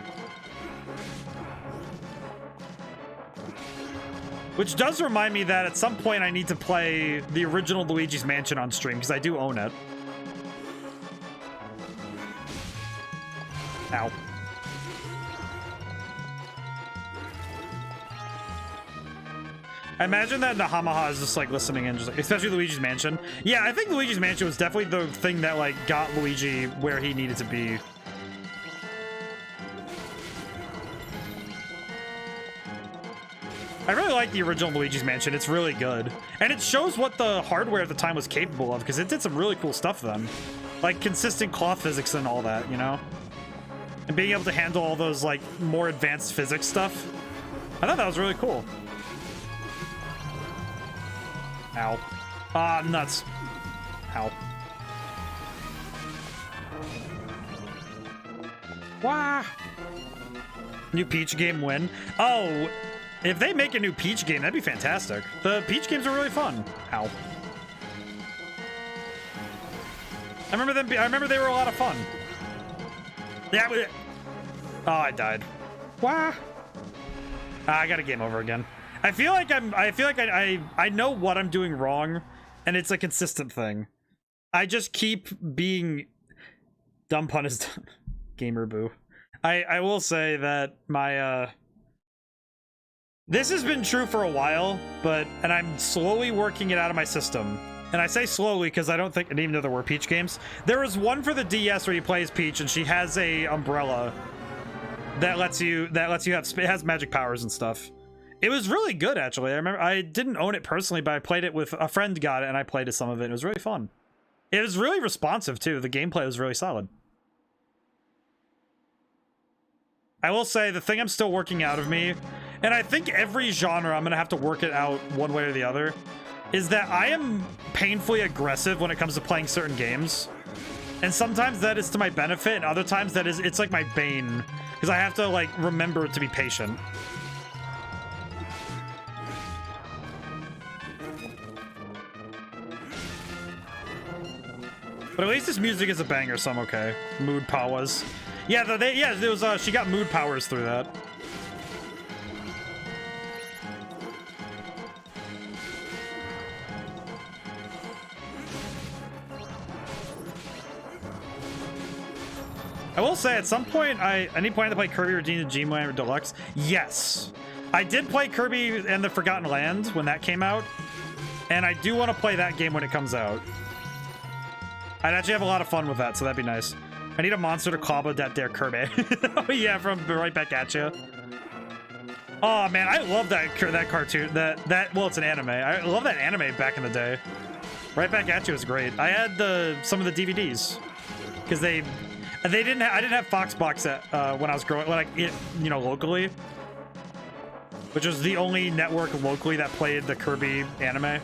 Which does remind me that at some point I need to play the original Luigi's Mansion on stream, because I do own it. Ow. I imagine that Nahamaha is just like listening in, just like, especially Luigi's Mansion. Yeah, I think Luigi's Mansion was definitely the thing that like got Luigi where he needed to be. I really like the original Luigi's Mansion. It's really good. And it shows what the hardware at the time was capable of, because it did some really cool stuff then. Like consistent claw physics and all that, you know? And being able to handle all those like more advanced physics stuff. I thought that was really cool. Ow. Ah, nuts. Ow. Wah! New Peach game win. Oh, if they make a new Peach game, that'd be fantastic. The Peach games are really fun. Ow. I remember they were a lot of fun. Yeah, but... Oh, I died. Wah! I got a game over again. I feel like I know what I'm doing wrong, and it's a consistent thing. I just keep being dumb pun is dumb. Gamer boo. I will say that my this has been true for a while, and I'm slowly working it out of my system. And I say slowly because I don't even know there were Peach games. There was one for the DS where you play as Peach, and she has a umbrella that lets you have, it has magic powers and stuff. It was really good, actually. I remember I didn't own it personally, but I played it with a friend, got it, and I played as some of it. It was really fun. It was really responsive, too. The gameplay was really solid. I will say, the thing I'm still working out of me, and I think every genre I'm going to have to work it out one way or the other, is that I am painfully aggressive when it comes to playing certain games. And sometimes that is to my benefit, and other times it's like my bane, because I have to, like, remember to be patient. But at least this music is a banger, so I'm okay. Mood powers. Yeah, there was she got mood powers through that. I will say at some point I need plan to play Kirby Redeemed Dreamland Deluxe. Yes. I did play Kirby and the Forgotten Land when that came out, and I do want to play that game when it comes out. I'd actually have a lot of fun with that, so that'd be nice. I need a monster to clobber that there Kirby. Oh yeah, from Right Back At You. Oh man, I love that cartoon. Well, it's an anime. I love that anime back in the day. Right Back At You was great. I had some of the DVDs because I didn't have Foxbox when I was growing, locally, which was the only network locally that played the Kirby anime.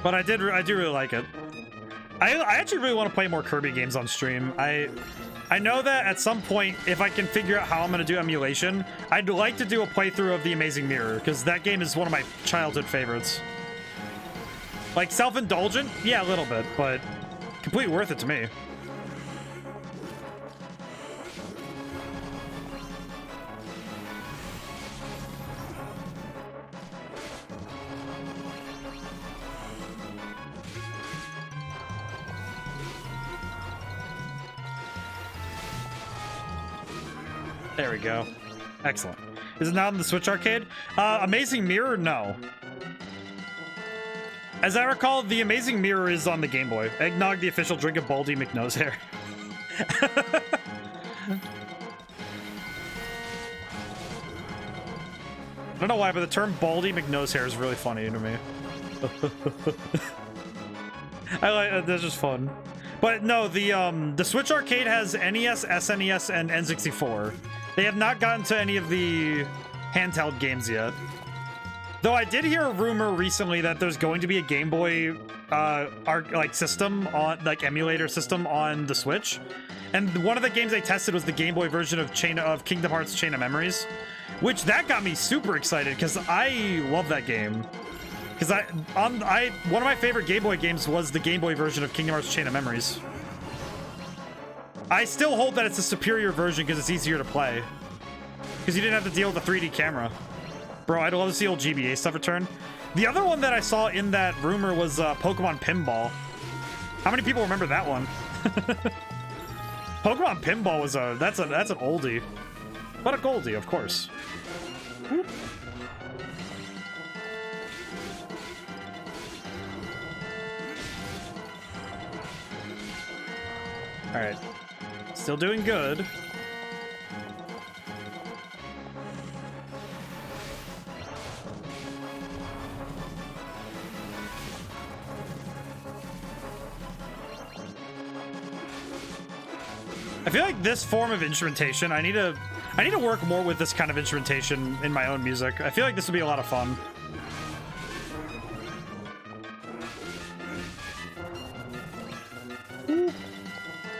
But I do really like it. I actually really want to play more Kirby games on stream. I know that at some point, if I can figure out how I'm going to do emulation, I'd like to do a playthrough of The Amazing Mirror, because that game is one of my childhood favorites. Like, self-indulgent? Yeah, a little bit, but completely worth it to me. There we go. Excellent. Is it not in the Switch Arcade? Amazing Mirror? No. As I recall, the Amazing Mirror is on the Game Boy. Eggnog, the official drink of Baldy McNosehair. I don't know why, but the term Baldy McNosehair is really funny to me. I like that's just fun. But no, the Switch Arcade has NES, SNES, and N64. They have not gotten to any of the handheld games yet. Though I did hear a rumor recently that there's going to be a Game Boy system on emulator system on the Switch. And one of the games they tested was the Game Boy version of Kingdom Hearts Chain of Memories, which that got me super excited because I love that game. Because one of my favorite Game Boy games was the Game Boy version of Kingdom Hearts Chain of Memories. I still hold that it's a superior version because it's easier to play. Because you didn't have to deal with the 3D camera. Bro, I'd love to see old GBA stuff return. The other one that I saw in that rumor was Pokemon Pinball. How many people remember that one? Pokemon Pinball was that's an oldie. But a goldie, of course. Whoop. All right. Still doing good. I feel like this form of instrumentation, I need to work more with this kind of instrumentation in my own music. I feel like this would be a lot of fun.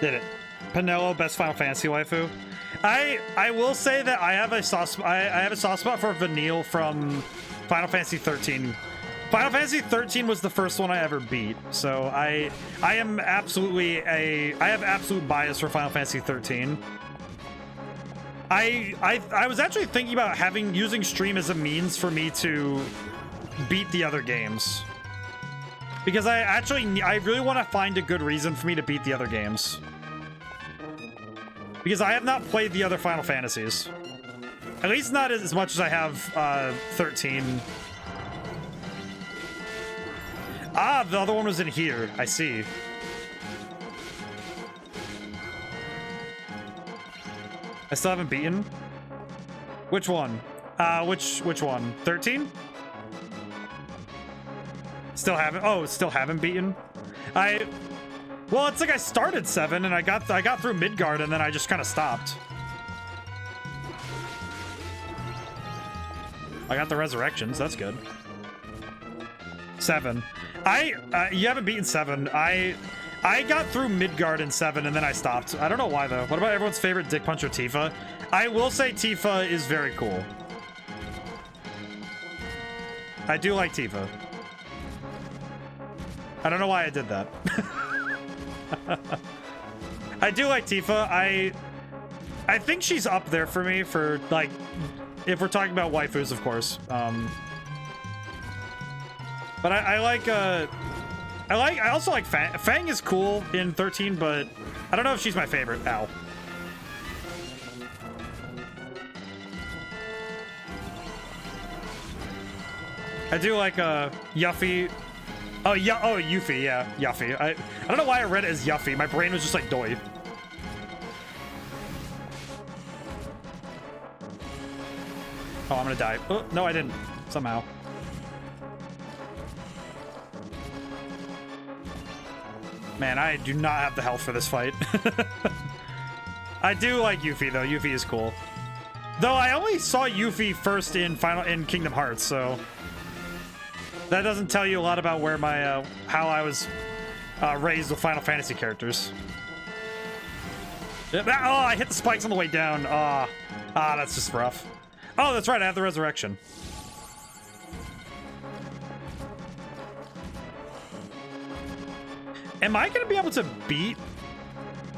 Did it. Pinello, best Final Fantasy waifu. I will say that I have a soft spot for Vanille from Final Fantasy 13. Final Fantasy 13 was the first one I ever beat, so I have absolute bias for Final Fantasy 13. I was actually thinking about using stream as a means for me to beat the other games. Because I really want to find a good reason for me to beat the other games. Because I have not played the other Final Fantasies. At least not as much as I have 13. Ah, the other one was in here. I see. I still haven't beaten. Which one? Which one? 13? Still haven't beaten. Well, it's like I started 7 and I got through Midgard and then I just kind of stopped. I got the resurrections. That's good. 7. You haven't beaten 7. I got through Midgard in 7 and then I stopped. I don't know why though. What about everyone's favorite Dick Puncher, Tifa? I will say Tifa is very cool. I do like Tifa. I don't know why I did that. I do like Tifa. I think she's up there for me for like, if we're talking about waifus, of course. But I also like Fang. Fang is cool in 13, but I don't know if she's my favorite. Ow. I do like Yuffie. Oh yeah, oh Yuffie, yeah, Yuffie. I don't know why I read it as Yuffie. My brain was just like Doi. Oh, I'm gonna die. Oh, no, I didn't. Somehow. Man, I do not have the health for this fight. I do like Yuffie though. Yuffie is cool. Though I only saw Yuffie first in Kingdom Hearts, so that doesn't tell you a lot about where my how I was raised with Final Fantasy characters. Oh, I hit the spikes on the way down. That's just rough. Oh, that's right. I have the resurrection. Am I gonna be able to beat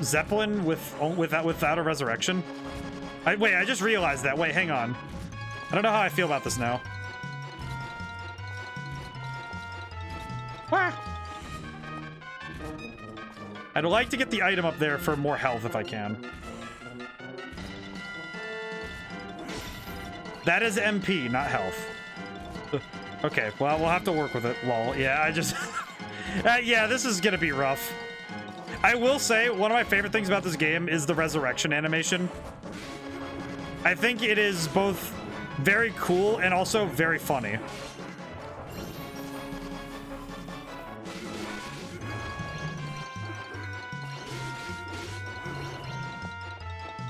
Zeppelin without a resurrection? Wait, I just realized that. Wait, hang on. I don't know how I feel about this now. Ah. I'd like to get the item up there for more health if I can. That is MP, not health. Okay, well, we'll have to work with it. Lol. Yeah, I just... yeah, this is gonna be rough. I will say, one of my favorite things about this game is the resurrection animation. I think it is both very cool and also very funny.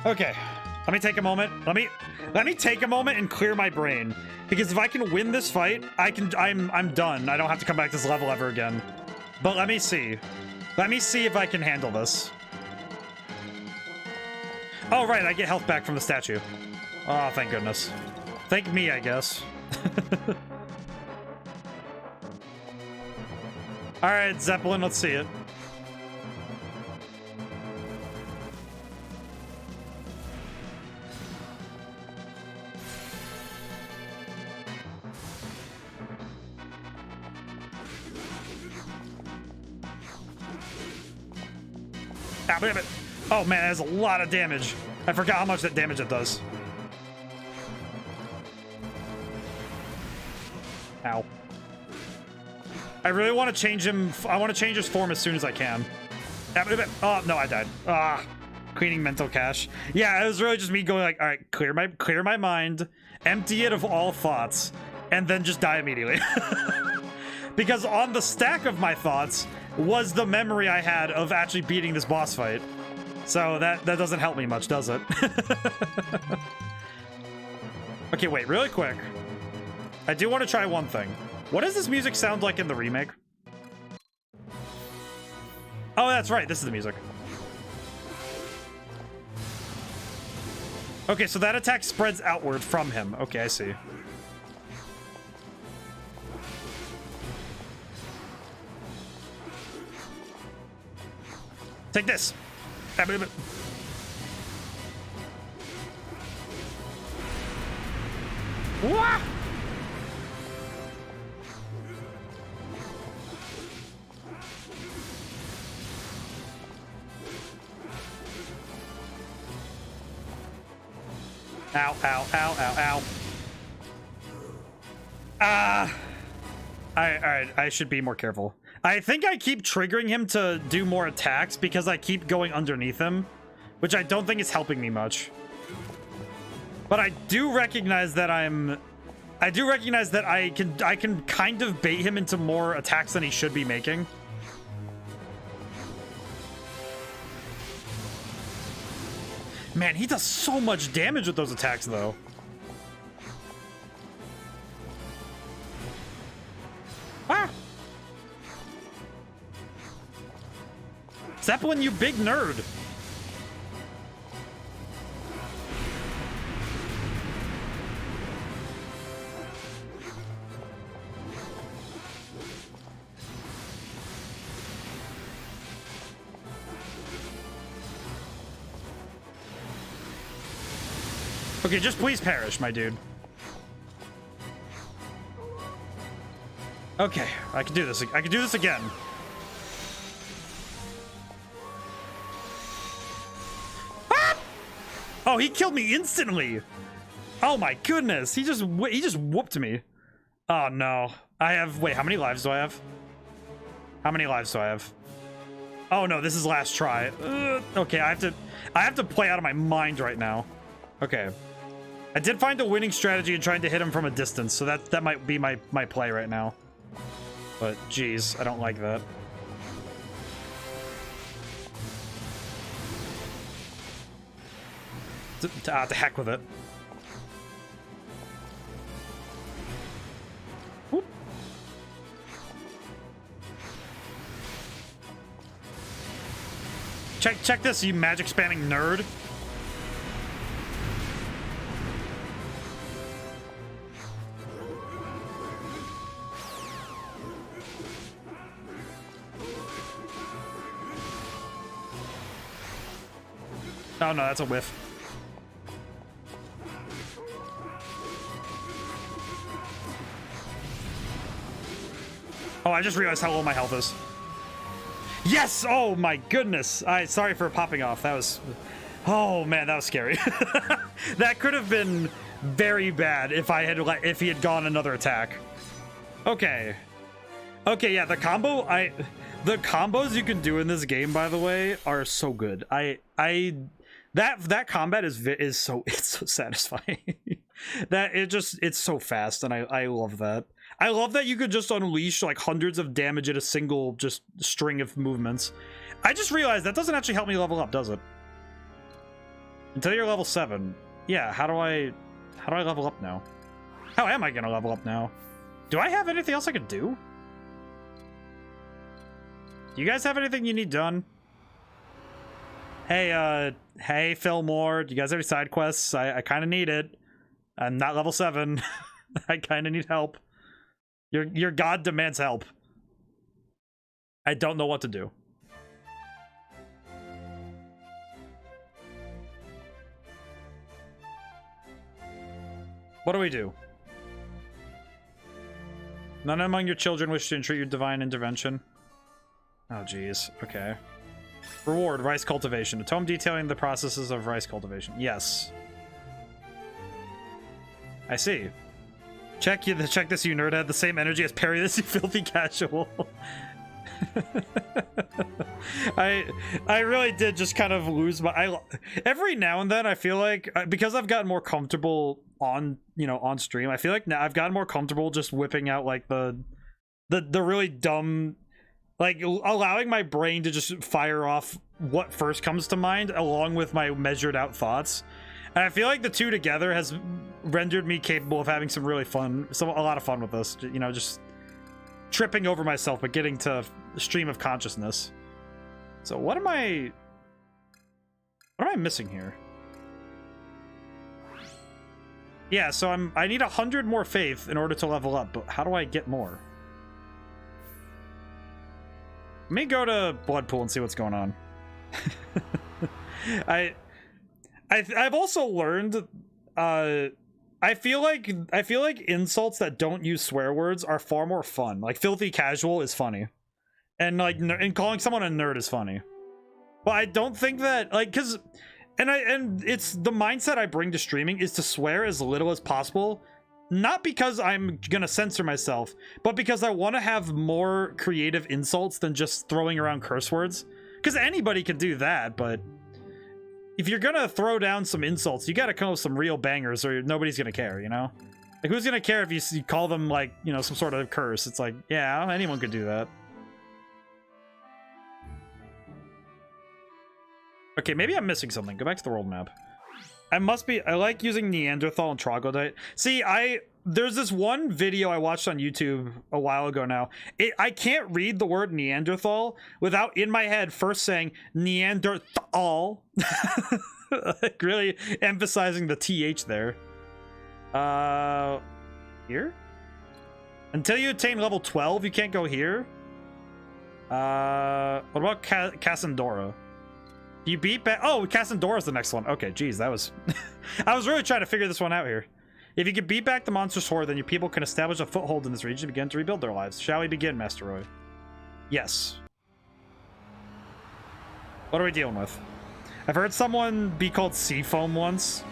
Okay, let me take a moment. Let me take a moment and clear my brain, because if I can win this fight, I'm done. I don't have to come back to this level ever again. But let me see. Let me see if I can handle this. Oh, right, I get health back from the statue. Oh, thank goodness. Thank me, I guess. All right, Zeppelin, let's see it. Oh man, that has a lot of damage. I forgot how much that damage it does. Ow. I really want to change him. I want to change his form as soon as I can. Oh no, I died. Ah, cleaning mental cache. Yeah, it was really just me going like, all right, clear my mind, empty it of all thoughts, and then just die immediately. Because on the stack of my thoughts was the memory I had of actually beating this boss fight. So that doesn't help me much, does it? Okay, wait, really quick. I do want to try one thing. What does this music sound like in the remake? Oh, that's right, this is the music. Okay, so that attack spreads outward from him. Okay, I see. Take this. Wah! Ow, ow, ow, ow, ow. Alright, I should be more careful. I think I keep triggering him to do more attacks because I keep going underneath him, which I don't think is helping me much. But I do recognize that I can kind of bait him into more attacks than he should be making. Man, he does so much damage with those attacks, though. Ah! Zeppelin, you big nerd! Okay, just please perish, my dude. Okay, I can do this. I can do this again. Ah! Oh, he killed me instantly. Oh my goodness, he just whooped me. Oh no, I have. Wait, how many lives do I have? How many lives do I have? Oh no, this is last try. Okay, I have to play out of my mind right now. Okay. I did find a winning strategy in trying to hit him from a distance, so that might be my play right now. But geez, I don't like that. To heck with it. Whoop. Check this, you magic spamming nerd. Oh no, that's a whiff. Oh, I just realized how low my health is. Yes! Oh my goodness! Sorry for popping off. That was... Oh man, that was scary. That could have been very bad if he had gone another attack. Okay. Okay, yeah, the combos you can do in this game, by the way, are so good. That combat is so satisfying. It's so fast, and I love that. I love that you could just unleash like hundreds of damage in a single just string of movements. I just realized that doesn't actually help me level up, does it? Until you're level 7. Yeah, how do I level up now? How am I gonna level up now? Do I have anything else I could do? Do you guys have anything you need done? Hey, Fillmore, do you guys have any side quests? I kind of need it. I'm not level 7. I kind of need help. Your god demands help. I don't know what to do. What do we do? None among your children wish to entreat your divine intervention. Oh, geez. Okay. Reward, rice cultivation. A tome detailing the processes of rice cultivation. Yes. I see. Check this, you nerd. Had the same energy as parry this, you filthy casual. I really did just kind of lose my... every now and then I feel like, because I've gotten more comfortable on stream, I feel like now I've gotten more comfortable just whipping out like the really dumb, like allowing my brain to just fire off what first comes to mind along with my measured out thoughts. And I feel like the two together has rendered me capable of having some really fun, a lot of fun with this, just tripping over myself but getting to stream of consciousness. So what am I missing here? Yeah, so I need 100 more faith in order to level up, but how do I get more? Let me go to Bloodpool and see what's going on. I've also learned I feel like insults that don't use swear words are far more fun. Like filthy casual is funny. And like and calling someone a nerd is funny. But I don't think that and it's the mindset I bring to streaming is to swear as little as possible. Not because I'm gonna censor myself, but because I want to have more creative insults than just throwing around curse words. Because anybody can do that, but if you're gonna throw down some insults, you gotta come up with some real bangers or nobody's gonna care, Like, who's gonna care if you call them, like, some sort of curse? It's like, yeah, anyone could do that. Okay, maybe I'm missing something. Go back to the world map. I like using Neanderthal and Troglodyte. See, there's this one video I watched on YouTube a while ago now. I can't read the word Neanderthal without, in my head, first saying Neanderthal. Like, really emphasizing the TH there. Here? Until you attain level 12, you can't go here. What about Cassandora? You beat back... Oh, Cassandora's the next one. Okay, geez, that was... I was really trying to figure this one out here. If you can beat back the monster's horde, then your people can establish a foothold in this region and begin to rebuild their lives. Shall we begin, Master Roy? Yes. What are we dealing with? I've heard someone be called Seafoam once.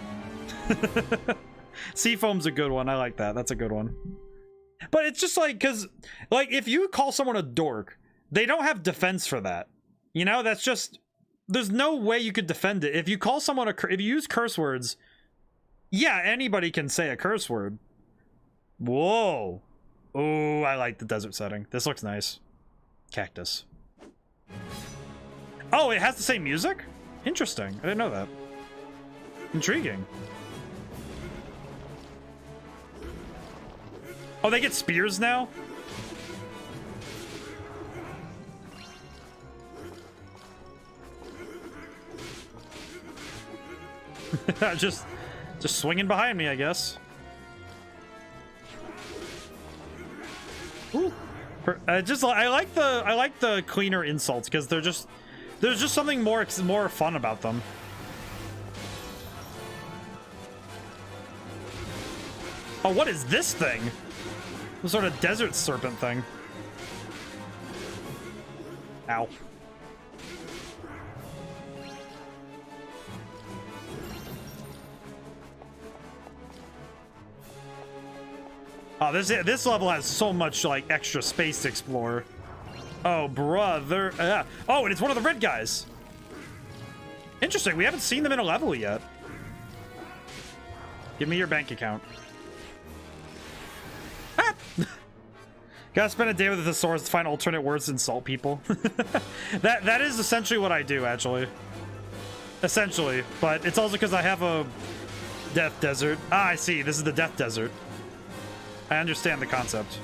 Seafoam's a good one. I like that. That's a good one. But it's just like, because, like, if you call someone a dork, they don't have defense for that. That's just... There's no way you could defend it. If you call someone if you use curse words, yeah, anybody can say a curse word. Whoa. Oh, I like the desert setting. This looks nice. Cactus. Oh, it has the same music? Interesting. I didn't know that. Intriguing. Oh, they get spears now? just swinging behind me, I guess. Ooh. I like the cleaner insults because there's just something more fun about them. Oh, what is this thing? Some sort of desert serpent thing. Ow. Oh, this level has so much like extra space to explore. Oh, brother. Oh, and it's one of the red guys. Interesting. We haven't seen them in a level yet. Give me your bank account. Ah! Gotta spend a day with the thesaurus to find alternate words to insult people. That is essentially what I do, actually. Essentially. But it's also because I have a death desert. Ah, I see. This is the death desert. I understand the concept.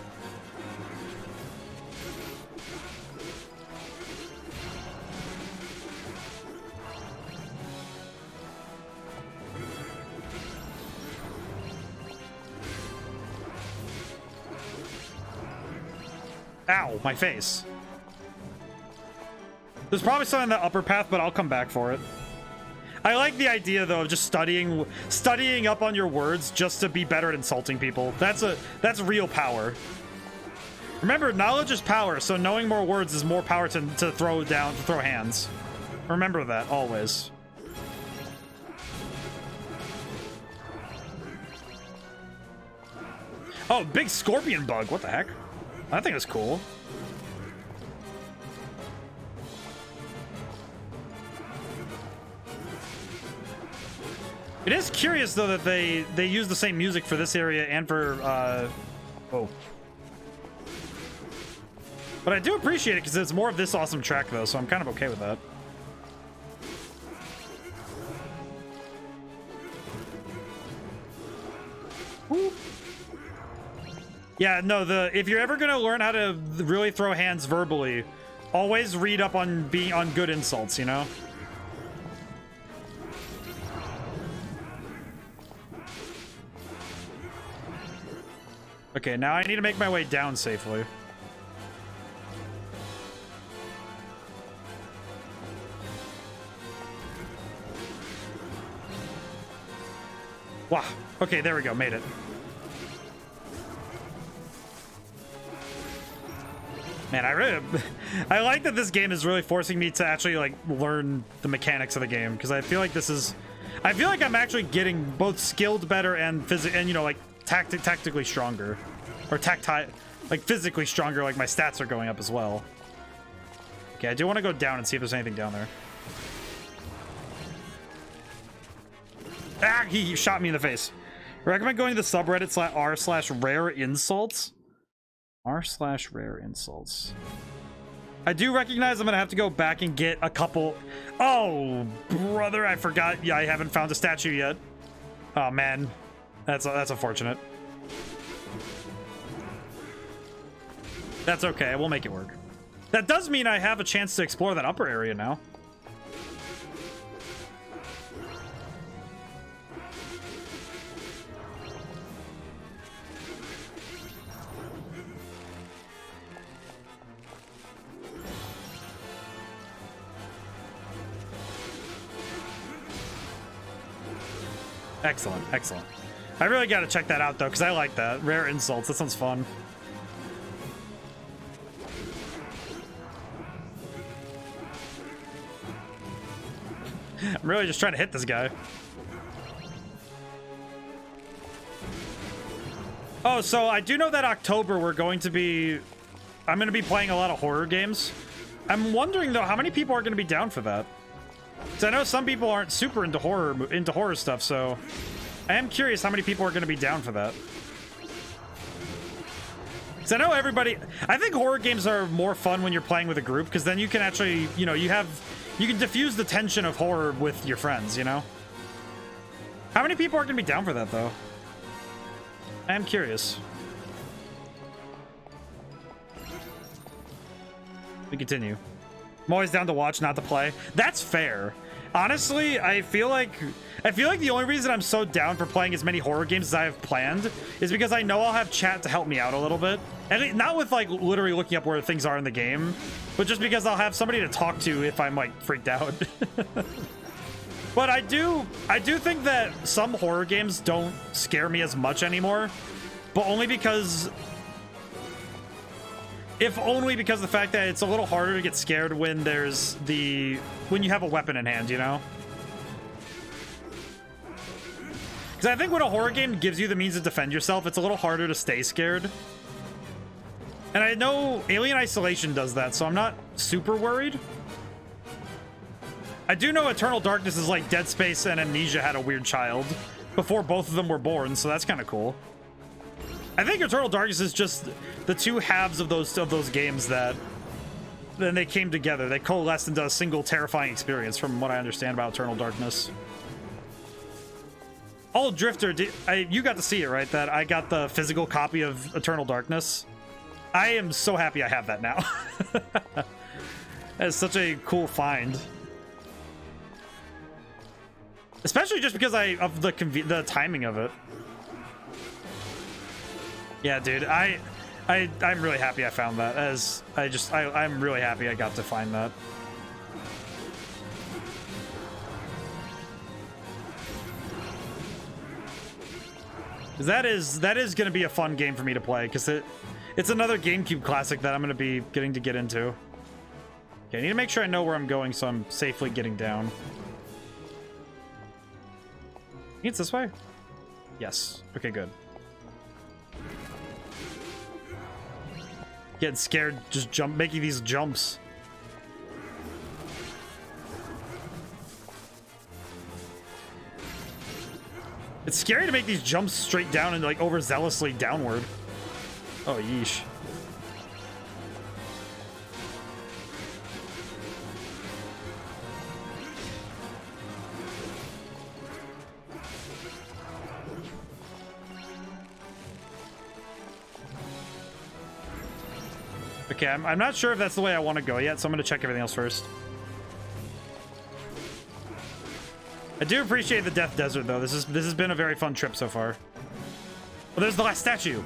Ow, my face. There's probably something in the upper path, but I'll come back for it. I like the idea, though, of just studying up on your words just to be better at insulting people. That's real power. Remember, knowledge is power, so knowing more words is more power to throw hands. Remember that, always. Oh, big scorpion bug. What the heck? That thing is cool. It is curious, though, that they use the same music for this area and for, oh. But I do appreciate it because it's more of this awesome track, though, so I'm kind of okay with that. Woo. Yeah, no, if you're ever gonna learn how to really throw hands verbally, always read up on being on good insults, you know? Okay, now I need to make my way down safely. Wow. Okay, there we go. Made it. Man, I like that this game is really forcing me to actually like learn the mechanics of the game, because I feel like I feel like I'm actually getting both skilled better and you know, like tactically stronger, or like physically stronger. Like my stats are going up as well. Okay, I do want to go down and see if there's anything down there. Ah, he shot me in the face. I recommend going to the subreddit r/rare insults. r/rare insults. I do recognize I'm gonna have to go back and get a couple. Oh, brother, I forgot. Yeah, I haven't found a statue yet. Oh man, that's unfortunate. That's okay. We'll make it work. That does mean I have a chance to explore that upper area now. Excellent, excellent. I really got to check that out, though, because I like that. Rare insults. That sounds fun. I'm really just trying to hit this guy. Oh, so I do know that October I'm going to be playing a lot of horror games. I'm wondering, though, how many people are going to be down for that? Because I know some people aren't super into horror stuff, so I am curious how many people are going to be down for that. Because I know I think horror games are more fun when you're playing with a group, because then you can actually, you know, you can diffuse the tension of horror with your friends, you know? How many people are going to be down for that, though? I am curious. We continue. I'm always down to watch, not to play. That's fair. Honestly, I feel like the only reason I'm so down for playing as many horror games as I have planned is because I know I'll have chat to help me out a little bit. And not with like literally looking up where things are in the game, but just because I'll have somebody to talk to if I'm like freaked out. But I do think that some horror games don't scare me as much anymore, but only because the fact that it's a little harder to get scared when when you have a weapon in hand, you know? Because I think when a horror game gives you the means to defend yourself, it's a little harder to stay scared. And I know Alien Isolation does that, so I'm not super worried. I do know Eternal Darkness is like Dead Space and Amnesia had a weird child before both of them were born, so that's kind of cool. I think Eternal Darkness is just the two halves of those games that then they came together. They coalesced into a single terrifying experience, from what I understand about Eternal Darkness. Oh, Drifter, you got to see it, right? That I got the physical copy of Eternal Darkness. I am so happy I have that now. That's such a cool find. Especially just because of the timing of it. Yeah, dude, I'm really happy I found that. I'm really happy I got to find that. That is going to be a fun game for me to play, because it's another GameCube classic that I'm going to be getting to get into. Okay, I need to make sure I know where I'm going so I'm safely getting down. It's this way? Yes. Okay, good. Getting scared, just making these jumps. It's scary to make these jumps straight down and like overzealously downward. Oh, yeesh. Okay, I'm not sure if that's the way I want to go yet, so I'm going to check everything else first. I do appreciate the Death Desert, though. This has been a very fun trip so far. Oh, there's the last statue.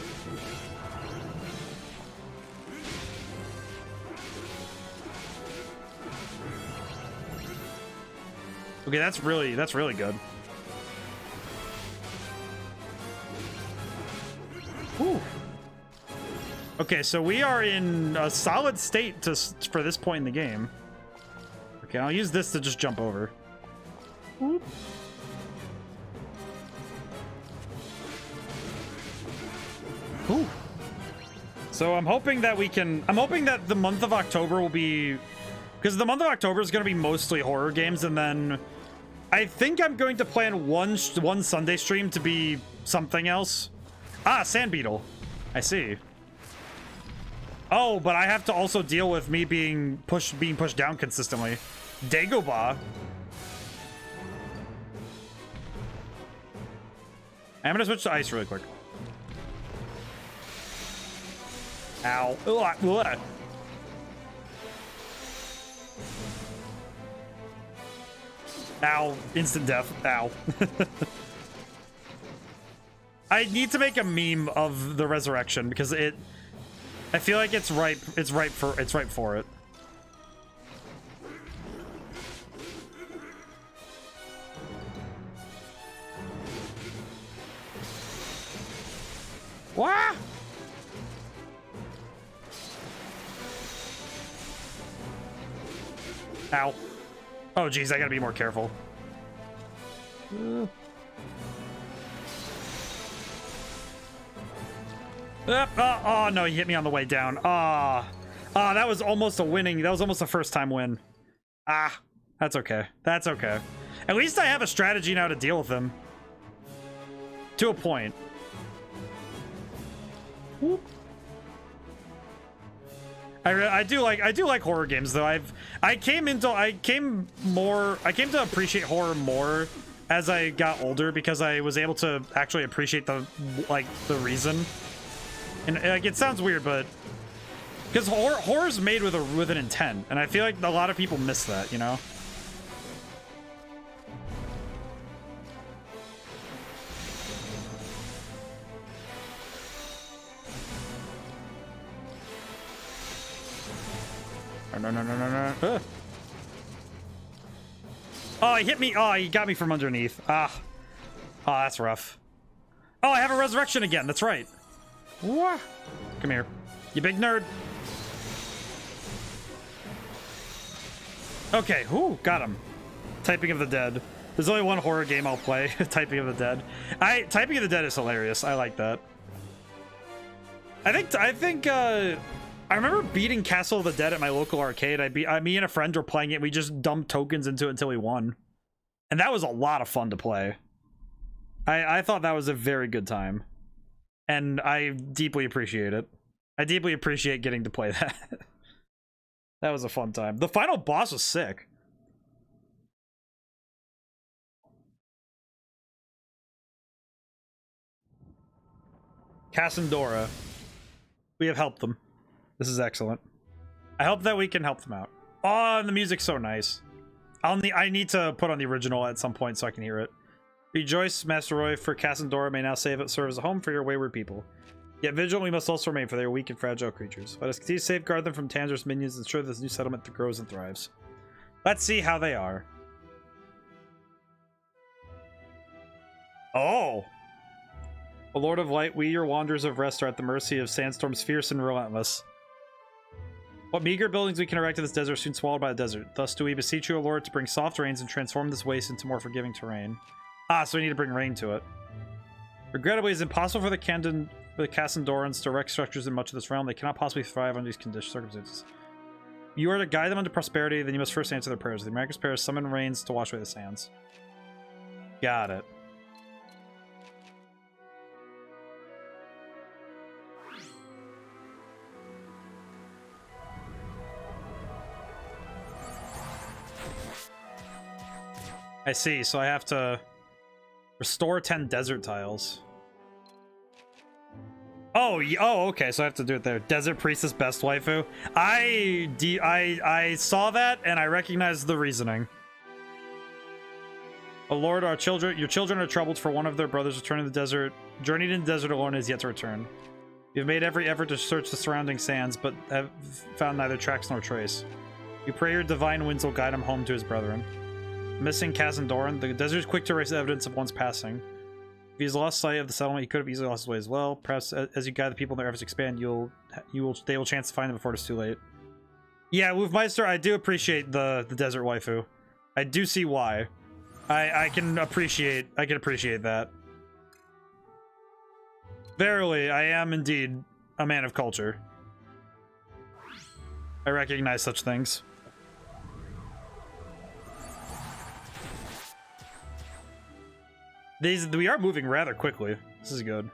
Okay, that's really good. Whew. Okay, so we are in a solid state for this point in the game. Okay, I'll use this to just jump over. Whoop. Ooh. So I'm hoping that the month of October will be, because the month of October is going to be mostly horror games, and then I think I'm going to plan one Sunday stream to be something else. Ah, Sand Beetle. I see. Oh, but I have to also deal with me being pushed down consistently. Dagobah. I'm gonna switch to ice really quick. Ow. Ugh. Ow. Instant death. Ow. I need to make a meme of the resurrection because I feel like it's ripe for it. What? Ow. Oh, geez, I gotta be more careful. Oh, no, he hit me on the way down. That was almost a winning. That was almost a first-time win. That's okay. That's okay. At least I have a strategy now to deal with him. To a point. Whoop. I do like horror games though. I came to appreciate horror more as I got older because I was able to actually appreciate the reason. And like it sounds weird, but because horror's made with an intent, and I feel like a lot of people miss that, you know. No. Oh, he hit me. Oh, he got me from underneath. Ah. Oh, that's rough. Oh, I have a resurrection again. That's right. What? Come here. You big nerd. Okay. Ooh, got him. Typing of the Dead. There's only one horror game I'll play. Typing of the Dead. Typing of the Dead is hilarious. I like that. I remember beating Castle of the Dead at my local arcade. Me and a friend were playing it. We just dumped tokens into it until we won. And that was a lot of fun to play. I thought that was a very good time. And I deeply appreciate it. I deeply appreciate getting to play that. That was a fun time. The final boss was sick. Cassandora. We have helped them. This is excellent. I hope that we can help them out. Oh, and the music's so nice. I need to put on the original at some point so I can hear it. Rejoice, Master Roy, for Cassandora may now serve as a home for your wayward people. Yet vigilant we must also remain, for they are weak and fragile creatures. Let us continue to safeguard them from Tanger's minions and ensure this new settlement grows and thrives. Let's see how they are. Oh! O Lord of Light, we, your wanderers of rest, are at the mercy of sandstorms fierce and relentless. What meager buildings we can erect in this desert are soon swallowed by the desert. Thus do we beseech you, O Lord, to bring soft rains and transform this waste into more forgiving terrain. Ah, so we need to bring rain to it. Regrettably, it is impossible for the Cassandorans to erect structures in much of this realm. They cannot possibly thrive under these circumstances. You are to guide them into prosperity, then you must first answer their prayers. The America's prayers summon rains to wash away the sands. Got it. I see, so I have to restore 10 desert tiles. Oh, okay, so I have to do it there. Desert Priestess best waifu. I saw that and I recognized the reasoning. Oh Lord, your children are troubled, for one of their brothers returning to the desert, journeyed in the desert alone, is yet to return. You've made every effort to search the surrounding sands, but have found neither tracks nor trace. You pray your divine winds will guide him home to his brethren. Missing Cassandoran, the desert is quick to erase evidence of one's passing. If he's lost sight of the settlement, he could have easily lost his way as well. Perhaps as you guide the people and their efforts expand, they will chance to find them before it's too late. Yeah, Wolfmeister, I do appreciate the desert waifu. I do see why. I can appreciate that. Verily, I am indeed a man of culture. I recognize such things. We are moving rather quickly. This is good.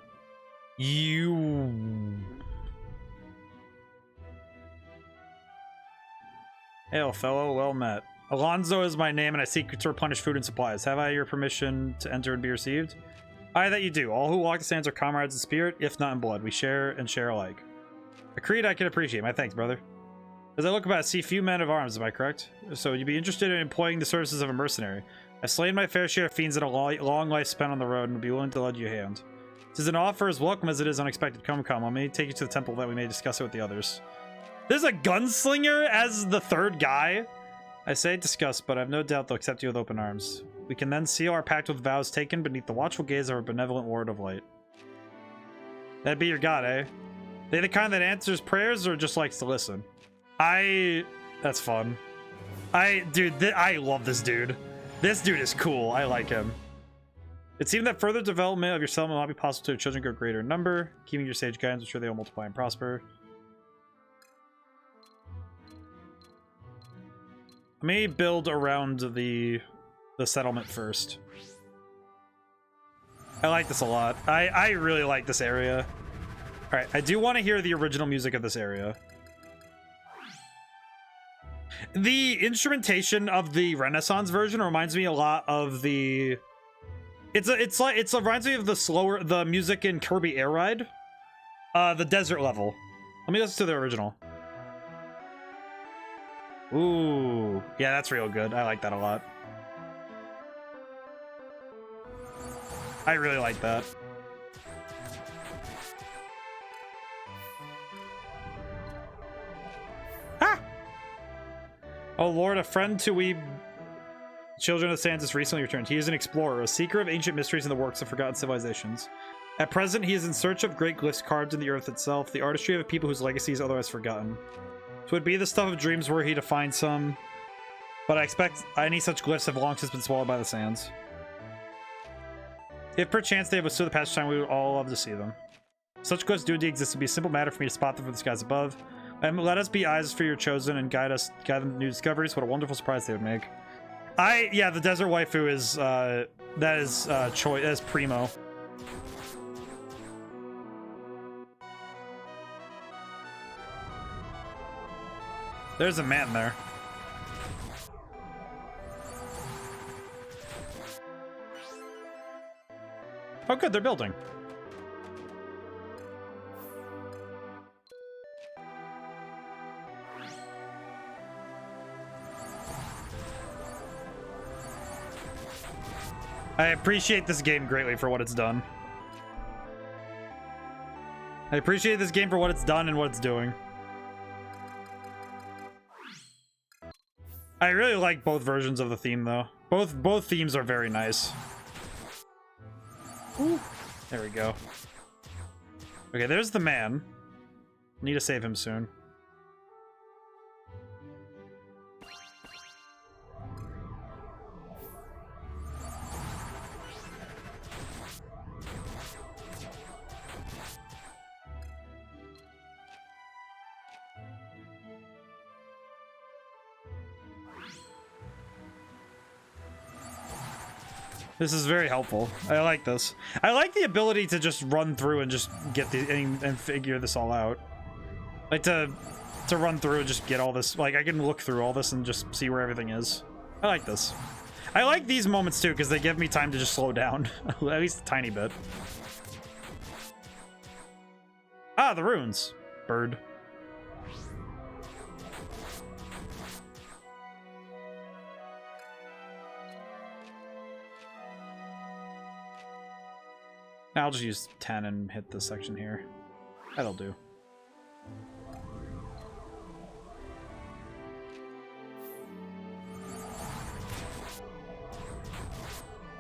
Hail, fellow. Well met. Alonzo is my name, and I seek to replenish food and supplies. Have I your permission to enter and be received? Aye, that you do. All who walk the sands are comrades in spirit, if not in blood. We share and share alike. A creed I can appreciate. My thanks, brother. As I look about, I see few men of arms. Am I correct? So you'd be interested in employing the services of a mercenary. I've slain my fair share of fiends in a long life spent on the road and would be willing to lend you a hand. It is an offer as welcome as it is unexpected. Come, let me take you to the temple that we may discuss it with the others. There's a gunslinger as the third guy? I say discuss, but I have no doubt they'll accept you with open arms. We can then seal our pact with vows taken beneath the watchful gaze of our benevolent Lord of Light. That'd be your god, eh? They the kind that answers prayers or just likes to listen? That's fun. Dude, I love this dude. This dude is cool. I like him. It seemed that further development of your settlement will not be possible to your children grow greater in number. Keeping your sage guidance, ensure they will multiply and prosper. Let me build around the settlement first. I like this a lot. I really like this area. All right, I do want to hear the original music of this area. The instrumentation of the Renaissance version reminds me a lot of the. It reminds me of the music in Kirby Air Ride, the desert level. Let me listen to the original. Ooh, yeah, that's real good. I like that a lot. I really like that. Oh Lord, a friend to we Children of the Sands has recently returned. He is an explorer, a seeker of ancient mysteries and the works of forgotten civilizations. At present, he is in search of great glyphs carved in the earth itself, the artistry of a people whose legacy is otherwise forgotten. So would be the stuff of dreams were he to find some, but I expect any such glyphs have long since been swallowed by the sands. If perchance they have withstood the passage of time, we would all love to see them. Such glyphs do indeed exist. It would be a simple matter for me to spot them from the skies above. Let us be eyes for your chosen and guide them to new discoveries. What a wonderful surprise they would make. Yeah, the desert waifu is that is primo. There's a man there. Oh good, they're building. I appreciate this game greatly for what it's done. I appreciate this game for what it's done and what it's doing. I really like both versions of the theme, though. Both themes are very nice. Ooh. There we go. Okay, there's the man. Need to save him soon. This is very helpful. I like this. I like the ability to just run through and just get the and figure this all out. Like to run through and just get all this. Like I can look through all this and just see where everything is. I like this. I like these moments too because they give me time to just slow down at least a tiny bit. Ah, the runes. Bird. I'll just use 10 and hit this section here. That'll do.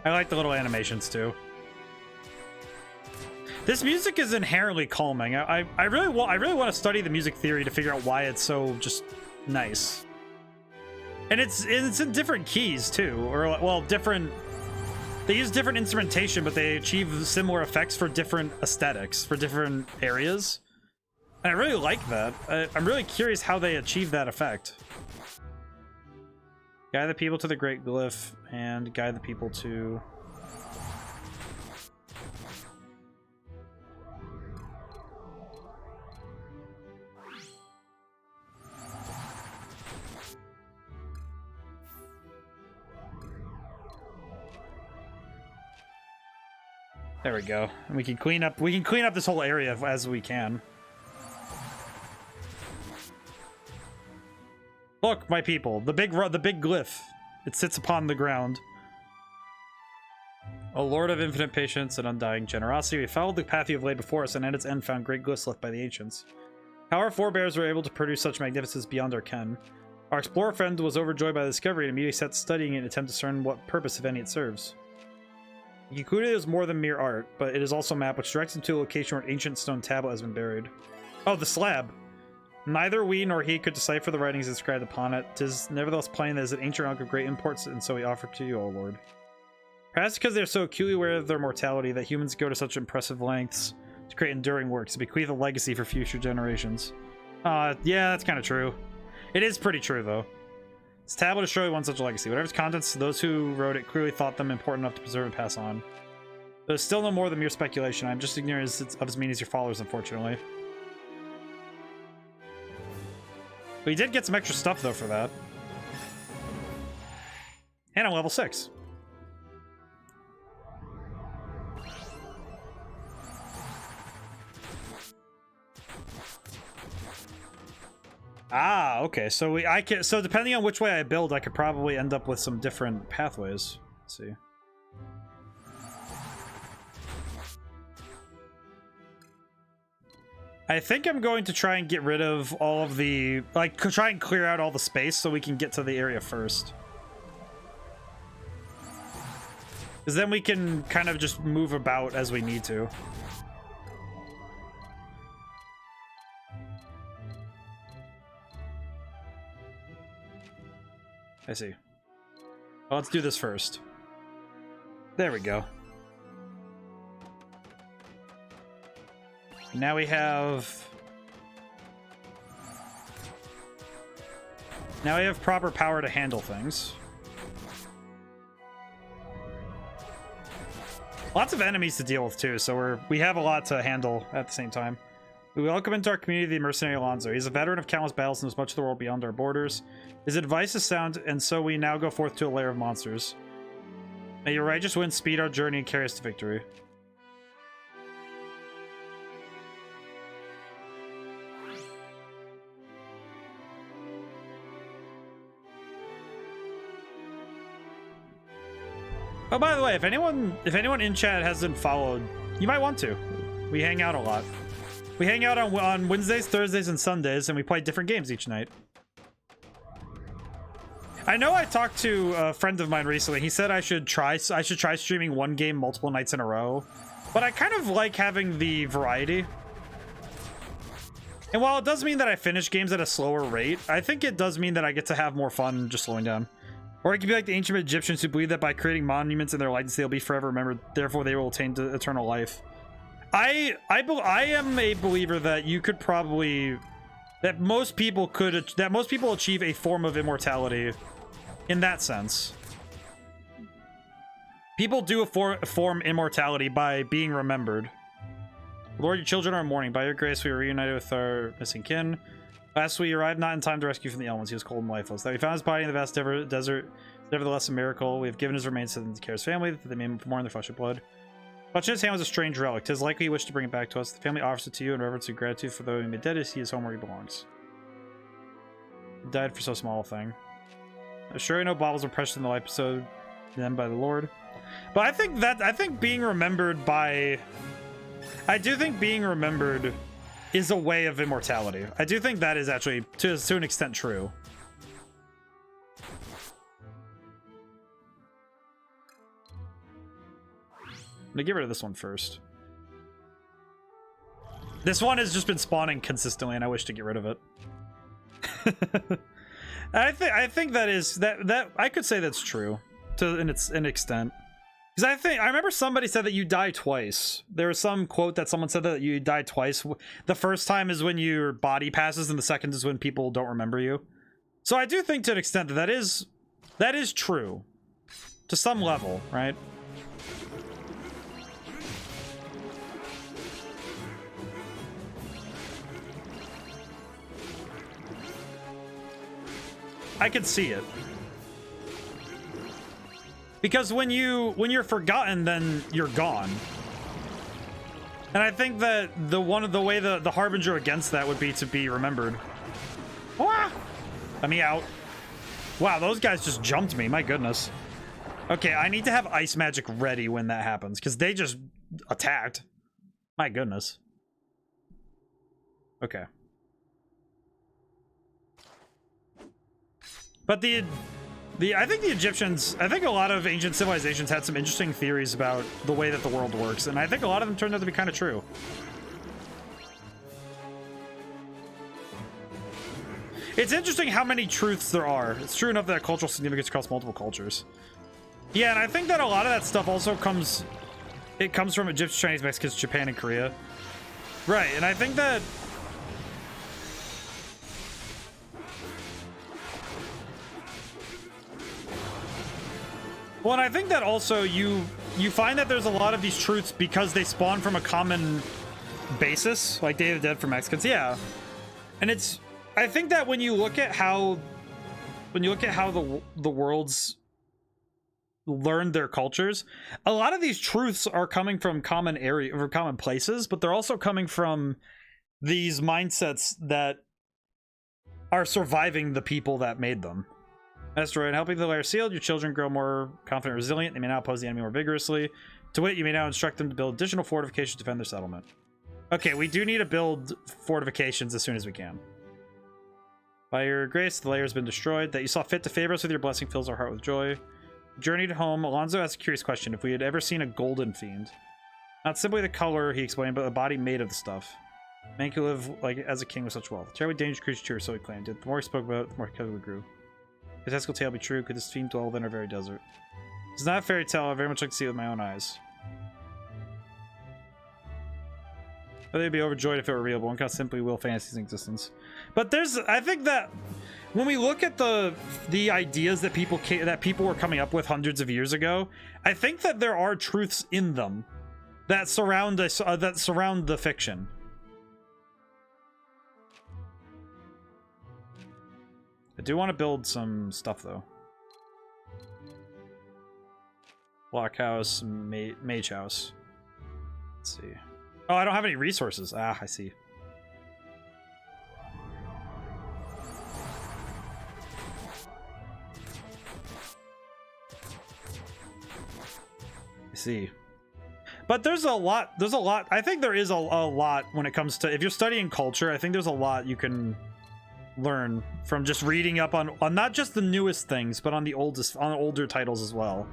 I like the little animations too. This music is inherently calming. I really want to study the music theory to figure out why it's so just nice. And it's in different keys too, or well, different. They use different instrumentation, but they achieve similar effects for different aesthetics, for different areas. And I really like that. I'm really curious how they achieve that effect. Guide the people to the Great Glyph, and guide the people to... There we go. And we can clean up this whole area as we can. Look, my people, the big glyph. It sits upon the ground. O Lord of infinite patience and undying generosity, we followed the path you have laid before us and at its end found great glyphs left by the ancients. How our forebears were able to produce such magnificence beyond our ken. Our explorer friend was overjoyed by the discovery and immediately set studying it in an attempt to discern what purpose, if any, it serves. He concluded it was more than mere art, but it is also a map which directs him to a location where an ancient stone tablet has been buried. Oh, the slab! Neither we nor he could decipher the writings inscribed upon it. 'Tis nevertheless plain that it is an ancient relic of great importance, and so we offer to you, O Lord. Perhaps because they are so acutely aware of their mortality that humans go to such impressive lengths to create enduring works, to bequeath a legacy for future generations. Yeah, that's kind of true. It is pretty true, though. This tablet is surely one such legacy. Whatever its contents, those who wrote it clearly thought them important enough to preserve and pass on. There's still no more than mere speculation. I'm just ignorant of its meaning as your followers, unfortunately. We did get some extra stuff, though, for that. And I'm level 6. Ah, okay. So so depending on which way I build, I could probably end up with some different pathways. Let's see. I think I'm going to try and get rid of all of the, like, try and clear out all the space so we can get to the area first. Because then we can kind of just move about as we need to. I see. Well, let's do this first. There we go. Now we have... Now we have proper power to handle things. Lots of enemies to deal with too, so we have a lot to handle at the same time. We welcome into our community the mercenary Alonso. He's a veteran of countless battles and knows much of the world beyond our borders. His advice is sound, and so we now go forth to a lair of monsters. May your righteous winds speed our journey and carry us to victory. Oh, by the way, if anyone in chat hasn't followed, you might want to. We hang out a lot. We hang out on Wednesdays, Thursdays, and Sundays, and we play different games each night. I know I talked to a friend of mine recently. He said I should try streaming one game multiple nights in a row, but I kind of like having the variety. And while it does mean that I finish games at a slower rate, I think it does mean that I get to have more fun just slowing down. Or it could be like the ancient Egyptians who believe that by creating monuments in their likeness, they'll be forever remembered. Therefore, they will attain to eternal life. I am a believer that you could probably that most people achieve a form of immortality. In that sense, people do form immortality by being remembered. Lord, your children are mourning. By your grace, we are reunited with our missing kin. Last we arrived not in time to rescue from the elements. He was cold and lifeless. That we found his body in the vast desert, nevertheless a miracle. We have given his remains to the Kara's family, that they may mourn their flesh and blood. Clutch in his hand was a strange relic. 'Tis likely he wished to bring it back to us. The family offers it to you in reverence and gratitude for though he may dead, he is home where he belongs. He died for so small a thing. I'm sure no baubles were precious in the life episode then by the Lord. But I think being remembered by... I do think being remembered is a way of immortality. I do think that is actually, to an extent, true. I'm gonna get rid of this one first. This one has just been spawning consistently, and I wish to get rid of it. I think that is that I could say that's true to an extent. Because I remember somebody said that you die twice. There was some quote that someone said that you die twice. The first time is when your body passes, and the second is when people don't remember you. So I do think to an extent that that is true. To some level, right? I can see it. Because when you're forgotten, then you're gone. And I think that the way the harbinger against that would be to be remembered. Ah! Let me out. Wow, those guys just jumped me. My goodness. Okay, I need to have ice magic ready when that happens, because they just attacked. My goodness. Okay. But I think the Egyptians, I think a lot of ancient civilizations had some interesting theories about the way that the world works, and I think a lot of them turned out to be kind of true. It's interesting how many truths there are. It's true enough that cultural significance across multiple cultures. Yeah, and I think that a lot of that stuff also comes from Egypt, Chinese, Mexicans, Japan, and Korea. Right, and I think that... Well, and I think that also you find that there's a lot of these truths because they spawn from a common basis, like Day of the Dead for Mexicans. Yeah, and I think that when you look at how the worlds learned their cultures, a lot of these truths are coming from common places, but they're also coming from these mindsets that are surviving the people that made them. Asteroid, helping the layer sealed, your children grow more confident and resilient. They may now oppose the enemy more vigorously. To wit, you may now instruct them to build additional fortifications to defend their settlement. Okay, we do need to build fortifications as soon as we can. By your grace, the layer has been destroyed. That you saw fit to favor us with your blessing fills our heart with joy. Journeyed home, Alonso asked a curious question: if we had ever seen a golden fiend. Not simply the color, he explained, but a body made of the stuff. Man could live like as a king with such wealth. Terribly dangerous creature, so he claimed it. The more he spoke about it, the more he grew. Could this mystical tale be true? Could this fiend dwell within our very desert? It's not a fairy tale. I very much like to see it with my own eyes. But they'd be overjoyed if it were real, but one can't simply will fantasies in existence. But there's, I think that when we look at the ideas that people were coming up with hundreds of years ago, I think that there are truths in them that surround us, that surround the fiction. I do want to build some stuff though. Blockhouse, mage house. Let's see. Oh, I don't have any resources. Ah, I see. I see. But there's a lot. I think there is a lot when it comes to, if you're studying culture, I think there's a lot you can learn from just reading up on not just the newest things, but on the older titles as well.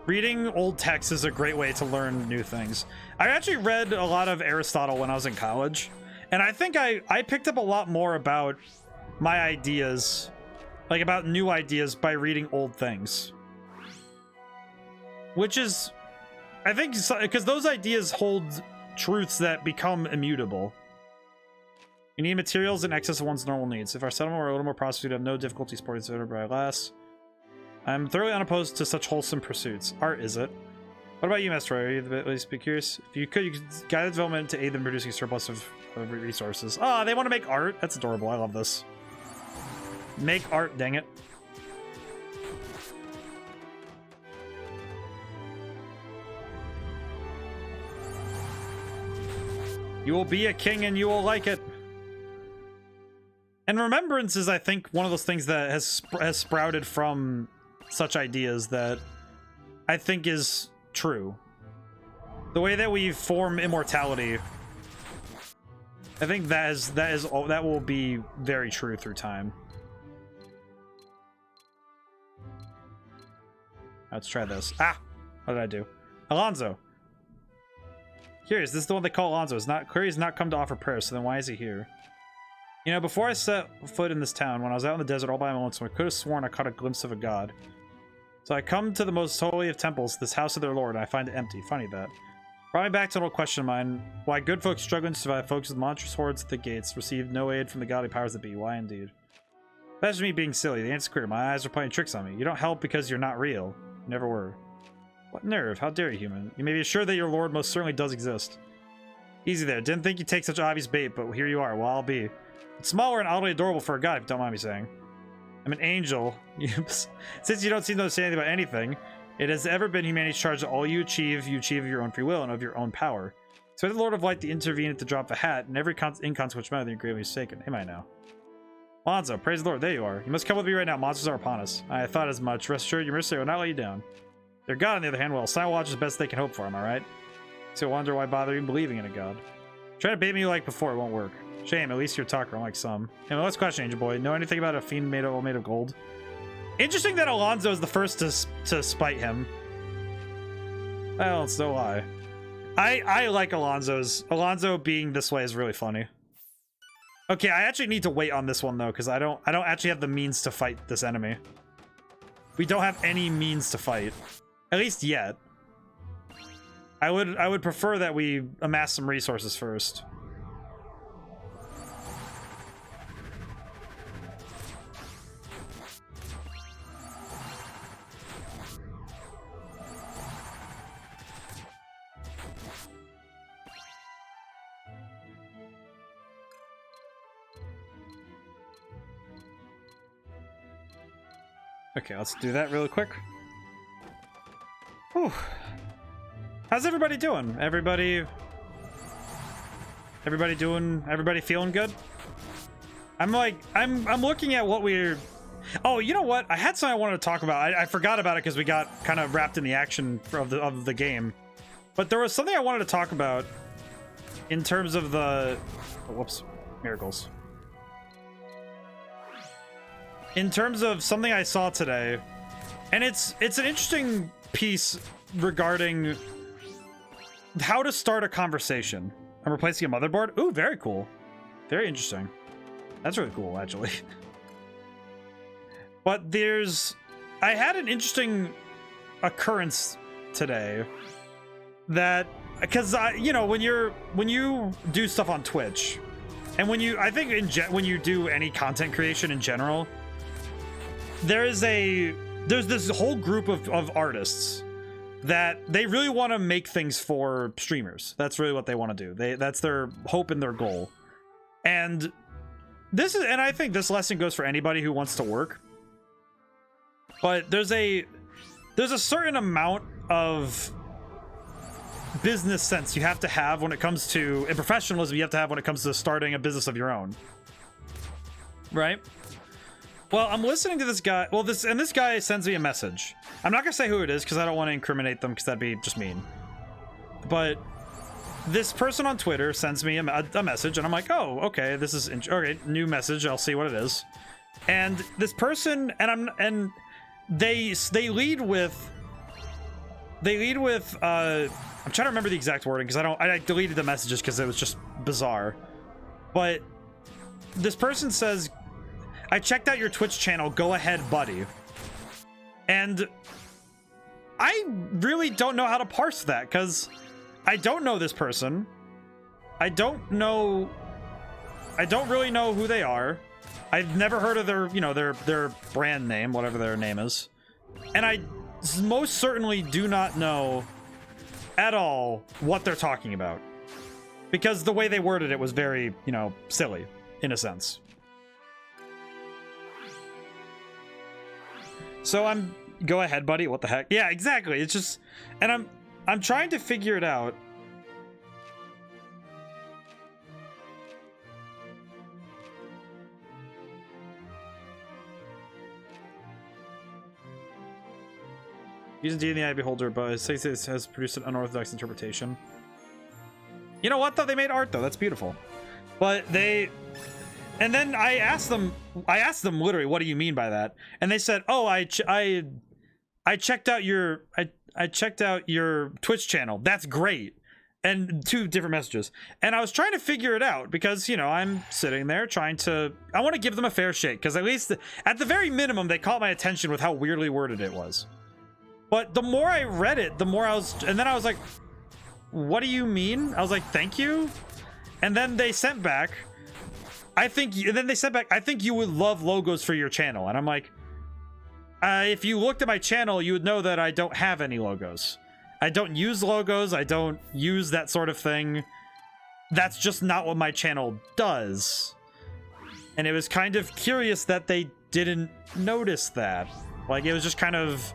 Reading old texts is a great way to learn new things. I actually read a lot of Aristotle when I was in college, and I think I picked up a lot more about my ideas, like about new ideas, by reading old things. Which is, I think, because those ideas hold truths that become immutable. You need materials in excess of one's normal needs. If our settlement were a little more prosperous, we'd have no difficulty supporting this order by less. I'm thoroughly unopposed to such wholesome pursuits. Art, is it? What about you, Master? Are you at least be curious? If you could guide the development to aid them producing a surplus of resources. Oh, they want to make art? That's adorable. I love this. Make art, dang it. You will be a king and you will like it. And remembrance is, I think, one of those things that has sprouted from such ideas that I think is true. The way that we form immortality, I think that will be very true through time. Let's try this. Ah, what did I do? Alonso. Curious, this is the one they call Alonso. Query's not come to offer prayers, so then why is he here? You know, before I set foot in this town, when I was out in the desert all by my lonesome, I could have sworn I caught a glimpse of a god. So I come to the most holy of temples, this house of their lord, and I find it empty. Funny that. Brought me back to an old question of mine. Why good folks struggling to survive, folks with monstrous hordes at the gates, receive no aid from the godly powers that be. Why indeed? That's me being silly. The answer's clear. My eyes are playing tricks on me. You don't help because you're not real. You never were. What nerve? How dare you, human? You may be assured that your lord most certainly does exist. Easy there. Didn't think you'd take such obvious bait, but here you are. Well, I'll be. It's smaller and oddly adorable for a god, if you don't mind me saying. I'm an angel. Since you don't seem to understand anything about anything, it has ever been humanity's charge that all you achieve of your own free will and of your own power. So the Lord of Light to intervene at the drop of a hat, and every inconsequential matter that you're gravely mistaken. Am I now? Alonso, praise the Lord. There you are. You must come with me right now. Monsters are upon us. I thought as much. Rest assured, your mercy will not let you down. Their god, on the other hand, well, Silent Watch is the best they can hope for, am I right? So I wonder why bother even believing in a god. Try to bait me like before, it won't work. Shame, at least you're a talker, unlike some. And let's question, Angel Boy. Know anything about a fiend made of gold? Interesting that Alonso is the first to spite him. Well, it's no lie. I like Alonso being this way is really funny. Okay, I actually need to wait on this one though, because I don't actually have the means to fight this enemy. We don't have any means to fight. At least yet. I would prefer that we amass some resources first. Okay, let's do that really quick. Whew. How's everybody doing? Everybody feeling good? I'm looking at what we're... Oh, you know what? I had something I wanted to talk about. I forgot about it because we got kind of wrapped in the action of the game. But there was something I wanted to talk about in terms of the... Oh, whoops. Miracles. In terms of something I saw today, And it's an interesting piece regarding how to start a conversation. I'm replacing a motherboard. Ooh, very cool. Very interesting. That's really cool, actually. But I had an interesting occurrence today that, because you know, when you do stuff on Twitch, and when you do any content creation in general, there's this whole group of artists that they really want to make things for streamers. That's really what they want to do. That's their hope and their goal. And I think this lesson goes for anybody who wants to work. But there's a certain amount of business sense you have to have when it comes to, and professionalism you have to have when it comes to starting a business of your own. Right? Well, I'm listening to this guy. Well, this guy sends me a message. I'm not gonna say who it is because I don't want to incriminate them, because that'd be just mean. But this person on Twitter sends me a message, and I'm like, oh, okay, this is okay. New message. I'll see what it is. And this person, and they lead with. I'm trying to remember the exact wording because I deleted the messages because it was just bizarre. But this person says, I checked out your Twitch channel, go ahead, buddy. And I really don't know how to parse that, because I don't know this person. I don't really know who they are. I've never heard of their brand name, whatever their name is. And I most certainly do not know at all what they're talking about, because the way they worded it was very, silly in a sense. So go ahead, buddy. What the heck? Yeah, exactly. It's just, and I'm trying to figure it out. Using D in the Eye Beholder, but it says it has produced an unorthodox interpretation. You know what, though? They made art, though. That's beautiful. But and then I asked them literally, what do you mean by that? And they said, oh, I checked out your Twitch channel. That's great. And 2 different messages. And I was trying to figure it out because, I'm sitting there I want to give them a fair shake, because at least at the very minimum, they caught my attention with how weirdly worded it was. But the more I read it, the more and then I was like, what do you mean? I was like, thank you. And then they sent back, I think you would love logos for your channel. And I'm like, if you looked at my channel, you would know that I don't have any logos. I don't use logos. I don't use that sort of thing. That's just not what my channel does. And it was kind of curious that they didn't notice that. Like, it was just kind of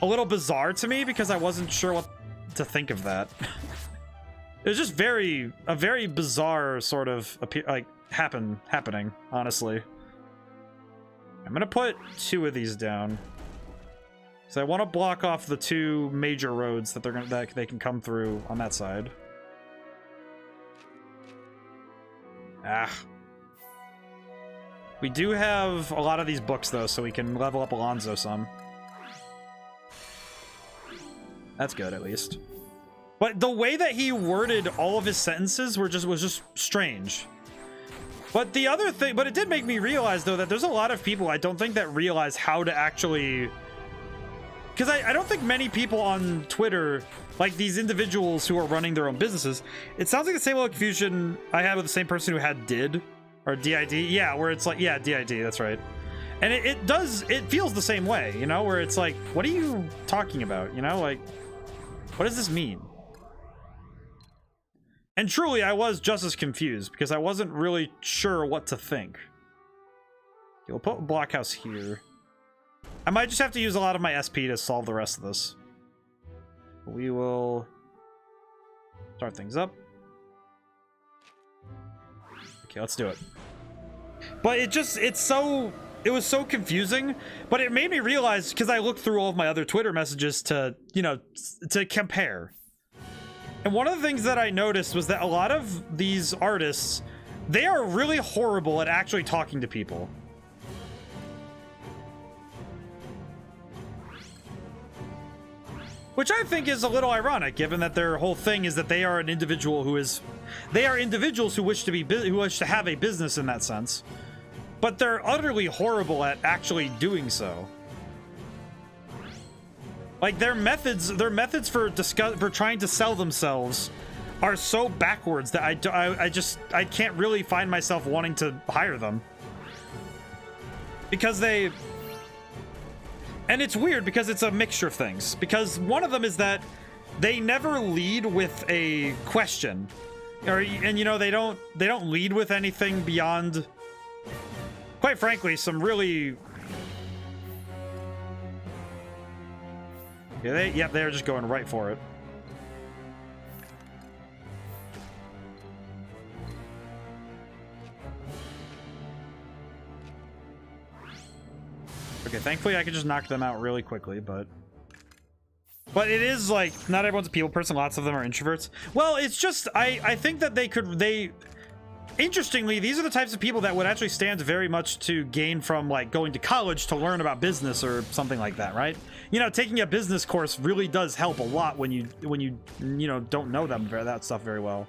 a little bizarre to me, because I wasn't sure what to think of that. It was just a very bizarre sort of happening, honestly. I'm gonna put 2 of these down, so I want to block off the 2 major roads that they can come through on that side. We do have a lot of these books though, so we can level up Alonzo some. That's good, at least. But the way that he worded all of his sentences was just strange. But the other thing, but it did make me realize, though, that there's a lot of people I don't think that realize how to actually, because I don't think many people on Twitter, like these individuals who are running their own businesses, it sounds like the same little confusion I had with the same person who had DID or DID. Yeah, where it's like, yeah, DID, that's right. And it feels the same way, where it's like, what are you talking about? Like, what does this mean? And truly, I was just as confused, because I wasn't really sure what to think. Okay, we'll put Blockhouse here. I might just have to use a lot of my SP to solve the rest of this. We will start things up. Okay, let's do it. But it was so confusing, but it made me realize, because I looked through all of my other Twitter messages to compare. And one of the things that I noticed was that a lot of these artists, they are really horrible at actually talking to people. Which I think is a little ironic, given that their whole thing is that they are an individual they are individuals who wish to have a business in that sense, but they're utterly horrible at actually doing so. Like their methods for trying to sell themselves are so backwards that I can't really find myself wanting to hire them, because and it's weird because it's a mixture of things. Because one of them is that they never lead with a question, and you know, they don't lead with anything beyond, quite frankly, some really. Yeah, they're just going right for it. Okay, thankfully I could just knock them out really quickly, but it is like, not everyone's a people person, lots of them are introverts. Well, it's just, I think that interestingly, these are the types of people that would actually stand very much to gain from like going to college to learn about business or something like that, right? You know, taking a business course really does help a lot when you know, don't know that stuff very well.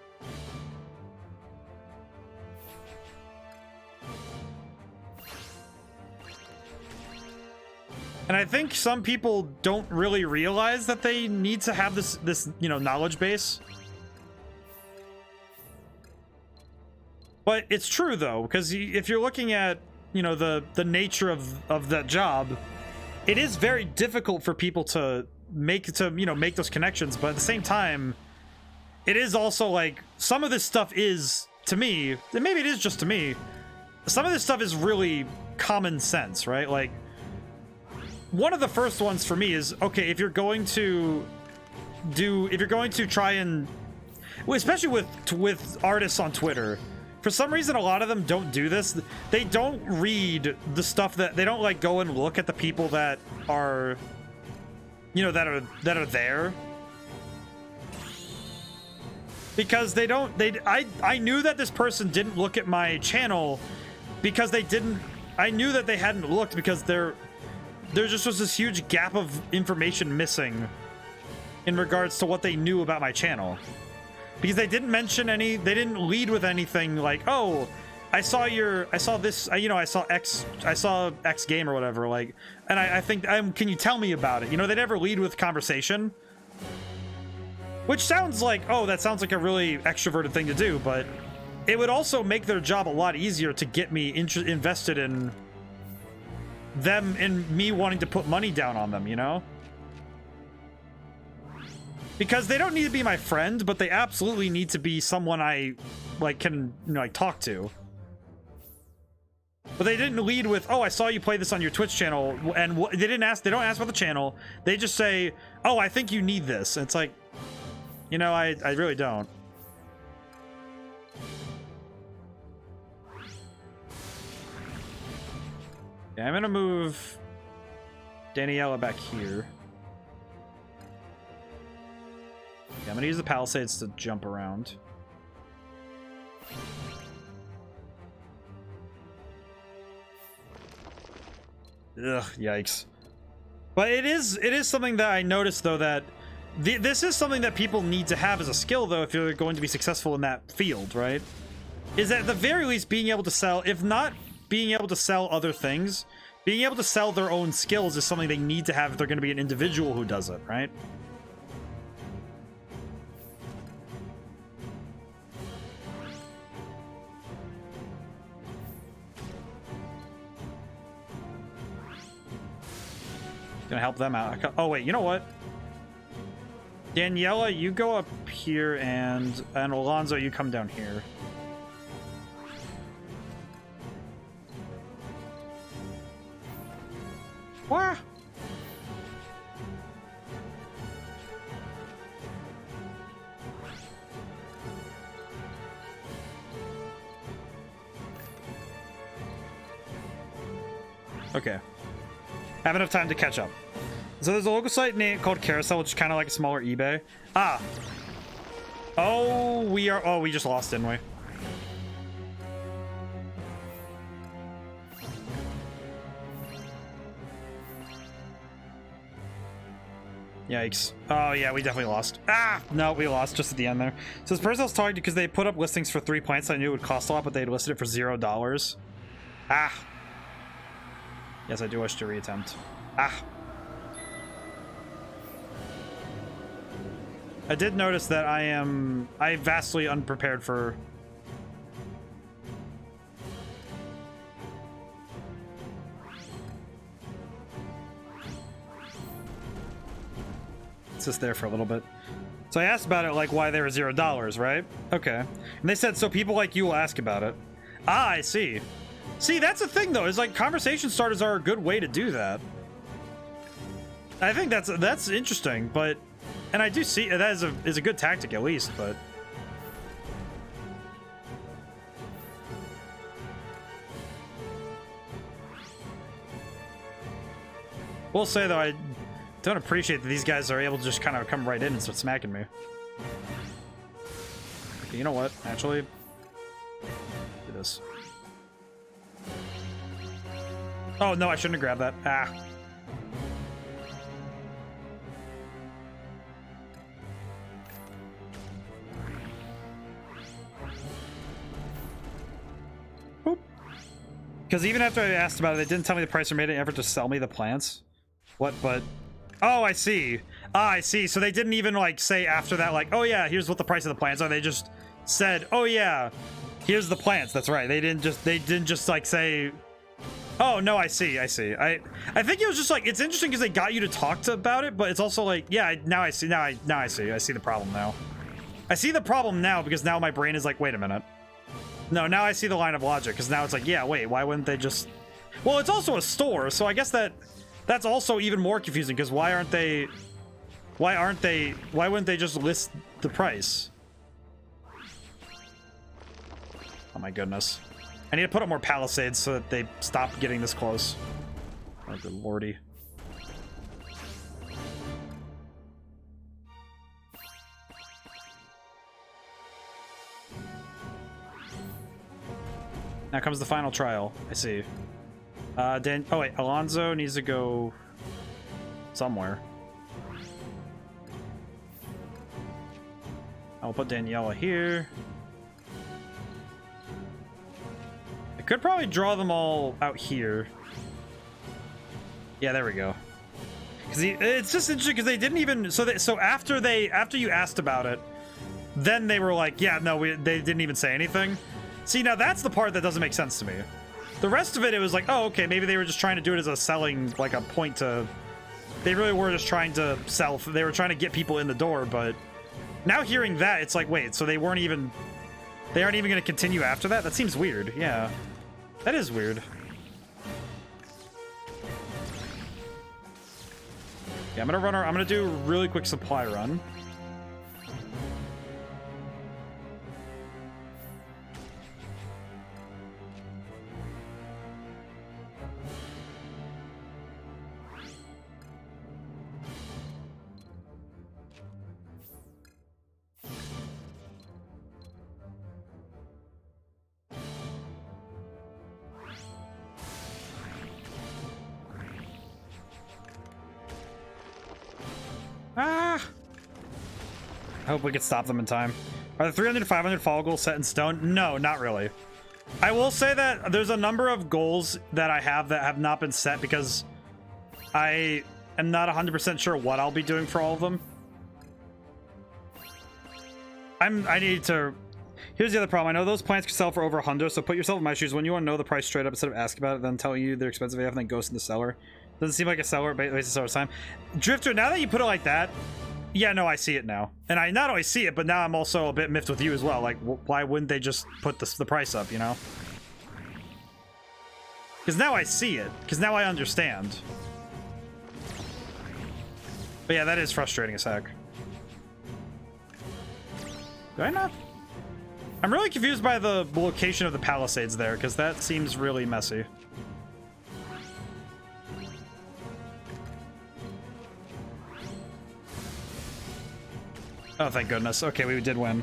And I think some people don't really realize that they need to have this you know, knowledge base. But it's true though, because if you're looking at, you know, the nature of that job, it is very difficult for people to make those connections. But at the same time, it is also like, some of this stuff is, to me, and maybe it is just to me, some of this stuff is really common sense, right? Like, one of the first ones for me is, okay, if you're going to try and, well, especially with artists on Twitter, for some reason a lot of them don't do this. They don't read the stuff they don't like go and look at the people that are, you know, that are there, because I knew that this person didn't look at my channel because I knew that they hadn't looked because there just was this huge gap of information missing in regards to what they knew about my channel. Because they didn't mention they didn't lead with anything like, oh, I saw X game or whatever, like, and I think, can you tell me about it? You know, they never lead with conversation. Which sounds like, oh, that sounds like a really extroverted thing to do, but it would also make their job a lot easier to get me invested in them and me wanting to put money down on them, you know? Because they don't need to be my friend, but they absolutely need to be someone I like can, you know, like, talk to. But they didn't lead with, oh, I saw you play this on your Twitch channel, and they don't ask about the channel. They just say, oh, I think you need this. And it's like, you know, I really don't. Yeah, I'm gonna move Daniella back here. Yeah, I'm gonna use the palisades to jump around. Ugh, yikes. But it is something that I noticed, though, that this is something that people need to have as a skill, though, if you're going to be successful in that field, right? Is at the very least being able to sell, if not being able to sell other things, being able to sell their own skills is something they need to have if they're going to be an individual who does it, right? Gonna help them out. Oh wait, you know what? Daniella, you go up here, and Alonzo, you come down here. What? Okay. Have enough time to catch up. So there's a local site name called Carousel, which is kind of like a smaller eBay. Ah. Oh, we just lost, didn't we? Yikes. Oh, yeah, we definitely lost. Ah! No, we lost just at the end there. So this person I was talking to, because they put up listings for 3 plants I knew it would cost a lot, but they'd listed it for $0. Ah! Yes, I do wish to reattempt. Ah! I did notice that I'm vastly unprepared for... Just there for a little bit. So I asked about it, like why they were $0, right? Okay. And they said, so people like you will ask about it. Ah, I see. See, that's the thing though, is like conversation starters are a good way to do that. I think that's interesting, but and I do see that is a good tactic at least, but we'll say though I don't appreciate that these guys are able to just kind of come right in and start smacking me. Okay, you know what? Actually, do this. Oh no, I shouldn't have grabbed that. Ah. Boop. Because even after I asked about it, they didn't tell me the price or made an effort to sell me the plants. What? But oh, I see. Ah, I see. So they didn't even like say after that, like, oh yeah, here's what the price of the plants are. They just said, oh yeah, here's the plants. That's right. They didn't just like say, oh no, I see. I think it was just like, it's interesting because they got you to talk about it, but it's also like, yeah, now I see. Now I see. I see the problem now. I see the problem now because now my brain is like, wait a minute. No, now I see the line of logic because now it's like, yeah, wait, why wouldn't they just? Well, it's also a store, so I guess that's also even more confusing because why wouldn't they just list the price? Oh my goodness. I need to put up more palisades so that they stop getting this close. Oh good lordy. Now comes the final trial. I see. Oh wait, Alonso needs to go somewhere. I'll put Daniella here. I could probably draw them all out here. Yeah, there we go. Because it's just interesting because they didn't even so after you asked about it, then they were like, yeah, no, they didn't even say anything. See, now that's the part that doesn't make sense to me. The rest of it was like, oh, okay, maybe they were just trying to do it as a selling, like a point to... They really were just trying to sell. They were trying to get people in the door, but now hearing that, it's like, wait, so they aren't even going to continue after that? That seems weird, yeah. That is weird. Yeah, I'm gonna do a really quick supply run. Ah! I hope we can stop them in time. Are the 300 to 500 fall goals set in stone? No, not really. I will say that there's a number of goals that I have that have not been set because I am not 100% sure what I'll be doing for all of them. I need to... Here's the other problem. I know those plants can sell for over 100, so put yourself in my shoes. When you want to know the price straight up instead of asking about it, then telling you they're expensive AF and then ghost in the seller. Doesn't seem like a seller, but wastes seller's time. Drifter, now that you put it like that, yeah, no, I see it now. And I not only see it, but now I'm also a bit miffed with you as well. Like, why wouldn't they just put the price up, you know? Because now I see it. Because now I understand. But yeah, that is frustrating as heck. Do I not? I'm really confused by the location of the palisades there, because that seems really messy. Oh, thank goodness. Okay, we did win.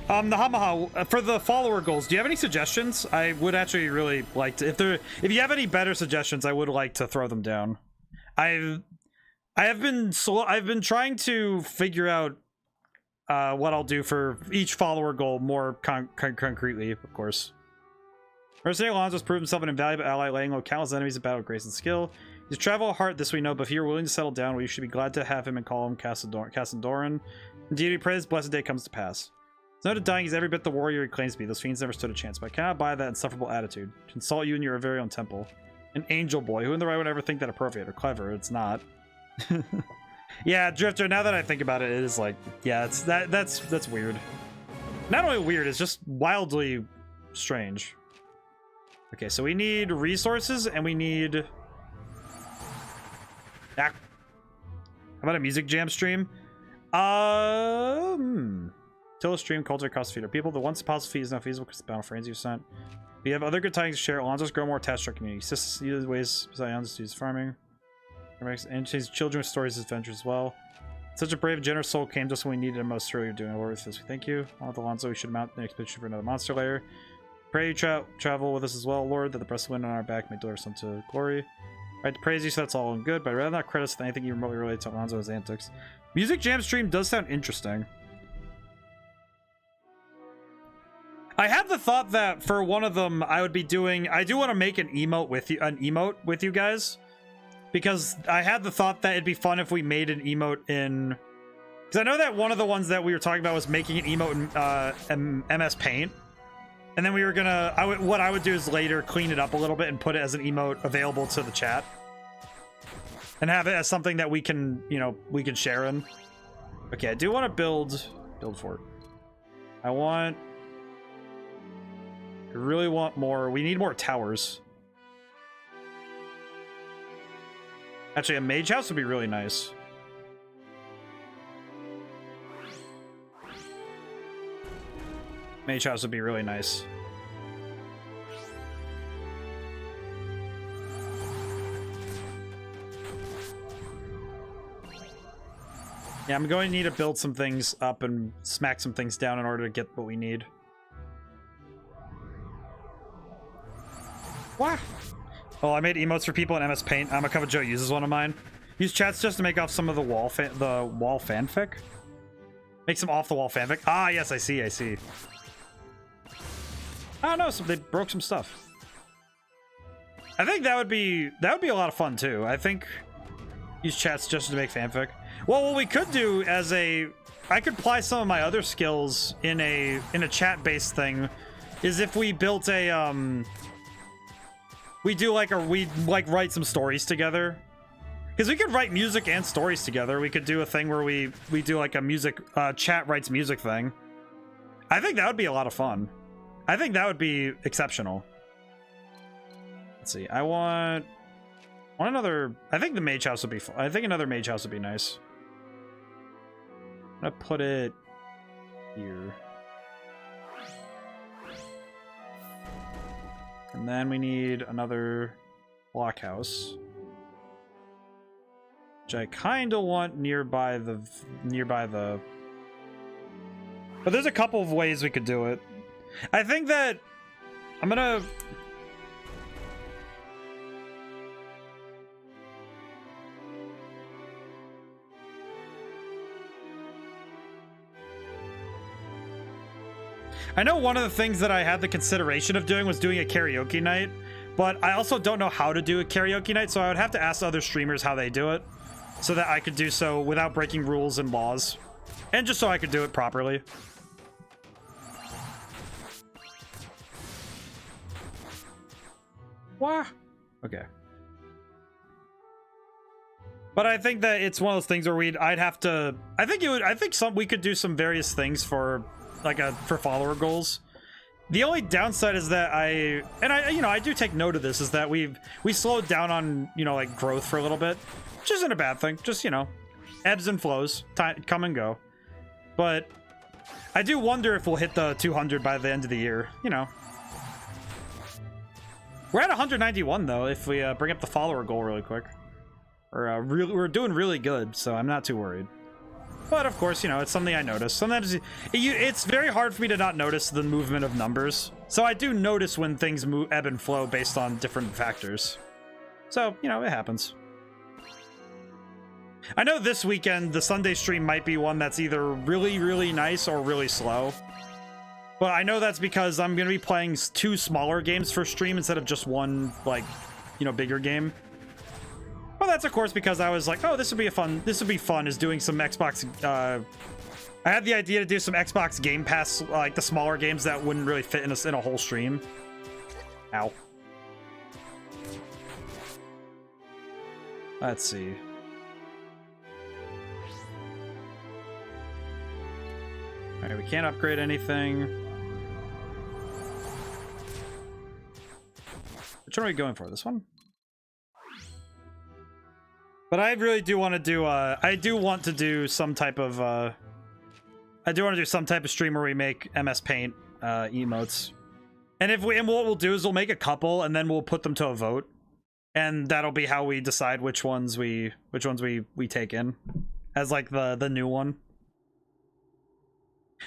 The Hamaha, for the follower goals, do you have any suggestions? I would actually really like to, if you have any better suggestions, I would like to throw them down. I've been trying to figure out what I'll do for each follower goal more concretely, of course. Mercenary Alonso's proved himself an invaluable ally, laying low countless enemies in battle with grace and skill. He's travel heart, this we know, but if you're willing to settle down, well, you should be glad to have him and call him Cassandoran. Indeed, we pray this blessed day comes to pass. It's noted dying he's every bit the warrior he claims to be. Those fiends never stood a chance, but I cannot buy that insufferable attitude. Consult you in your very own temple. An angel boy. Who in the right would ever think that appropriate or clever? It's not. Yeah, Drifter, now that I think about it, it is like, yeah, that's weird. Not only weird, it's just wildly strange. Okay, so we need resources and we need... How about a music jam stream? Till a stream, culture costs feeder people. The once possible feed is not feasible because the battle frames you sent. We have other good tidings to share. Alonso's grow more attached to our community. Sisters use ways besides to use farming. And his children with stories and adventures as well. Such a brave, generous soul came just when we needed him most. Surely you're doing a lot with this. We thank you. Along with Alonso, we should mount an expedition for another monster lair. Pray you travel with us as well, Lord, that the breast of wind on our back may deliver us unto glory. Right to praise you, so that's all and good, but I'd rather not credit us with anything even remotely related to Alonso's antics. Music jam stream does sound interesting. I had the thought that for one of them I would be doing, I do want to make an emote with you guys, because I had the thought that it'd be fun if we made an emote in, because I know that one of the ones that we were talking about was making an emote in MS Paint, and then we were gonna, what I would do is later clean it up a little bit and put it as an emote available to the chat, and have it as something that we can, you know, we can share in. Okay, I do want to build fort. I really want more. We need more towers. Actually, a mage house would be really nice. Mage house would be really nice. Yeah, I'm going to need to build some things up and smack some things down in order to get what we need. What? Oh, I made emotes for people in MS Paint. Amakava Joe uses one of mine. Use chats just to make off some of the wall fanfic. Make some off-the-wall fanfic. Ah, yes, I see. I don't know, so they broke some stuff. I think that would be a lot of fun too. I think use chats just to make fanfic. Well, what we could do as I could apply some of my other skills in a chat-based thing, is if we built a we write some stories together, because we could write music and stories together. We could do a thing where we do like a music chat writes music thing. I think that would be a lot of fun. I think that would be exceptional. Let's see. I want another. I think the mage house would be fun. I think another mage house would be nice. I'm gonna put it here. And then we need another blockhouse, which I kind of want nearby the. But there's a couple of ways we could do it. I think that I'm gonna. I know one of the things that I had the consideration of doing was doing a karaoke night, but I also don't know how to do a karaoke night, so I would have to ask other streamers how they do it, so that I could do so without breaking rules and laws, and just so I could do it properly. What? Okay. But I think that it's one of those things where I'd have to. I think we could do some various things for for follower goals. The only downside is that I do take note of this, is that we slowed down on like growth for a little bit, which isn't a bad thing. Just ebbs and flows, come and go. But I do wonder if we'll hit the 200 by the end of the year. We're at 191 though. If we bring up the follower goal really quick, we're doing really good, so I'm not too worried. But of course, it's something I notice. Sometimes it's very hard for me to not notice the movement of numbers. So I do notice when things ebb and flow based on different factors. So, it happens. I know this weekend the Sunday stream might be one that's either really, really nice or really slow. But I know that's because I'm going to be playing 2 smaller games for stream instead of just one, like, you know, bigger game. Well, that's of course because I was like, oh, this would be fun is doing some Xbox, I had the idea to do some Xbox Game Pass, like the smaller games that wouldn't really fit in a whole stream. Ow. Let's see. Alright, we can't upgrade anything. Which one are we going for? This one? But I really do want to do, I do want to do some type of, stream where we make MS Paint, emotes. And what we'll do is we'll make a couple and then we'll put them to a vote. And that'll be how we decide which ones we take in as like the new one.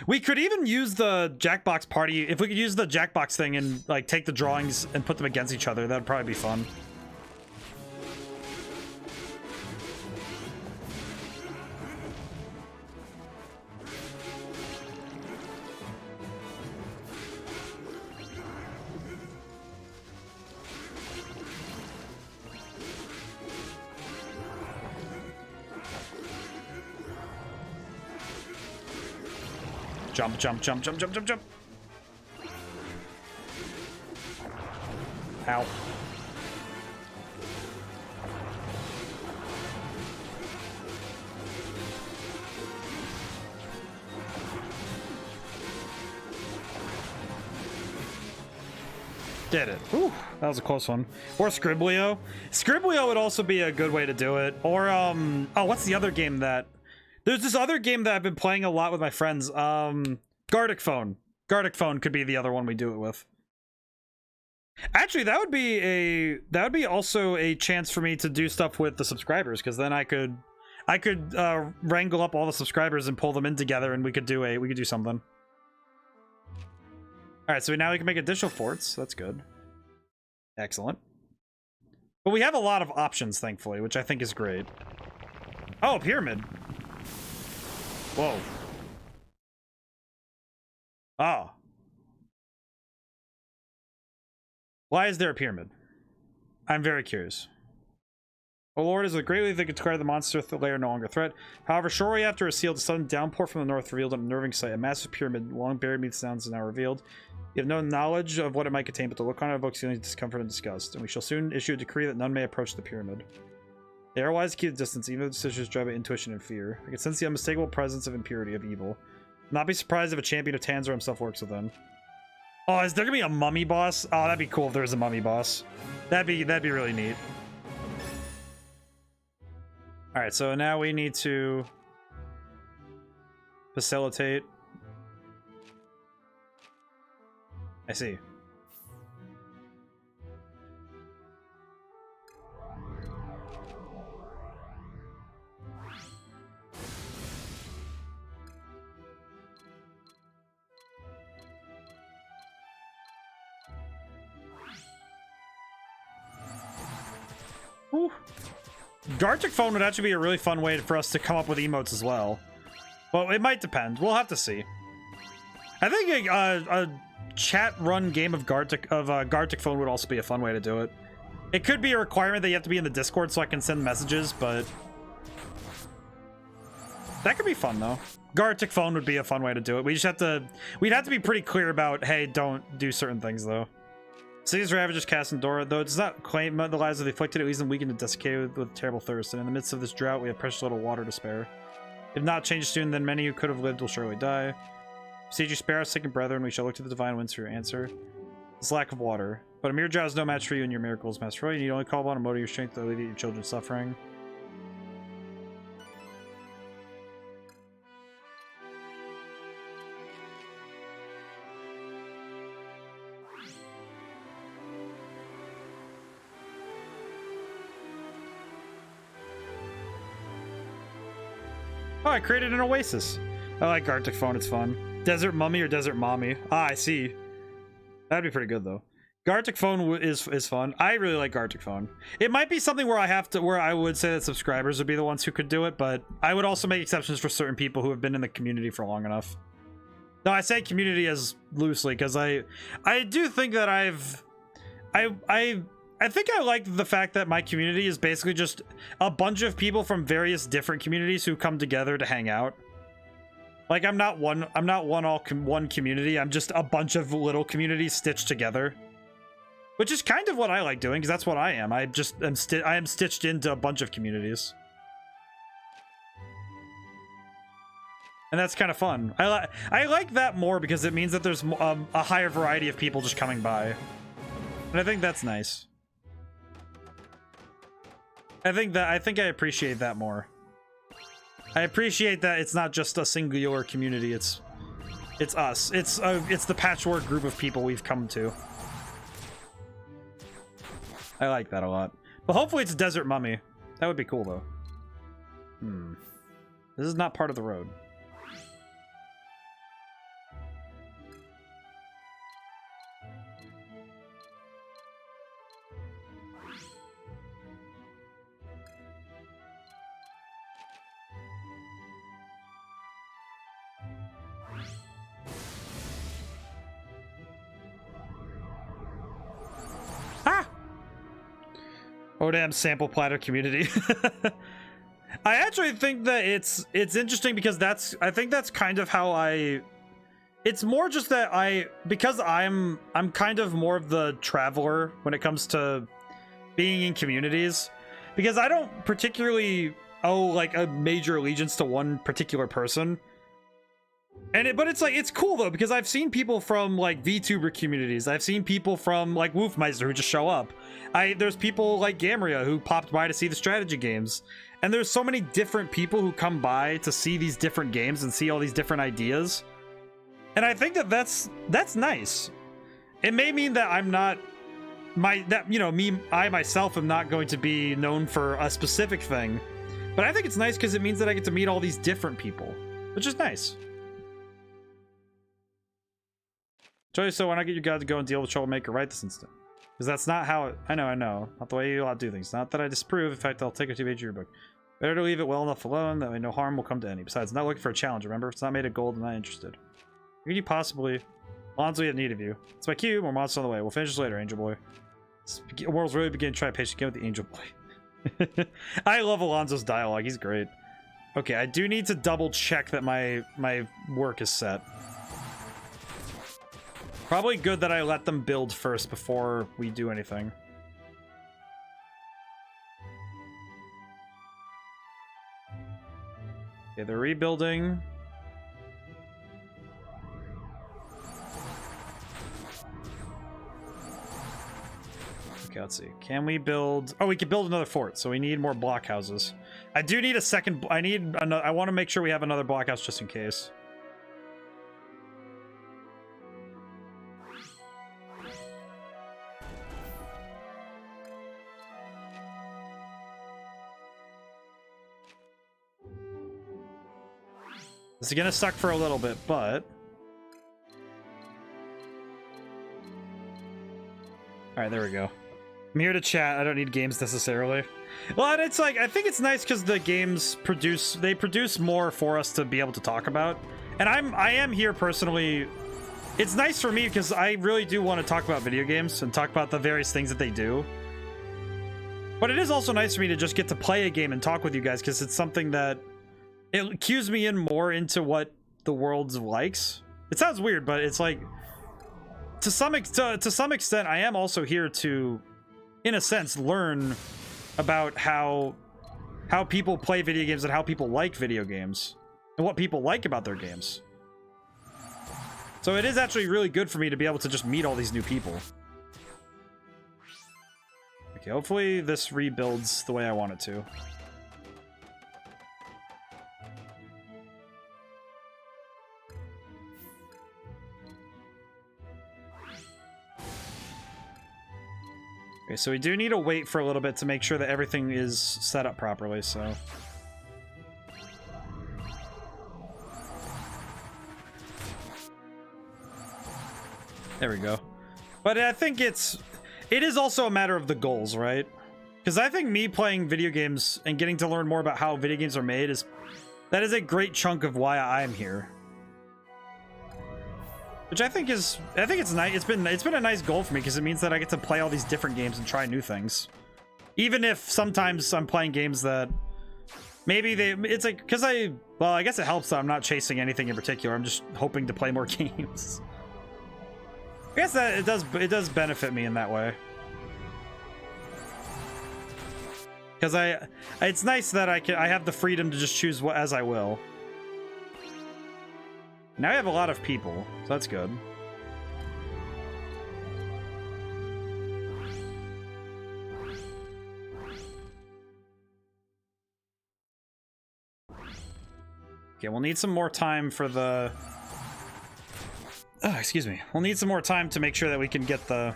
We could even use the Jackbox party. If we could use the Jackbox thing and like take the drawings and put them against each other, that'd probably be fun. Jump, jump, jump, jump, jump, jump, jump. Ow. Did it. Whew, that was a close one. Or Scriblio. Scriblio would also be a good way to do it. Or, oh, what's the other game that... There's this other game that I've been playing a lot with my friends. Gartic Phone. Gartic Phone could be the other one we do it with. Actually, that would be also a chance for me to do stuff with the subscribers, because then I could wrangle up all the subscribers and pull them in together, and we could do something. All right, so now we can make additional forts. That's good. Excellent. But we have a lot of options, thankfully, which I think is great. Oh, a pyramid. Whoa. Oh. Why is there a pyramid? I'm very curious. O Lord, is it greatly they could declare the monster lair no longer a threat. However, shortly after a sealed, a sudden downpour from the north revealed an unnerving sight. A massive pyramid, long buried beneath the sounds, is now revealed. You have no knowledge of what it might contain, but the look on it evokes feelings of discomfort and disgust, and we shall soon issue a decree that none may approach the pyramid. They are wise to keep the distance, even if decisions drive by intuition and fear. I can sense the unmistakable presence of impurity, of evil. Not be surprised if a champion of Tanzor himself works with them. Oh, is there gonna be a mummy boss? Oh, that'd be cool if there's a mummy boss. That'd be really neat. Alright, so now we need to facilitate. I see. Ooh. Gartic Phone would actually be a really fun way for us to come up with emotes as well. Well, it might depend. We'll have to see. I think a chat-run game of Gartic Phone would also be a fun way to do it. It could be a requirement that you have to be in the Discord so I can send messages, but... that could be fun, though. Gartic Phone would be a fun way to do it. We just have to... we'd have to be pretty clear about, hey, don't do certain things, though. City's Ravagers cast Endora, though it does not claim the lives of the afflicted, it leaves them weakened and desiccated with terrible thirst, and in the midst of this drought, we have precious little water to spare. If not changed soon, then many who could have lived will surely die. Beseech you, spare our sick and brethren, we shall look to the divine winds for your answer. This lack of water. But a mere drought is no match for you and your miracles, Master Roy. You need only call upon a motor of your strength to alleviate your children's suffering. Oh, I created an oasis. I like Gartic Phone, it's fun. Desert Mummy or Desert Mommy? Ah, I see. That'd be pretty good, though. Gartic Phone is fun. I really like Gartic Phone. It might be something where I would say that subscribers would be the ones who could do it, but I would also make exceptions for certain people who have been in the community for long enough. No, I say community as loosely because I do think that I think I like the fact that my community is basically just a bunch of people from various different communities who come together to hang out. Like I'm not one community. I'm just a bunch of little communities stitched together. Which is kind of what I like doing, because that's what I am. I am stitched into a bunch of communities. And that's kind of fun. I like that more because it means that there's a higher variety of people just coming by. And I think that's nice. I think I appreciate that more. I appreciate that it's not just a singular community, it's us. It's the patchwork group of people we've come to. I like that a lot. But hopefully it's a desert mummy. That would be cool, though. This is not part of the road. ODaM sample platter community. I actually think that it's interesting because I think that's kind of how it's more just that because I'm kind of more of the traveler when it comes to being in communities, because I don't particularly owe like a major allegiance to one particular person. But it's cool though, because I've seen people from like VTuber communities. I've seen people from like Wolfmeister who just show up. There's people like Gamria who popped by to see the strategy games. And there's so many different people who come by to see these different games and see all these different ideas. And I think that's nice. It may mean that I'm not I myself am not going to be known for a specific thing. But I think it's nice because it means that I get to meet all these different people, which is nice. Joey, so why not get your god to go and deal with Troublemaker right this instant? Because that's not how I know. Not the way you ought to do things. Not that I disapprove. In fact, I'll take a 2-page yearbook. Better to leave it well enough alone, that way no harm will come to any. Besides, not looking for a challenge, remember? If it's not made of gold, I'm not interested. Could you possibly... Alonzo, we have need of you. It's my cue, more monsters on the way. We'll finish this later, Angel Boy. The world's really beginning to try patient again with the Angel Boy. I love Alonzo's dialogue. He's great. Okay, I do need to double check that my work is set. Probably good that I let them build first before we do anything. Okay, they're rebuilding. Okay, let's see. Can we build... Oh, we can build another fort, so we need more blockhouses. I do need a second... I want to make sure we have another blockhouse just in case. This is gonna suck for a little bit, but... Alright, there we go. I'm here to chat, I don't need games necessarily. Well, and it's like, I think it's nice because the games produce more for us to be able to talk about. And I am here personally... It's nice for me because I really do want to talk about video games and talk about the various things that they do. But it is also nice for me to just get to play a game and talk with you guys because it's something that... It cues me in more into what the world likes. It sounds weird, but it's like to some extent, I am also here to, in a sense, learn about how people play video games and how people like video games and what people like about their games. So it is actually really good for me to be able to just meet all these new people. Okay, hopefully this rebuilds the way I want it to. Okay, so we do need to wait for a little bit to make sure that everything is set up properly, so... There we go. But I think it is also a matter of the goals, right? Because I think me playing video games and getting to learn more about how video games are made is a great chunk of why I'm here. Which I think it's nice. It's been a nice goal for me because it means that I get to play all these different games and try new things. Even if sometimes I'm playing games that maybe it's like, because I guess it helps that I'm not chasing anything in particular. I'm just hoping to play more games. I guess that it does benefit me in that way. Because it's nice that I have the freedom to just choose as I will. Now I have a lot of people, so that's good. Okay, we'll need some more time for the... Oh, excuse me. We'll need some more time to make sure that we can get the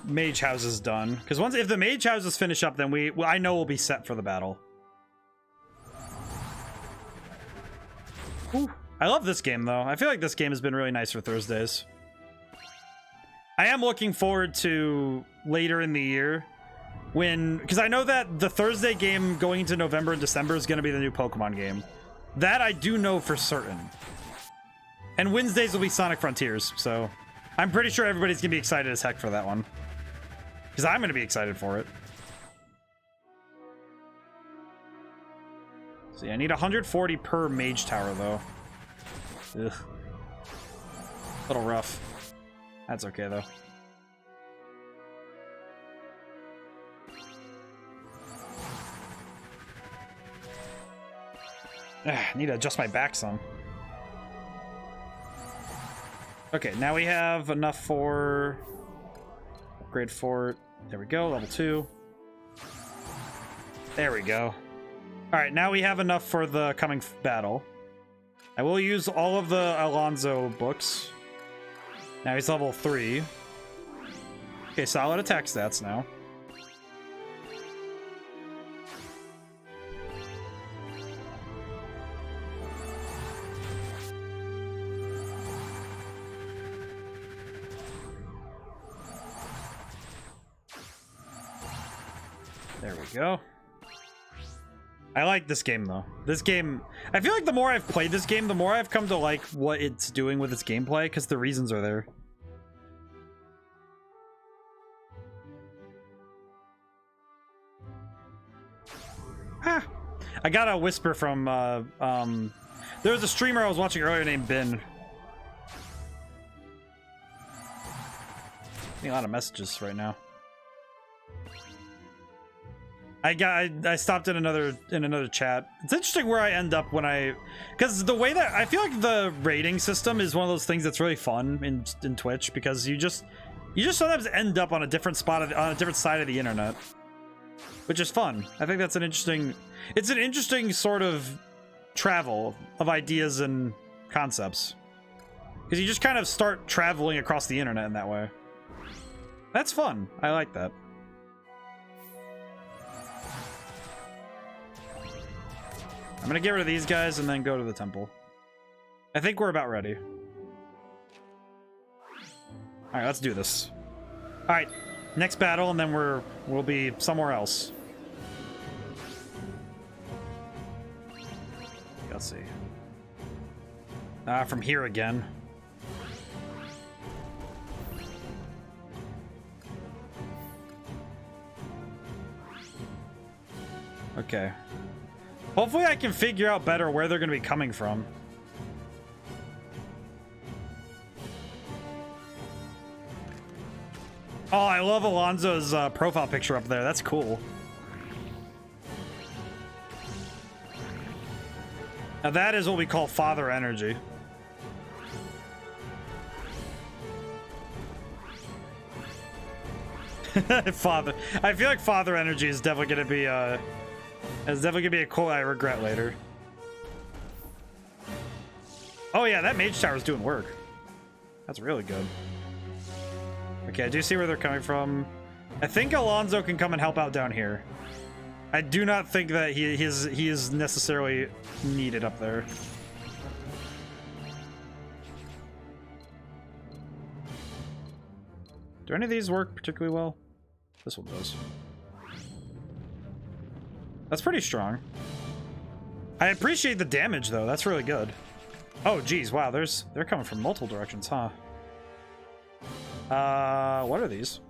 mage houses done. Because if the mage houses finish up, then I know we'll be set for the battle. Ooh, I love this game, though. I feel like this game has been really nice for Thursdays. I am looking forward to later in the year because I know that the Thursday game going into November and December is going to be the new Pokemon game. That I do know for certain. And Wednesdays will be Sonic Frontiers, so I'm pretty sure everybody's going to be excited as heck for that one. Because I'm going to be excited for it. So yeah, I need 140 per mage tower, though. Ugh. A little rough. That's okay, though. I need to adjust my back some. Okay, now we have enough for... Upgrade fort. There we go, level 2. There we go. Alright, now we have enough for the coming battle. I will use all of the Alonso books. Now he's level 3. Okay, solid attack stats now. There we go. I like this game, though. This game... I feel like the more I've played this game, the more I've come to like what it's doing with its gameplay, because the reasons are there. Ah! I got a whisper from, there was a streamer I was watching earlier named Ben. Getting a lot of messages right now. I stopped in another chat. It's interesting where I end up when because the way that I feel like the rating system is one of those things that's really fun in Twitch, because you just sometimes end up on a different spot on a different side of the internet, which is fun. I think that's an interesting sort of travel of ideas and concepts, because you just kind of start traveling across the internet in that way. That's fun. I like that. I'm gonna get rid of these guys and then go to the temple. I think we're about ready. Alright, let's do this. Alright, next battle, and then we'll be somewhere else. Let's see. From here again. Okay. Hopefully I can figure out better where they're going to be coming from. Oh, I love Alonso's profile picture up there. That's cool. Now that is what we call father energy. Father. I feel like father energy is definitely going to be it's definitely gonna be a quote I regret later. Oh yeah, that mage tower is doing work. That's really good. Okay, I do see where they're coming from. I think Alonso can come and help out down here. I do not think that he is necessarily needed up there. Do any of these work particularly well? This one does. That's pretty strong. I appreciate the damage though. That's really good. Oh geez, wow, they're coming from multiple directions, huh? What are these?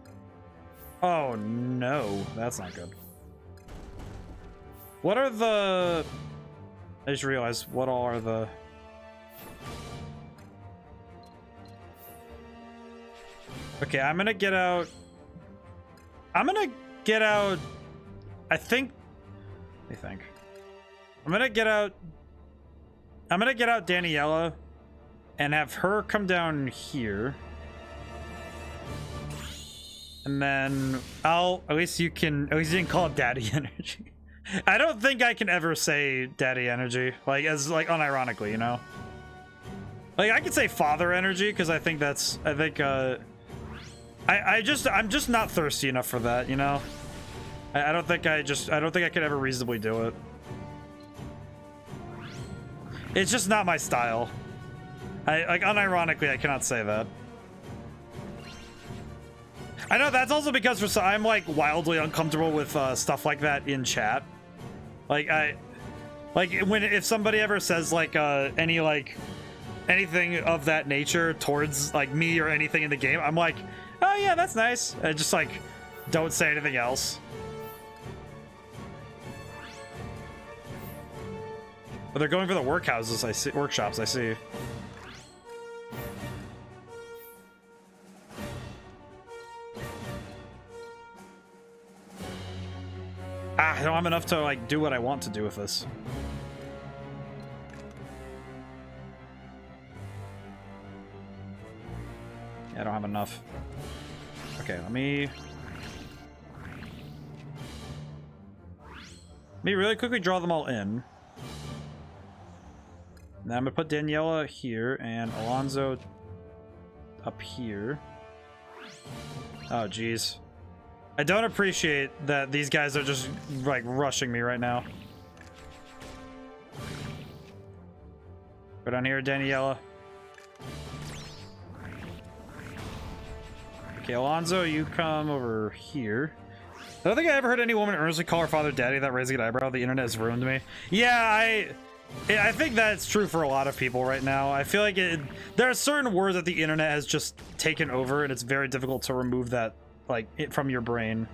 Oh no, that's not good. What are the... I just realized what all are the... Okay, I'm gonna get out... I think... I'm gonna get out Daniella and have her come down here. And then at least you can call it Daddy Energy. I don't think I can ever say Daddy Energy, like unironically, you know? Like I could say Father Energy because I'm just not thirsty enough for that, you know? I don't think I could ever reasonably do it. It's just not my style. Unironically, I cannot say that. I know that's also because I'm like wildly uncomfortable with stuff like that in chat. If somebody ever says anything of that nature towards like me or anything in the game, I'm like, oh yeah, that's nice. I just like don't say anything else. But they're going for the workshops, I see. I don't have enough to like do what I want to do with this. Yeah, I don't have enough. Okay, let me really quickly draw them all in. Now I'm gonna put Daniella here and Alonso up here. Oh geez. I don't appreciate that these guys are just like rushing me right now. Go down here, Daniella. Okay, Alonso, you come over here. I don't think I ever heard any woman earnestly call her father daddy without raising an eyebrow. The internet has ruined me. Yeah, I think that's true for a lot of people right now. I feel like there are certain words that the internet has just taken over, and it's very difficult to remove that from your brain.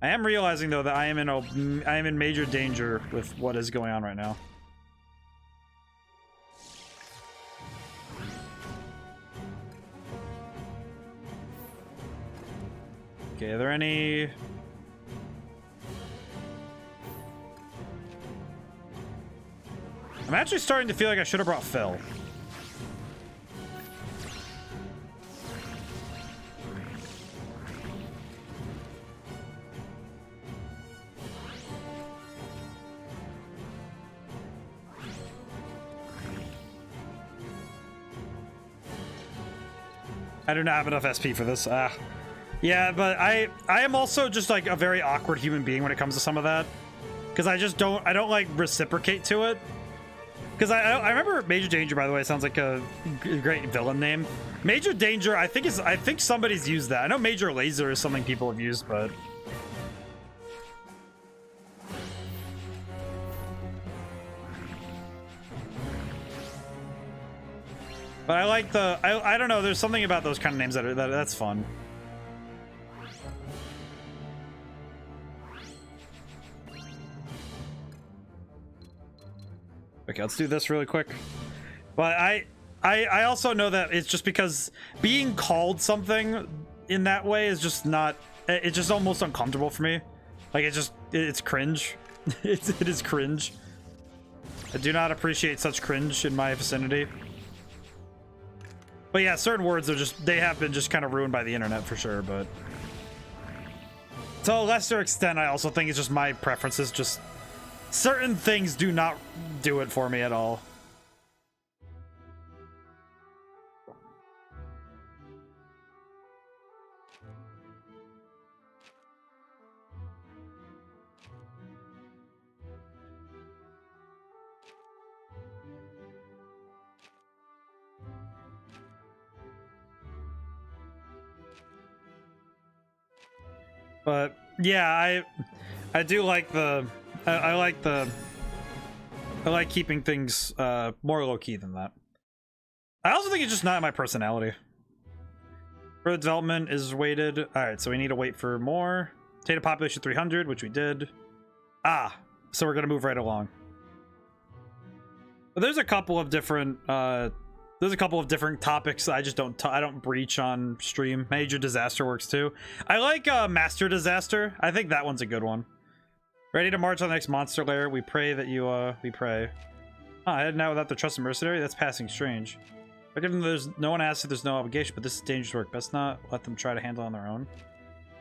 I am realizing though that I am in major danger with what is going on right now. Okay, are there any... I'm actually starting to feel like I should have brought Phil. I do not have enough SP for this. Yeah, but I am also just like a very awkward human being when it comes to some of that, because I don't like reciprocate to it. Because I remember Major Danger, by the way, sounds like a great villain name. Major Danger, I think somebody's used that. I know Major Laser is something people have used, but I like I don't know, there's something about those kind of names that's fun. Okay, let's do this really quick. But I also know that it's just because being called something in that way is just not, it's just almost uncomfortable for me. Like it's cringe. It is cringe. I do not appreciate such cringe in my vicinity. But yeah, certain words are they have been just kind of ruined by the internet for sure, but to a lesser extent, I also think it's just my preferences. Just certain things do not do it for me at all. But yeah, I do like the I like keeping things more low-key than that. I also think it's just not my personality. Further development is weighted. Alright, so we need to wait for more. Data population 300, which we did. Ah, so we're gonna move right along. But there's a couple of different topics I just don't breach on stream. Major disaster works too. I like master disaster. I think that one's a good one. Ready to march on the next monster lair. We pray that you we pray. Oh, I heading out without the trusted mercenary? That's passing strange. I give them there's no one asks if there's no obligation, but this is dangerous work. Best not let them try to handle it on their own.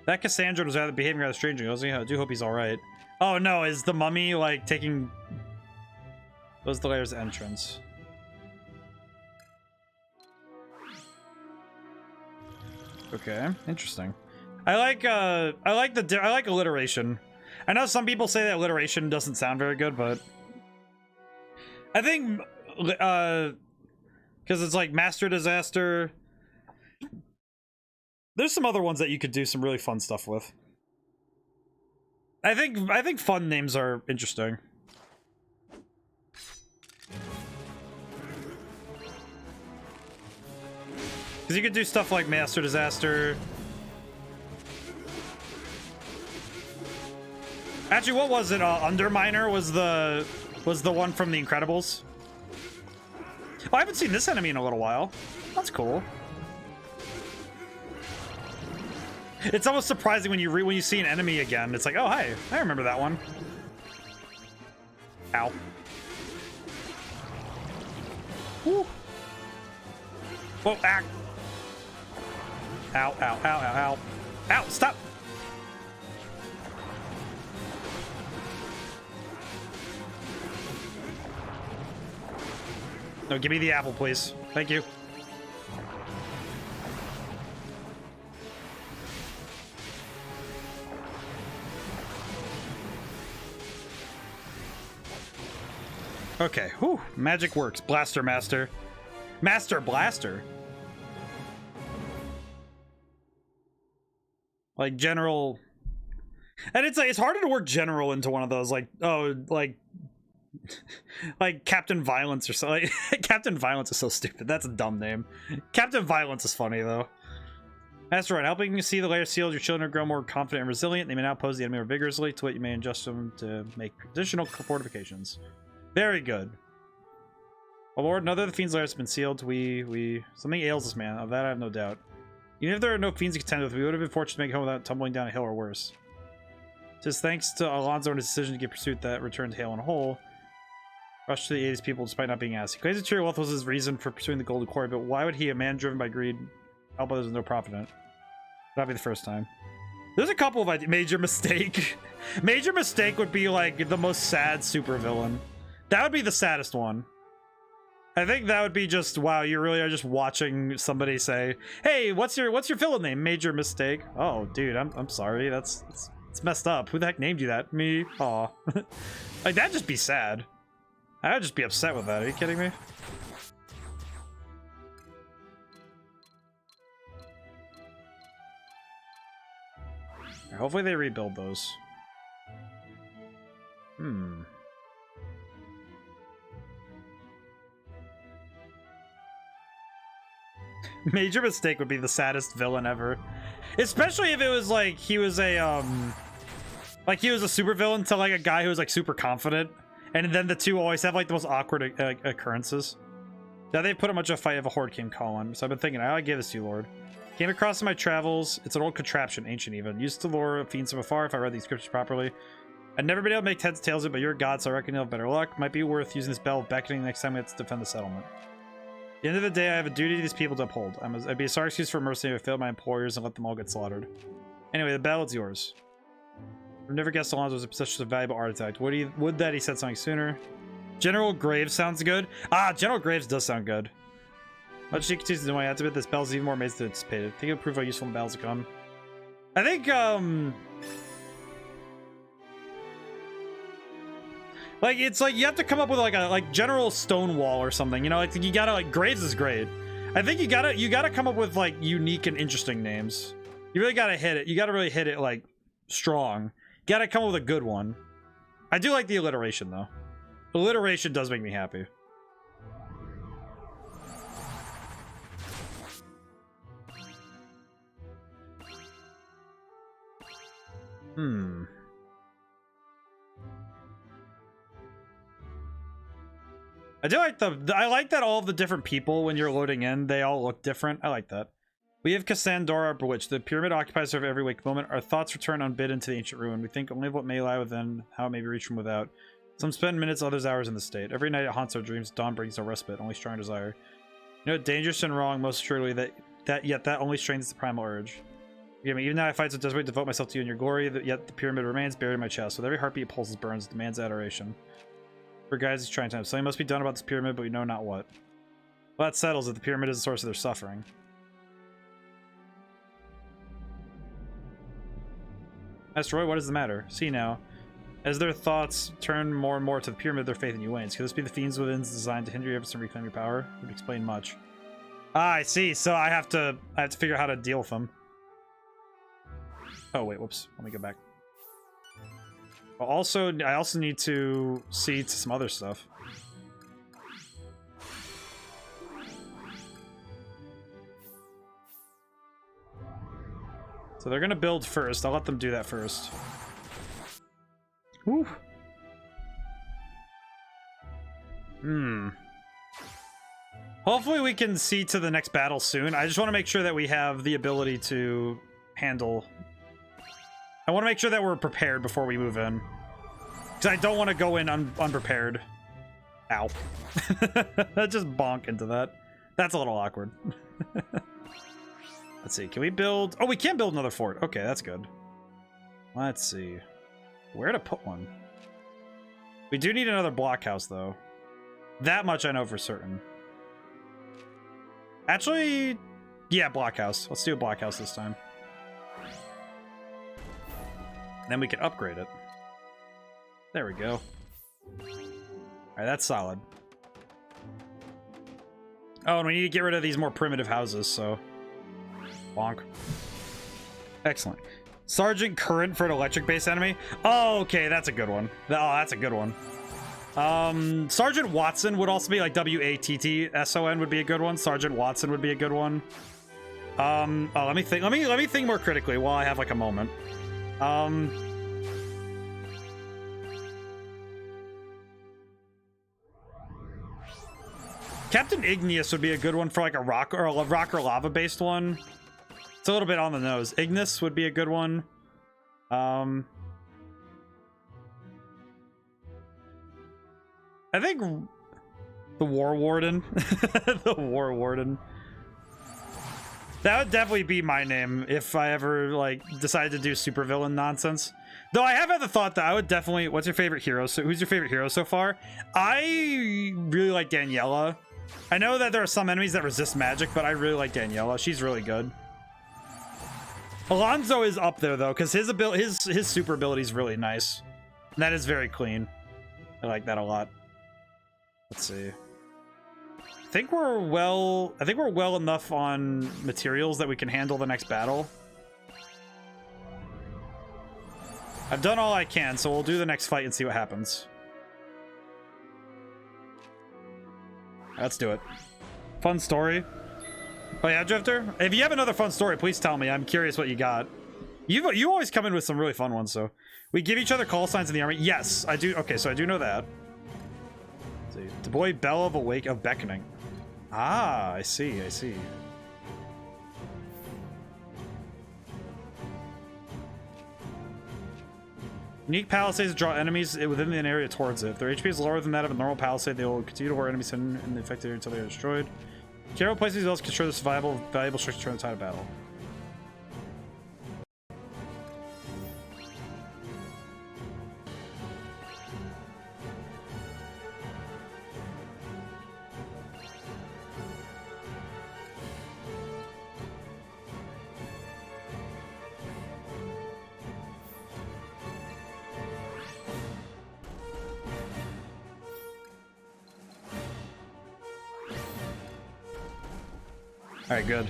That Cassandra was behaving rather strangely. I do hope he's alright. Oh no, is the mummy like taking was the lair's entrance? Okay, interesting. I like alliteration. I know some people say that alliteration doesn't sound very good, but I think because it's like master disaster. There's some other ones that you could do some really fun stuff with. I think fun names are interesting. Because you could do stuff like master disaster. Actually, what was it? Underminer was the one from The Incredibles. Oh, I haven't seen this enemy in a little while. That's cool. It's almost surprising when you see an enemy again. It's like, oh hi, I remember that one. Ow. Woo. Whoa! Ah. Ow! Ow! Ow! Ow! Ow! Ow! Stop! No, give me the apple, please. Thank you. Okay, whew. Magic works. Blaster Master. Master Blaster. Like general. And it's like, it's harder to work general into one of those, like, oh, like Captain Violence or something. Like, Captain Violence is so stupid. That's a dumb name. Captain Violence is funny though. Master Run, helping you see the layer sealed, your children grow more confident and resilient. They may now oppose the enemy more vigorously, to what you may adjust them to make additional fortifications. Very good. Oh Lord, another of the fiend's lair has been sealed. Something ails this man. Of that I have no doubt. Even if there are no fiends to contend with, we would have been fortunate to make it home without tumbling down a hill or worse. Just thanks to Alonso and his decision to get pursuit that returned Hale in a hole. Rushed to the aid of his people despite not being asked. He claims material wealth was his reason for pursuing the golden quarry, but why would he, a man driven by greed, help others with no profit in it? That'd be the first time. There's a couple of ideas. Major mistake. Major mistake would be like the most sad supervillain. That would be the saddest one. I think that would be just, wow, you really are just watching somebody say, hey, what's your villain name? Major mistake. Oh, dude, I'm sorry. It's messed up. Who the heck named you that? Me? Aw. Like, that'd just be sad. I would just be upset with that. Are you kidding me? Hopefully they rebuild those. Major mistake would be the saddest villain ever. Especially if it was like he was a super villain to like a guy who was like super confident. And then the two always have like the most awkward occurrences. Now they put up much of a fight if a horde came calling. So I've been thinking, I give this to you, Lord. Came across in my travels. It's an old contraption, ancient even. Used to lure fiends from afar if I read these scriptures properly. I'd never been able to make heads or tails of it, but you're a god, so I reckon you'll have better luck. Might be worth using this bell of beckoning next time we have to defend the settlement. At the end of the day, I have a duty to these people to uphold. I'd be a sorry excuse for mercy if I failed my employers and let them all get slaughtered. Anyway, the battle is yours. I've never guessed Alonso was such a valuable artifact. Would that he said something sooner. General Graves sounds good. Ah, General Graves does sound good. Much she continues to do my ads a bit, this battle's even more amazing than anticipated. I think it'll prove how useful the battles come. I think, like, it's like you have to come up with like a General Stonewall or something, you know, like you gotta, like, Graves is great. I think you gotta come up with like unique and interesting names. You really gotta hit it. You gotta really hit it like strong. Gotta come up with a good one. I do like the alliteration, though. Alliteration does make me happy. I do like I like that all of the different people, when you're loading in, they all look different. I like that. We have Cassandra Bewitched. The pyramid occupies our every wake moment. Our thoughts return unbidden to the ancient ruin. We think only of what may lie within, how it may be reached from without. Some spend minutes, others hours in the state. Every night it haunts our dreams. Dawn brings no respite, only strong desire. You know, dangerous and wrong, most surely, yet that only strengthens the primal urge. Even now I fight so desperately to devote myself to you in your glory, yet the pyramid remains buried in my chest. With every heartbeat pulses burns, demands adoration. For guys, these trying times. Something must be done about this pyramid, but we know not what. Well, that settles that the pyramid is the source of their suffering. Asteroid, what is the matter? See now. As their thoughts turn more and more to the pyramid, their faith in you wanes. Could this be the fiends within's designed to hinder your efforts and reclaim your power? It would explain much. Ah, I see. So I have to figure out how to deal with them. Oh wait, whoops. Let me go back. Well, also, I also need to see to some other stuff. So they're gonna build first. I'll let them do that first. Whew. Hopefully we can see to the next battle soon. I just want to make sure that we have the ability to handle... I want to make sure that we're prepared before we move in. Because I don't want to go in unprepared. Ow. Just bonk into that. That's a little awkward. Let's see, can we build... Oh, we can build another fort. Okay, that's good. Let's see. Where to put one? We do need another blockhouse, though. That much I know for certain. Actually, yeah, blockhouse. Let's do a blockhouse this time. Then we can upgrade it. There we go. Alright, that's solid. Oh, and we need to get rid of these more primitive houses, so... Bonk. Excellent. Sergeant Current for an electric-based enemy? Oh, okay, that's a good one. Oh, that's a good one. Sergeant Watson would also be like W-A-T-T-S-O-N would be a good one. Sergeant Watson would be a good one. Oh, let me think. Let me think more critically while I have like a moment. Captain Igneous would be a good one for like a rock or lava based one. It's a little bit on the nose. Ignis would be a good one. I think the War Warden. The War Warden. That would definitely be my name if I ever like decided to do supervillain nonsense. Though I have had the thought that I would definitely... What's your favorite hero? So who's your favorite hero so far? I really like Daniella. I know that there are some enemies that resist magic, but I really like Daniella. She's really good. Alonzo is up there though, because his ability, his super ability is really nice. And that is very clean. I like that a lot. Let's see. I think we're well enough on materials that we can handle the next battle. I've done all I can, so we'll do the next fight and see what happens. Let's do it. Fun story. Oh yeah, Drifter? If you have another fun story, please tell me. I'm curious what you got. You always come in with some really fun ones, so. We give each other call signs in the army. Yes, I do. Okay, so I do know that. Let's see. Deploy Bell of Awake of Beckoning. Ah, I see, I see. Unique palisades draw enemies within an area towards it. If their HP is lower than that of a normal palisade, they will continue to lure enemies in the affected area until they are destroyed. Careful place these bells can ensure this valuable structure during the tide of battle. All right, good.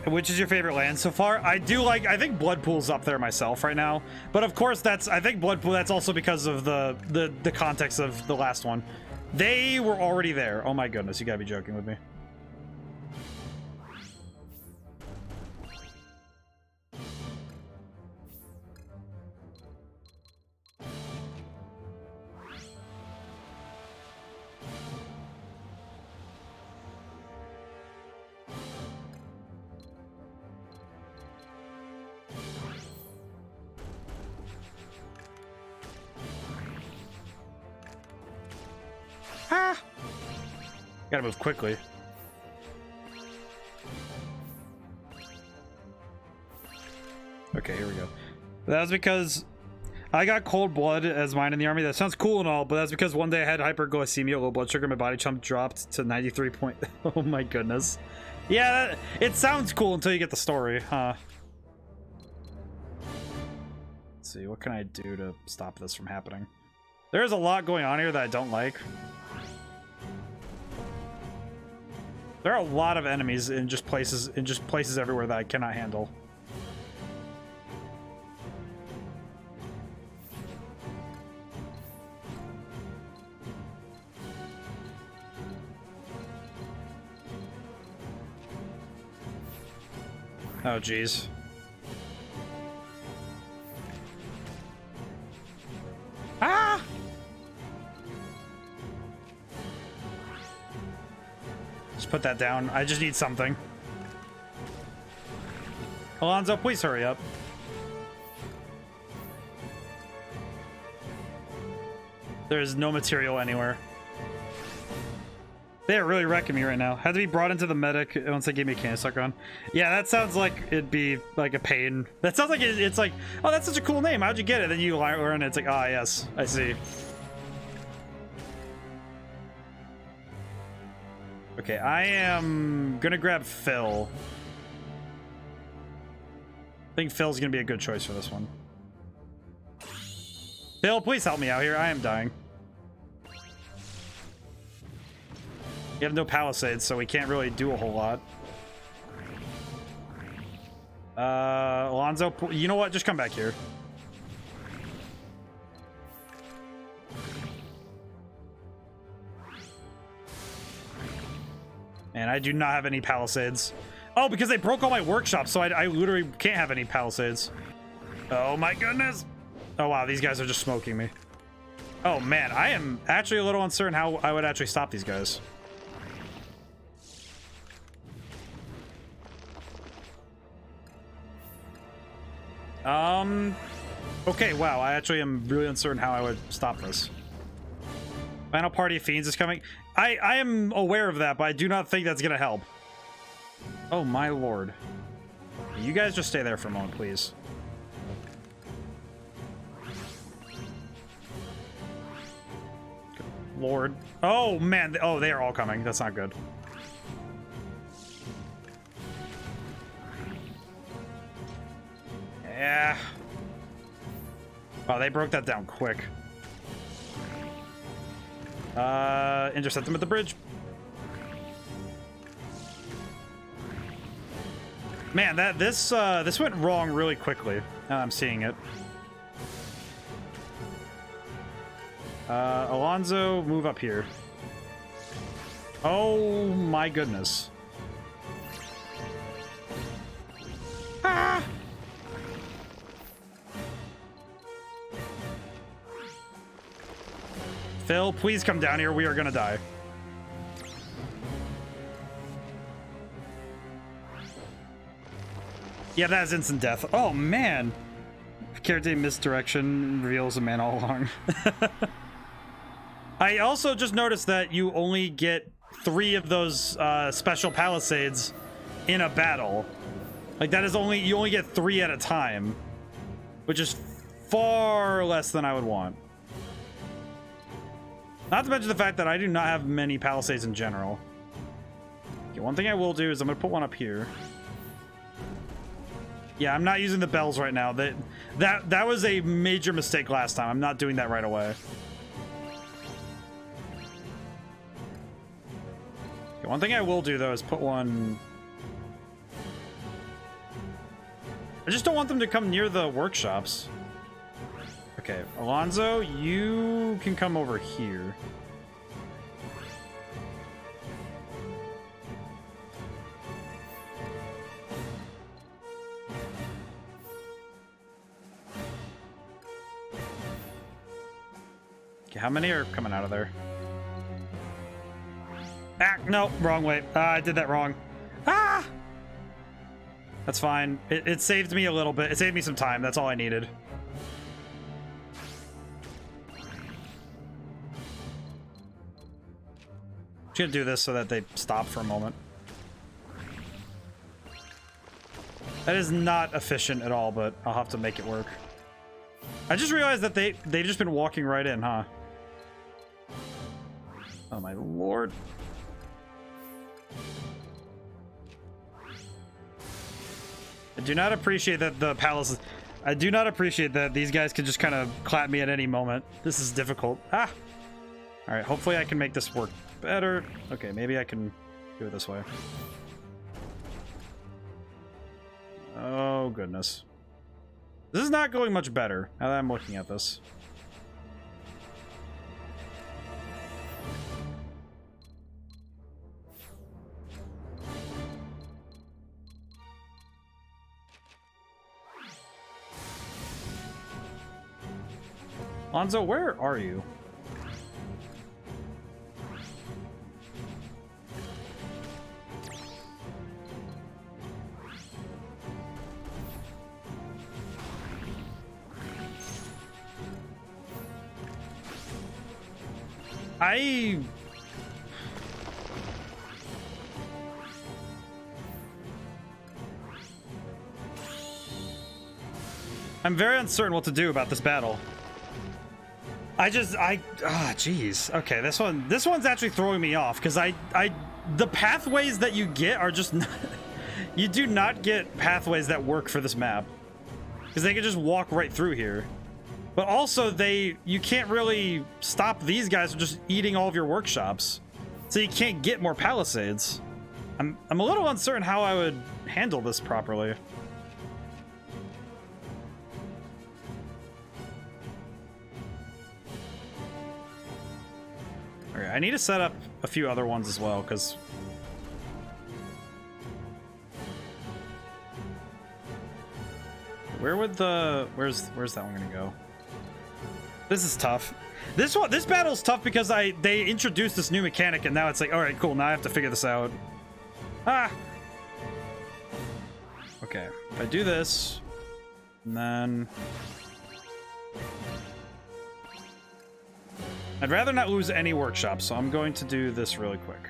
Which is your favorite land so far? I think Bloodpool's up there myself right now. But of course I think Bloodpool, that's also because of the context of the last one. They were already there. Oh my goodness, you gotta be joking with me. Ah! Gotta move quickly. Okay, here we go. That was because I got cold blood as mine in the army. That sounds cool and all, but that's because one day I had hyperglycemia, low blood sugar, my body temp dropped to 93 point. Oh my goodness. Yeah, it sounds cool until you get the story, huh? Let's see, what can I do to stop this from happening? There's a lot going on here that I don't like. There are a lot of enemies in just places everywhere that I cannot handle. Oh geez. Ah! Just put that down. I just need something. Alonzo, please hurry up. There's no material anywhere. They're really wrecking me right now. Had to be brought into the medic once they gave me a can sucker on. Yeah, that sounds like it'd be like a pain. That sounds like it's like, oh, that's such a cool name. How'd you get it? Then you learn it's like, ah, yes, I see. Okay, I am gonna grab Phil. I think Phil's gonna be a good choice for this one. Phil, please help me out here. I am dying. You have no palisades, so we can't really do a whole lot. Alonzo, you know what? Just come back here. And I do not have any palisades. Oh, because they broke all my workshops, so I literally can't have any palisades. Oh my goodness. Oh wow, these guys are just smoking me. Oh man, I am actually a little uncertain how I would actually stop these guys. Okay, wow, I actually am really uncertain how I would stop this. Final party of fiends is coming. I am aware of that, but I do not think that's gonna help. Oh my lord. You guys just stay there for a moment, please. Lord. Oh man, oh, they are all coming. That's not good. Yeah. Oh, they broke that down quick. Intercept them at the bridge. Man, this went wrong really quickly. Now I'm seeing it. Alonzo, move up here. Oh my goodness. Ah! Phil, please come down here. We are gonna die. Yeah, that is instant death. Oh man. Character misdirection reveals a man all along. I also just noticed that you only get 3 of those special palisades in a battle. Like that is you only get 3 at a time, which is far less than I would want. Not to mention the fact that I do not have many palisades in general. Okay, one thing I will do is I'm gonna put one up here. Yeah, I'm not using the bells right now. That was a major mistake last time. I'm not doing that right away. Okay, one thing I will do though is put one just don't want them to come near the workshops. Okay, Alonzo, you can come over here. Okay, how many are coming out of there? Ah, no, wrong way. I did that wrong. Ah! That's fine. It saved me a little bit. It saved me some time. That's all I needed. I'm gonna do this so that they stop for a moment. That is not efficient at all, but I'll have to make it work. I just realized that they've just been walking right in, huh? Oh my lord. I do not appreciate that the palace... I do not appreciate that these guys can just kind of clap me at any moment. This is difficult. Ah! Alright, hopefully I can make this work better. Okay, maybe I can do it this way. Oh, goodness. This is not going much better, now that I'm looking at this. Lonzo, where are you? I'm very uncertain what to do about this battle. Jeez. Okay, this one's actually throwing me off because the pathways that you get are just not, you do not get pathways that work for this map because they can just walk right through here. But also you can't really stop these guys from just eating all of your workshops, so you can't get more palisades. I'm a little uncertain how I would handle this properly. Okay, I need to set up a few other ones as well, because where's that one gonna go? This is tough. This battle's tough because they introduced this new mechanic and now it's like, all right, cool, now I have to figure this out. Ah. Okay, if I do this, and then I'd rather not lose any workshops, so I'm going to do this really quick.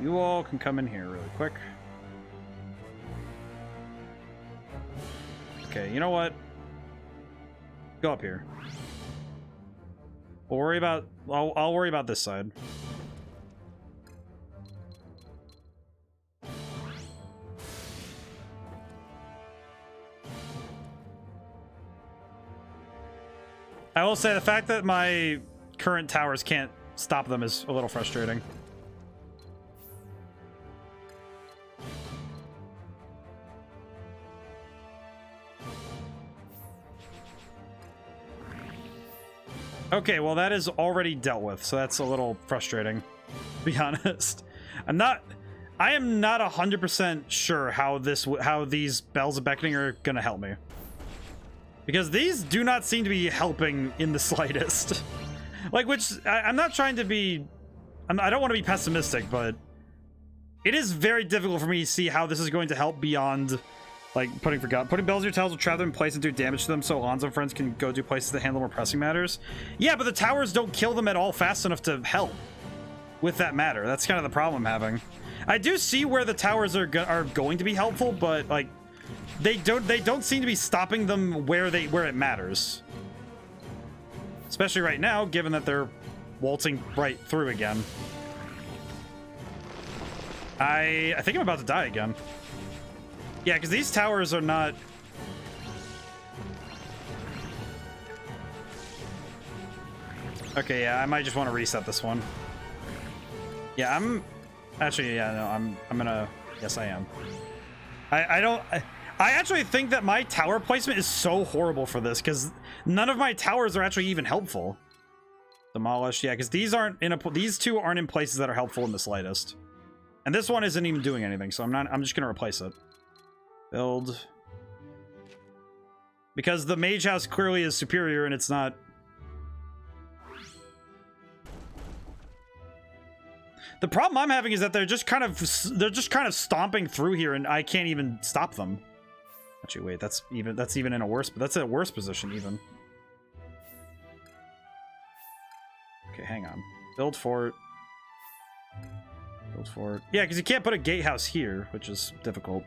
You all can come in here really quick. Okay, you know what? Go up here. I'll worry about this side. I will say the fact that my current towers can't stop them is a little frustrating. Okay, well that is already dealt with, so that's a little frustrating, to be honest. I am not 100% sure how these Bells of Beckoning are gonna help me. Because these do not seem to be helping in the slightest. Like, I'm not trying to be... I don't want to be pessimistic, but it is very difficult for me to see how this is going to help beyond, like, putting bells in your towers will trap them in place and do damage to them so Alonzo and friends can go do places that handle more pressing matters. Yeah, but the towers don't kill them at all fast enough to help with that matter. That's kind of the problem I'm having. I do see where the towers are going to be helpful, but, like, they don't seem to be stopping them where it matters. Especially right now, given that they're waltzing right through again. I think I'm about to die again. Yeah, because these towers are not... Okay, yeah, I might just want to reset this one. Yeah, actually, yeah, no, I'm gonna... Yes, I am. I actually think that my tower placement is so horrible for this because none of my towers are actually even helpful. Demolish, yeah, because these two aren't in places that are helpful in the slightest. And this one isn't even doing anything, so I'm just gonna replace it. Build. Because the mage house clearly is superior and it's not. The problem I'm having is that they're just kind of stomping through here and I can't even stop them. Actually, wait, that's even in a worse, that's a worse position even. Okay, hang on. Build fort. Build fort. Yeah, because you can't put a gatehouse here, which is difficult.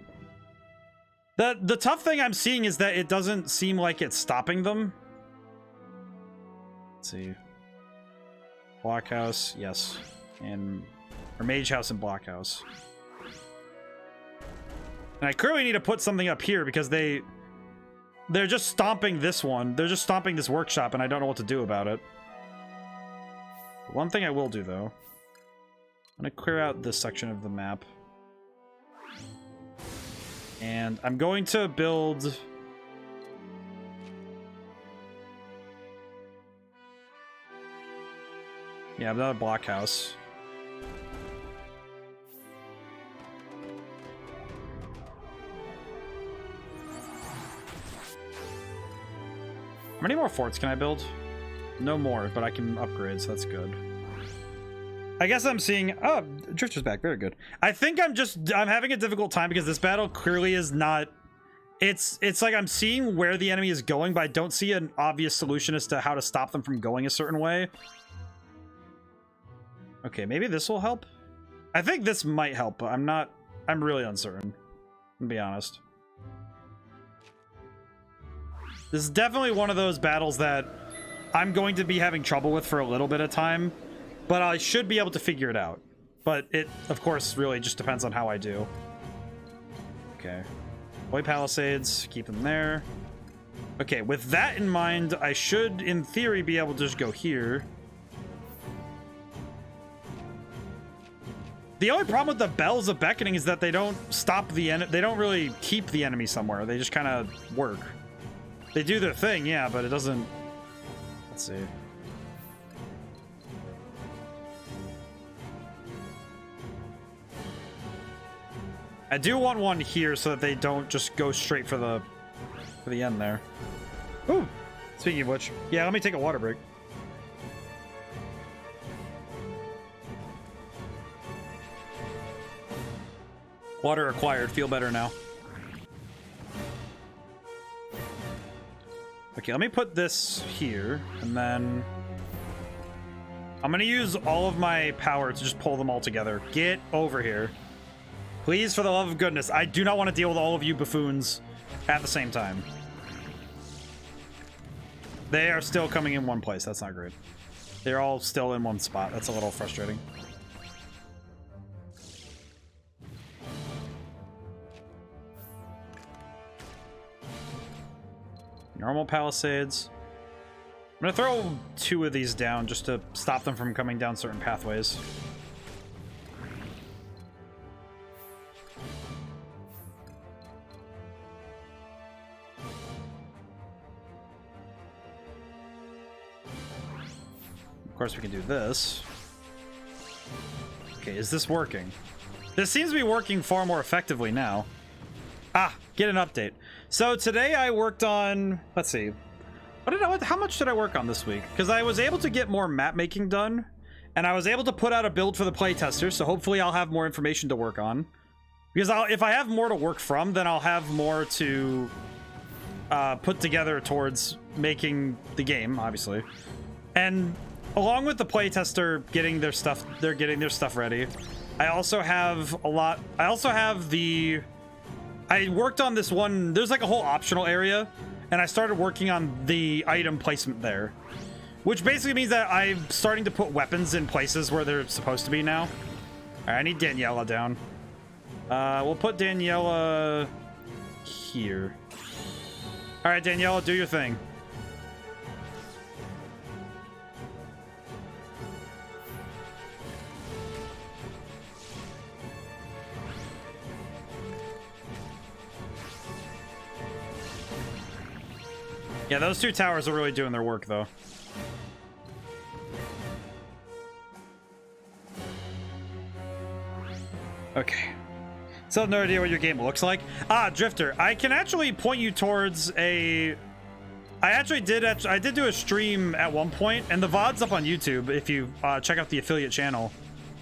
The tough thing I'm seeing is that it doesn't seem like it's stopping them. Let's see. Blockhouse, yes. Or mage house and blockhouse. And I clearly need to put something up here because they're just stomping this one. They're just stomping this workshop and I don't know what to do about it. One thing I will do though, I'm gonna clear out this section of the map. And I'm going to build... Yeah, another blockhouse. How many more forts can I build? No more, but I can upgrade, so that's good. I guess I'm seeing... Oh, Drifter's back. Very good. I think I'm having a difficult time because this battle clearly is not... It's like I'm seeing where the enemy is going, but I don't see an obvious solution as to how to stop them from going a certain way. Okay, maybe this will help? I think this might help, but I'm really uncertain, to be honest. This is definitely one of those battles that I'm going to be having trouble with for a little bit of time, but I should be able to figure it out. But it, of course, really just depends on how I do. Okay. Boy Palisades, keep them there. Okay, with that in mind, I should, in theory, be able to just go here. The only problem with the Bells of Beckoning is that they don't stop the enemy. They don't really keep the enemy somewhere. They just kind of work. They do their thing, yeah, but it doesn't... Let's see. I do want one here so that they don't just go straight for the end there. Ooh! Speaking of which, yeah, let me take a water break. Water acquired. Feel better now. Okay, let me put this here, and then I'm gonna use all of my power to just pull them all together. Get over here. Please, for the love of goodness. I do not want to deal with all of you buffoons at the same time. They are still coming in one place. That's not great. They're all still in one spot. That's a little frustrating. Normal palisades. I'm gonna throw 2 of these down just to stop them from coming down certain pathways. Of course, we can do this. Okay, is this working? This seems to be working far more effectively now. Ah, get an update. So today I worked on, let's see, how much did I work on this week? Because I was able to get more map making done, and I was able to put out a build for the playtester, so hopefully I'll have more information to work on. Because if I have more to work from, then I'll have more to put together towards making the game, obviously. And along with the playtester getting their stuff, they're getting their stuff ready. I also have I worked on this one, there's like a whole optional area, and I started working on the item placement there. Which basically means that I'm starting to put weapons in places where they're supposed to be now. All right, I need Daniella down. We'll put Daniella here. All right, Daniella, do your thing. Yeah, those two towers are really doing their work, though. Okay. Still have no idea what your game looks like. Ah, Drifter, I can actually point you towards a... I did do a stream at one point, and the VOD's up on YouTube if you check out the affiliate channel.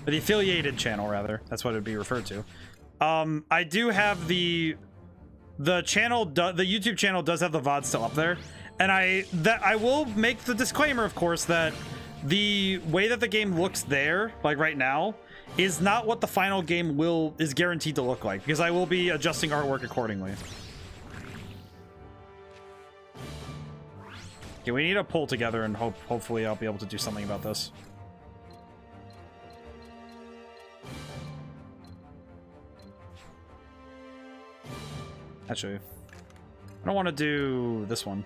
Or the affiliated channel, rather. That's what it'd be referred to. I do have the channel, the YouTube channel does have the VOD still up there. And I will make the disclaimer, of course, that the way that the game looks there, like right now, is not what the final game is guaranteed to look like, because I will be adjusting artwork accordingly. Okay, we need to pull together, and hopefully I'll be able to do something about this. Actually, I don't want to do this one.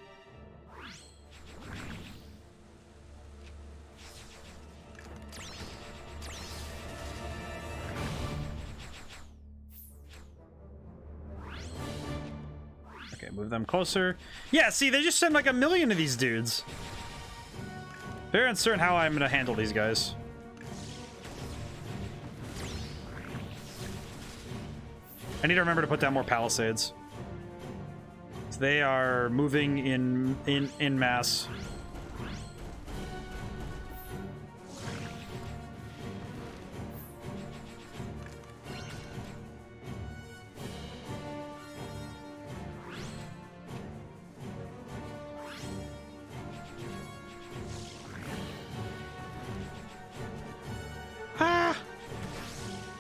Okay, move them closer. Yeah, see, they just send like 1 million of these dudes. Very uncertain how I'm gonna handle these guys. I need to remember to put down more palisades. So they are moving in mass.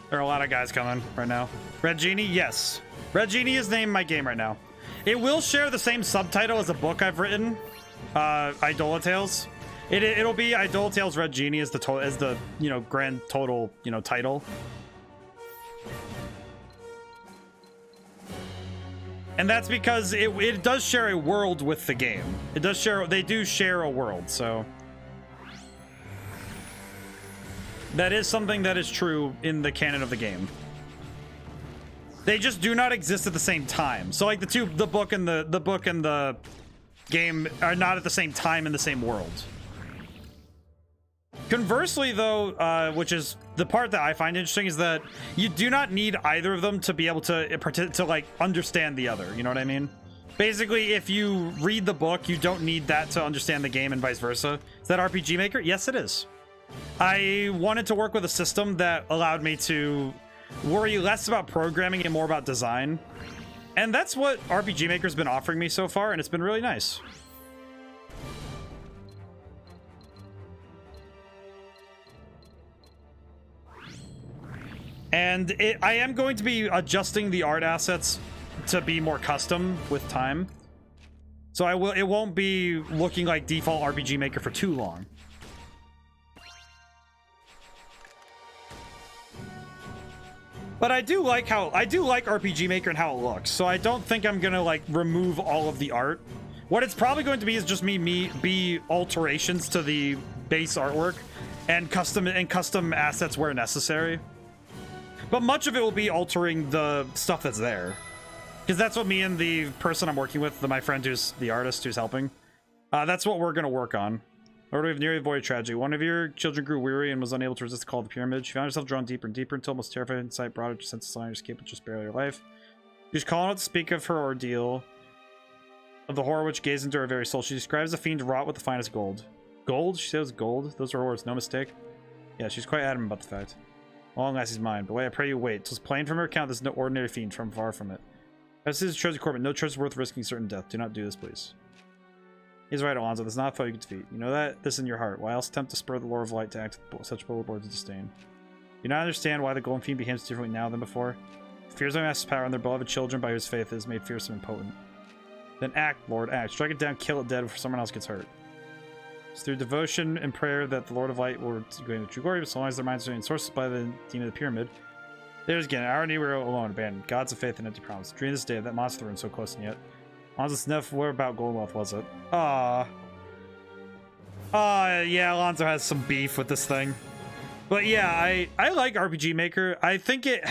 There are a lot of guys coming right now. Red Genie, yes. Red Genie is named my game right now. It will share the same subtitle as a book I've written, Idola Tales. It'll be Idola Tales Red Genie as the grand total title. And that's because it does share a world with the game. They do share a world, so. That is something that is true in the canon of the game. They just do not exist at the same time. So like the book and the game are not at the same time in the same world. Conversely, though, which is the part that I find interesting, is that you do not need either of them to be able to like understand the other. You know what I mean? Basically, if you read the book, you don't need that to understand the game, and vice versa. Is that RPG Maker? Yes, it is. I wanted to work with a system that allowed me to worry less about programming and more about design. And that's what RPG Maker's been offering me so far, and it's been really nice. And I am going to be adjusting the art assets to be more custom with time. So it won't be looking like default RPG Maker for too long. But I do like RPG Maker and how it looks. So I don't think I'm gonna like remove all of the art. What it's probably going to be is just be alterations to the base artwork and custom assets where necessary. But much of it will be altering the stuff that's there. Because that's what me and the person I'm working with, my friend who's the artist who's helping, that's what we're gonna work on. Lord, we've nearly avoided tragedy. One of your children grew weary and was unable to resist the call of the pyramid. She found herself drawn deeper and deeper until almost terrified insight brought her to sense of sign escape with just barely her life. She was calling out to speak of her ordeal, of the horror which gazed into her very soul. She describes the fiend wrought with the finest gold. Gold? She says gold? Those are her words, no mistake. Yeah, she's quite adamant about the fact. Long last he's mine, but wait, I pray you wait. 'Twas plain from her account there's no ordinary fiend from far from it. This is a treasure corpse, no treasure worth risking certain death. Do not do this, please. He's right, Alonzo. There's not a foe you can defeat. You know that? This in your heart. Why else attempt to spur the Lord of Light to act with such bold words of disdain? You not understand why the Golden Fiend behaves differently now than before? Fears my master's power and their beloved children by whose faith is made fearsome and potent. Then act, Lord, act. Strike it down, kill it dead before someone else gets hurt. It's through devotion and prayer that the Lord of Light will go into true glory, but so long as their minds are in sources by the demon of the pyramid. There's again, I already were alone, abandoned. Gods of faith and empty promise. Dream this day of that monster throne so close and yet. Alonzo's never about Golden Wealth, was it? Yeah, Alonzo has some beef with this thing. But yeah, I like RPG Maker. I think it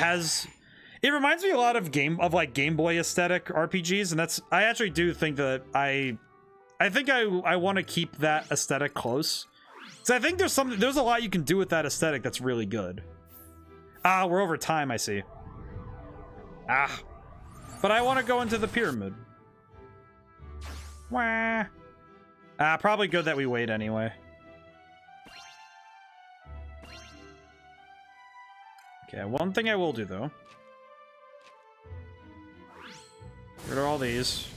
reminds me a lot of Game Boy aesthetic RPGs, and I actually do think that I think I want to keep that aesthetic close. So I think there's a lot you can do with that aesthetic that's really good. Ah, we're over time, I see. Ah. But I want to go into the pyramid. Wah. Ah, probably good that we wait anyway. Okay, one thing I will do though. Get rid of all these.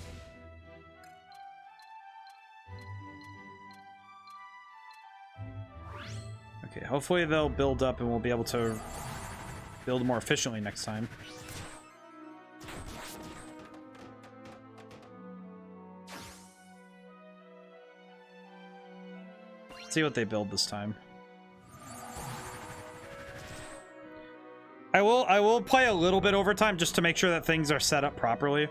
Okay, hopefully they'll build up and we'll be able to build more efficiently next time. Let's see what they build this time. I will play a little bit overtime just to make sure that things are set up properly.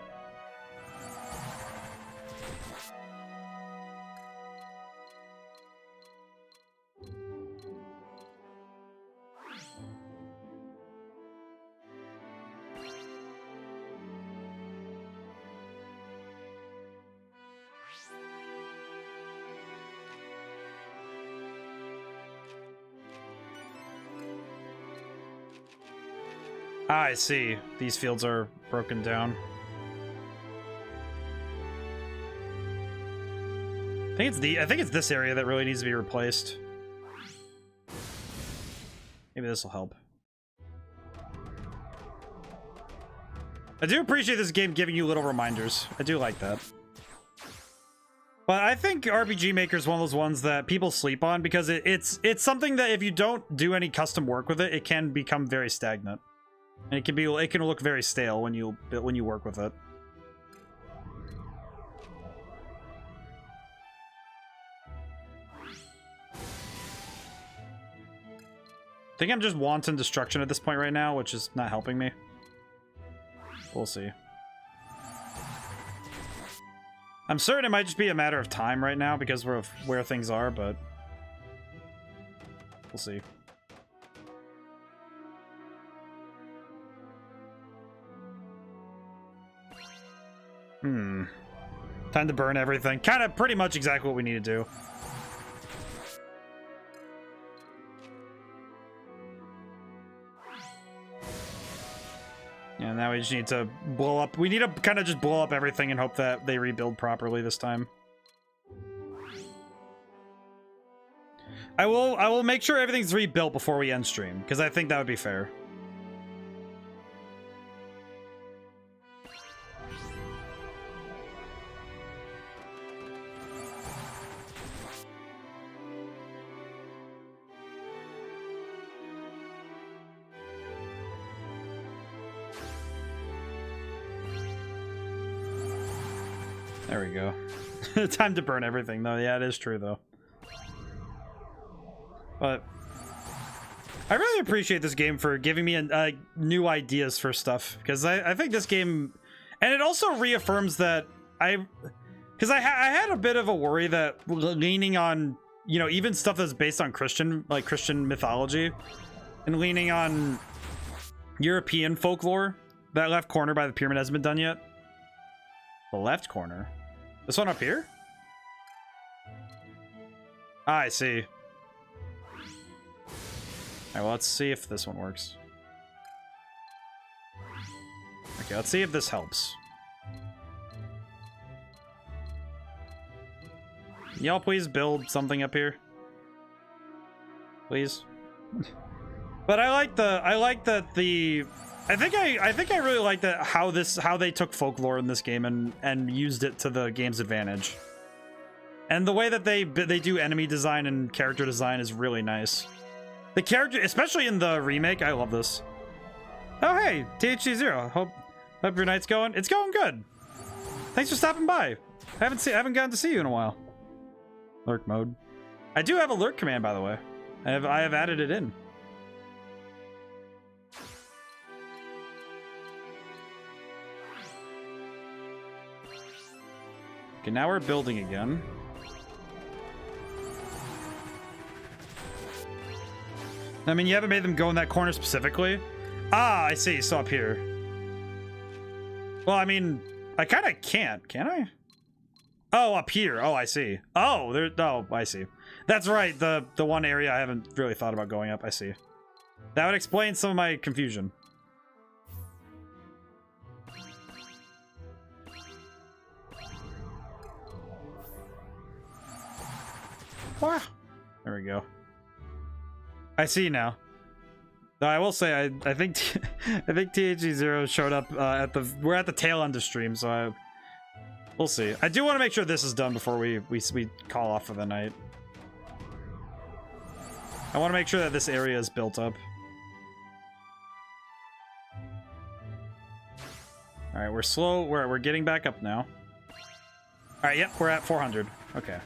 Ah, I see. These fields are broken down. I think it's this area that really needs to be replaced. Maybe this will help. I do appreciate this game giving you little reminders. I do like that. But I think RPG Maker is one of those ones that people sleep on because it's something that if you don't do any custom work with it, it can become very stagnant. And it can look very stale when you work with it. I think I'm just wanton destruction at this point right now, which is not helping me. We'll see. I'm certain it might just be a matter of time right now because we're where things are, but we'll see. Time to burn everything. Kind of pretty much exactly what we need to do. Yeah, now we just need to blow up. We need to kind of just blow up everything and hope that they rebuild properly this time. I will make sure everything's rebuilt before we end stream, because I think that would be fair. There we go. Time to burn everything, though. Yeah, it is true, though. But I really appreciate this game for giving me new ideas for stuff, because I think this game, and it also reaffirms that because I had a bit of a worry that leaning on, you know, even stuff that's based on Christian mythology, and leaning on European folklore. That left corner by the pyramid hasn't been done yet. The left corner. This one up here? Ah, I see. Alright, well, let's see if this one works. Okay, let's see if this helps. Y'all please build something up here. Please. But I think I really like that how they took folklore in this game and used it to the game's advantage. And the way that they do enemy design and character design is really nice. The character, especially in the remake, I love this. Oh hey, THC0. Hope your night's going. It's going good. Thanks for stopping by. I haven't gotten to see you in a while. Lurk mode. I do have a lurk command, by the way. I have added it in. Okay, now we're building again. I mean, you haven't made them go in that corner specifically? Ah, I see. So up here. Well, I mean, I kind of can't, can I? Oh, up here. Oh, I see. Oh, there. Oh, I see. That's right. The one area I haven't really thought about going up. I see. That would explain some of my confusion. Wow. There we go. I see now. Though I will say, I think I think THG0 showed up we're at the tail end of stream, so we'll see. I do want to make sure this is done before we call off for the night. I want to make sure that this area is built up. All right, we're slow. We're getting back up now. All right, yep, we're at 400. Okay.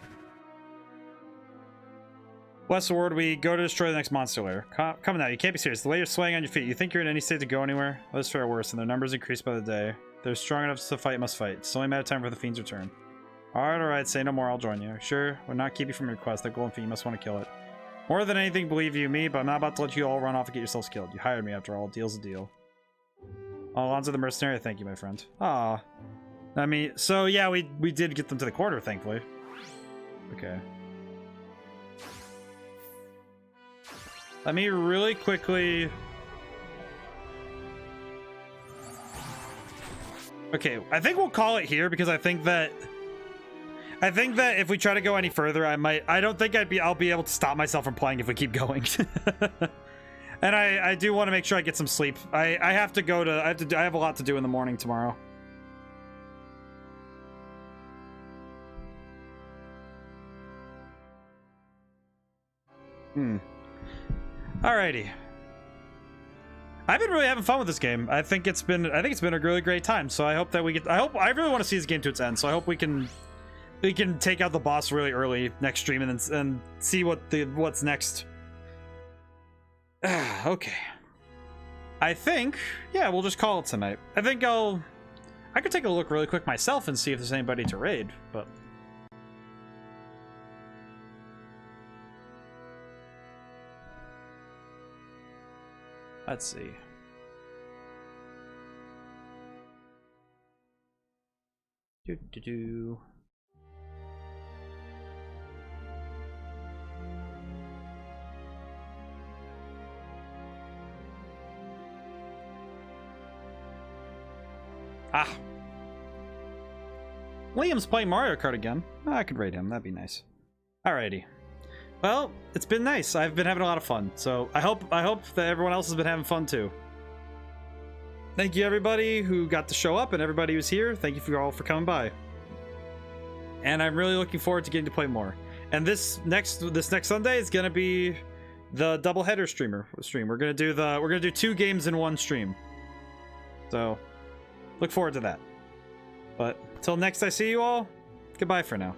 West Ward, we go to destroy the next monster lair. Come now, you can't be serious. The way you're swaying on your feet, you think you're in any state to go anywhere? Well, it's fair or worse, and their numbers increase by the day. They're strong enough to fight, must fight. It's only a matter of time for the fiend's return. Alright, say no more, I'll join you. Sure, we'll not keep you from your quest. That golden fiend, you must want to kill it. More than anything, believe you me, but I'm not about to let you all run off and get yourselves killed. You hired me after all. Deal's a deal. Oh, Alonzo the Mercenary, thank you, my friend. Ah. I mean, so yeah, we did get them to the quarter, thankfully. Okay. Let me really quickly... Okay, I think we'll call it here because I think that if we try to go any further, I don't think I'll be able to stop myself from playing if we keep going. And I do want to make sure I get some sleep. I have to go to, I have a lot to do in the morning tomorrow. Alrighty. I've been really having fun with this game. I think it's been a really great time. So I hope that we get. I really want to see this game to its end. So I hope we can take out the boss really early next stream and see what's next. Okay. I think we'll just call it tonight. I think I could take a look really quick myself and see if there's anybody to raid, but. Let's see. Ah. Liam's playing Mario Kart again. Oh, I could raid him. That'd be nice. Alrighty. Well, it's been nice. I've been having a lot of fun. So I hope that everyone else has been having fun too. Thank you everybody who got to show up and everybody who's here. Thank you all for coming by. And I'm really looking forward to getting to play more. And this next Sunday is gonna be the doubleheader stream. We're gonna do 2 games in 1 stream. So look forward to that. But until next I see you all, goodbye for now.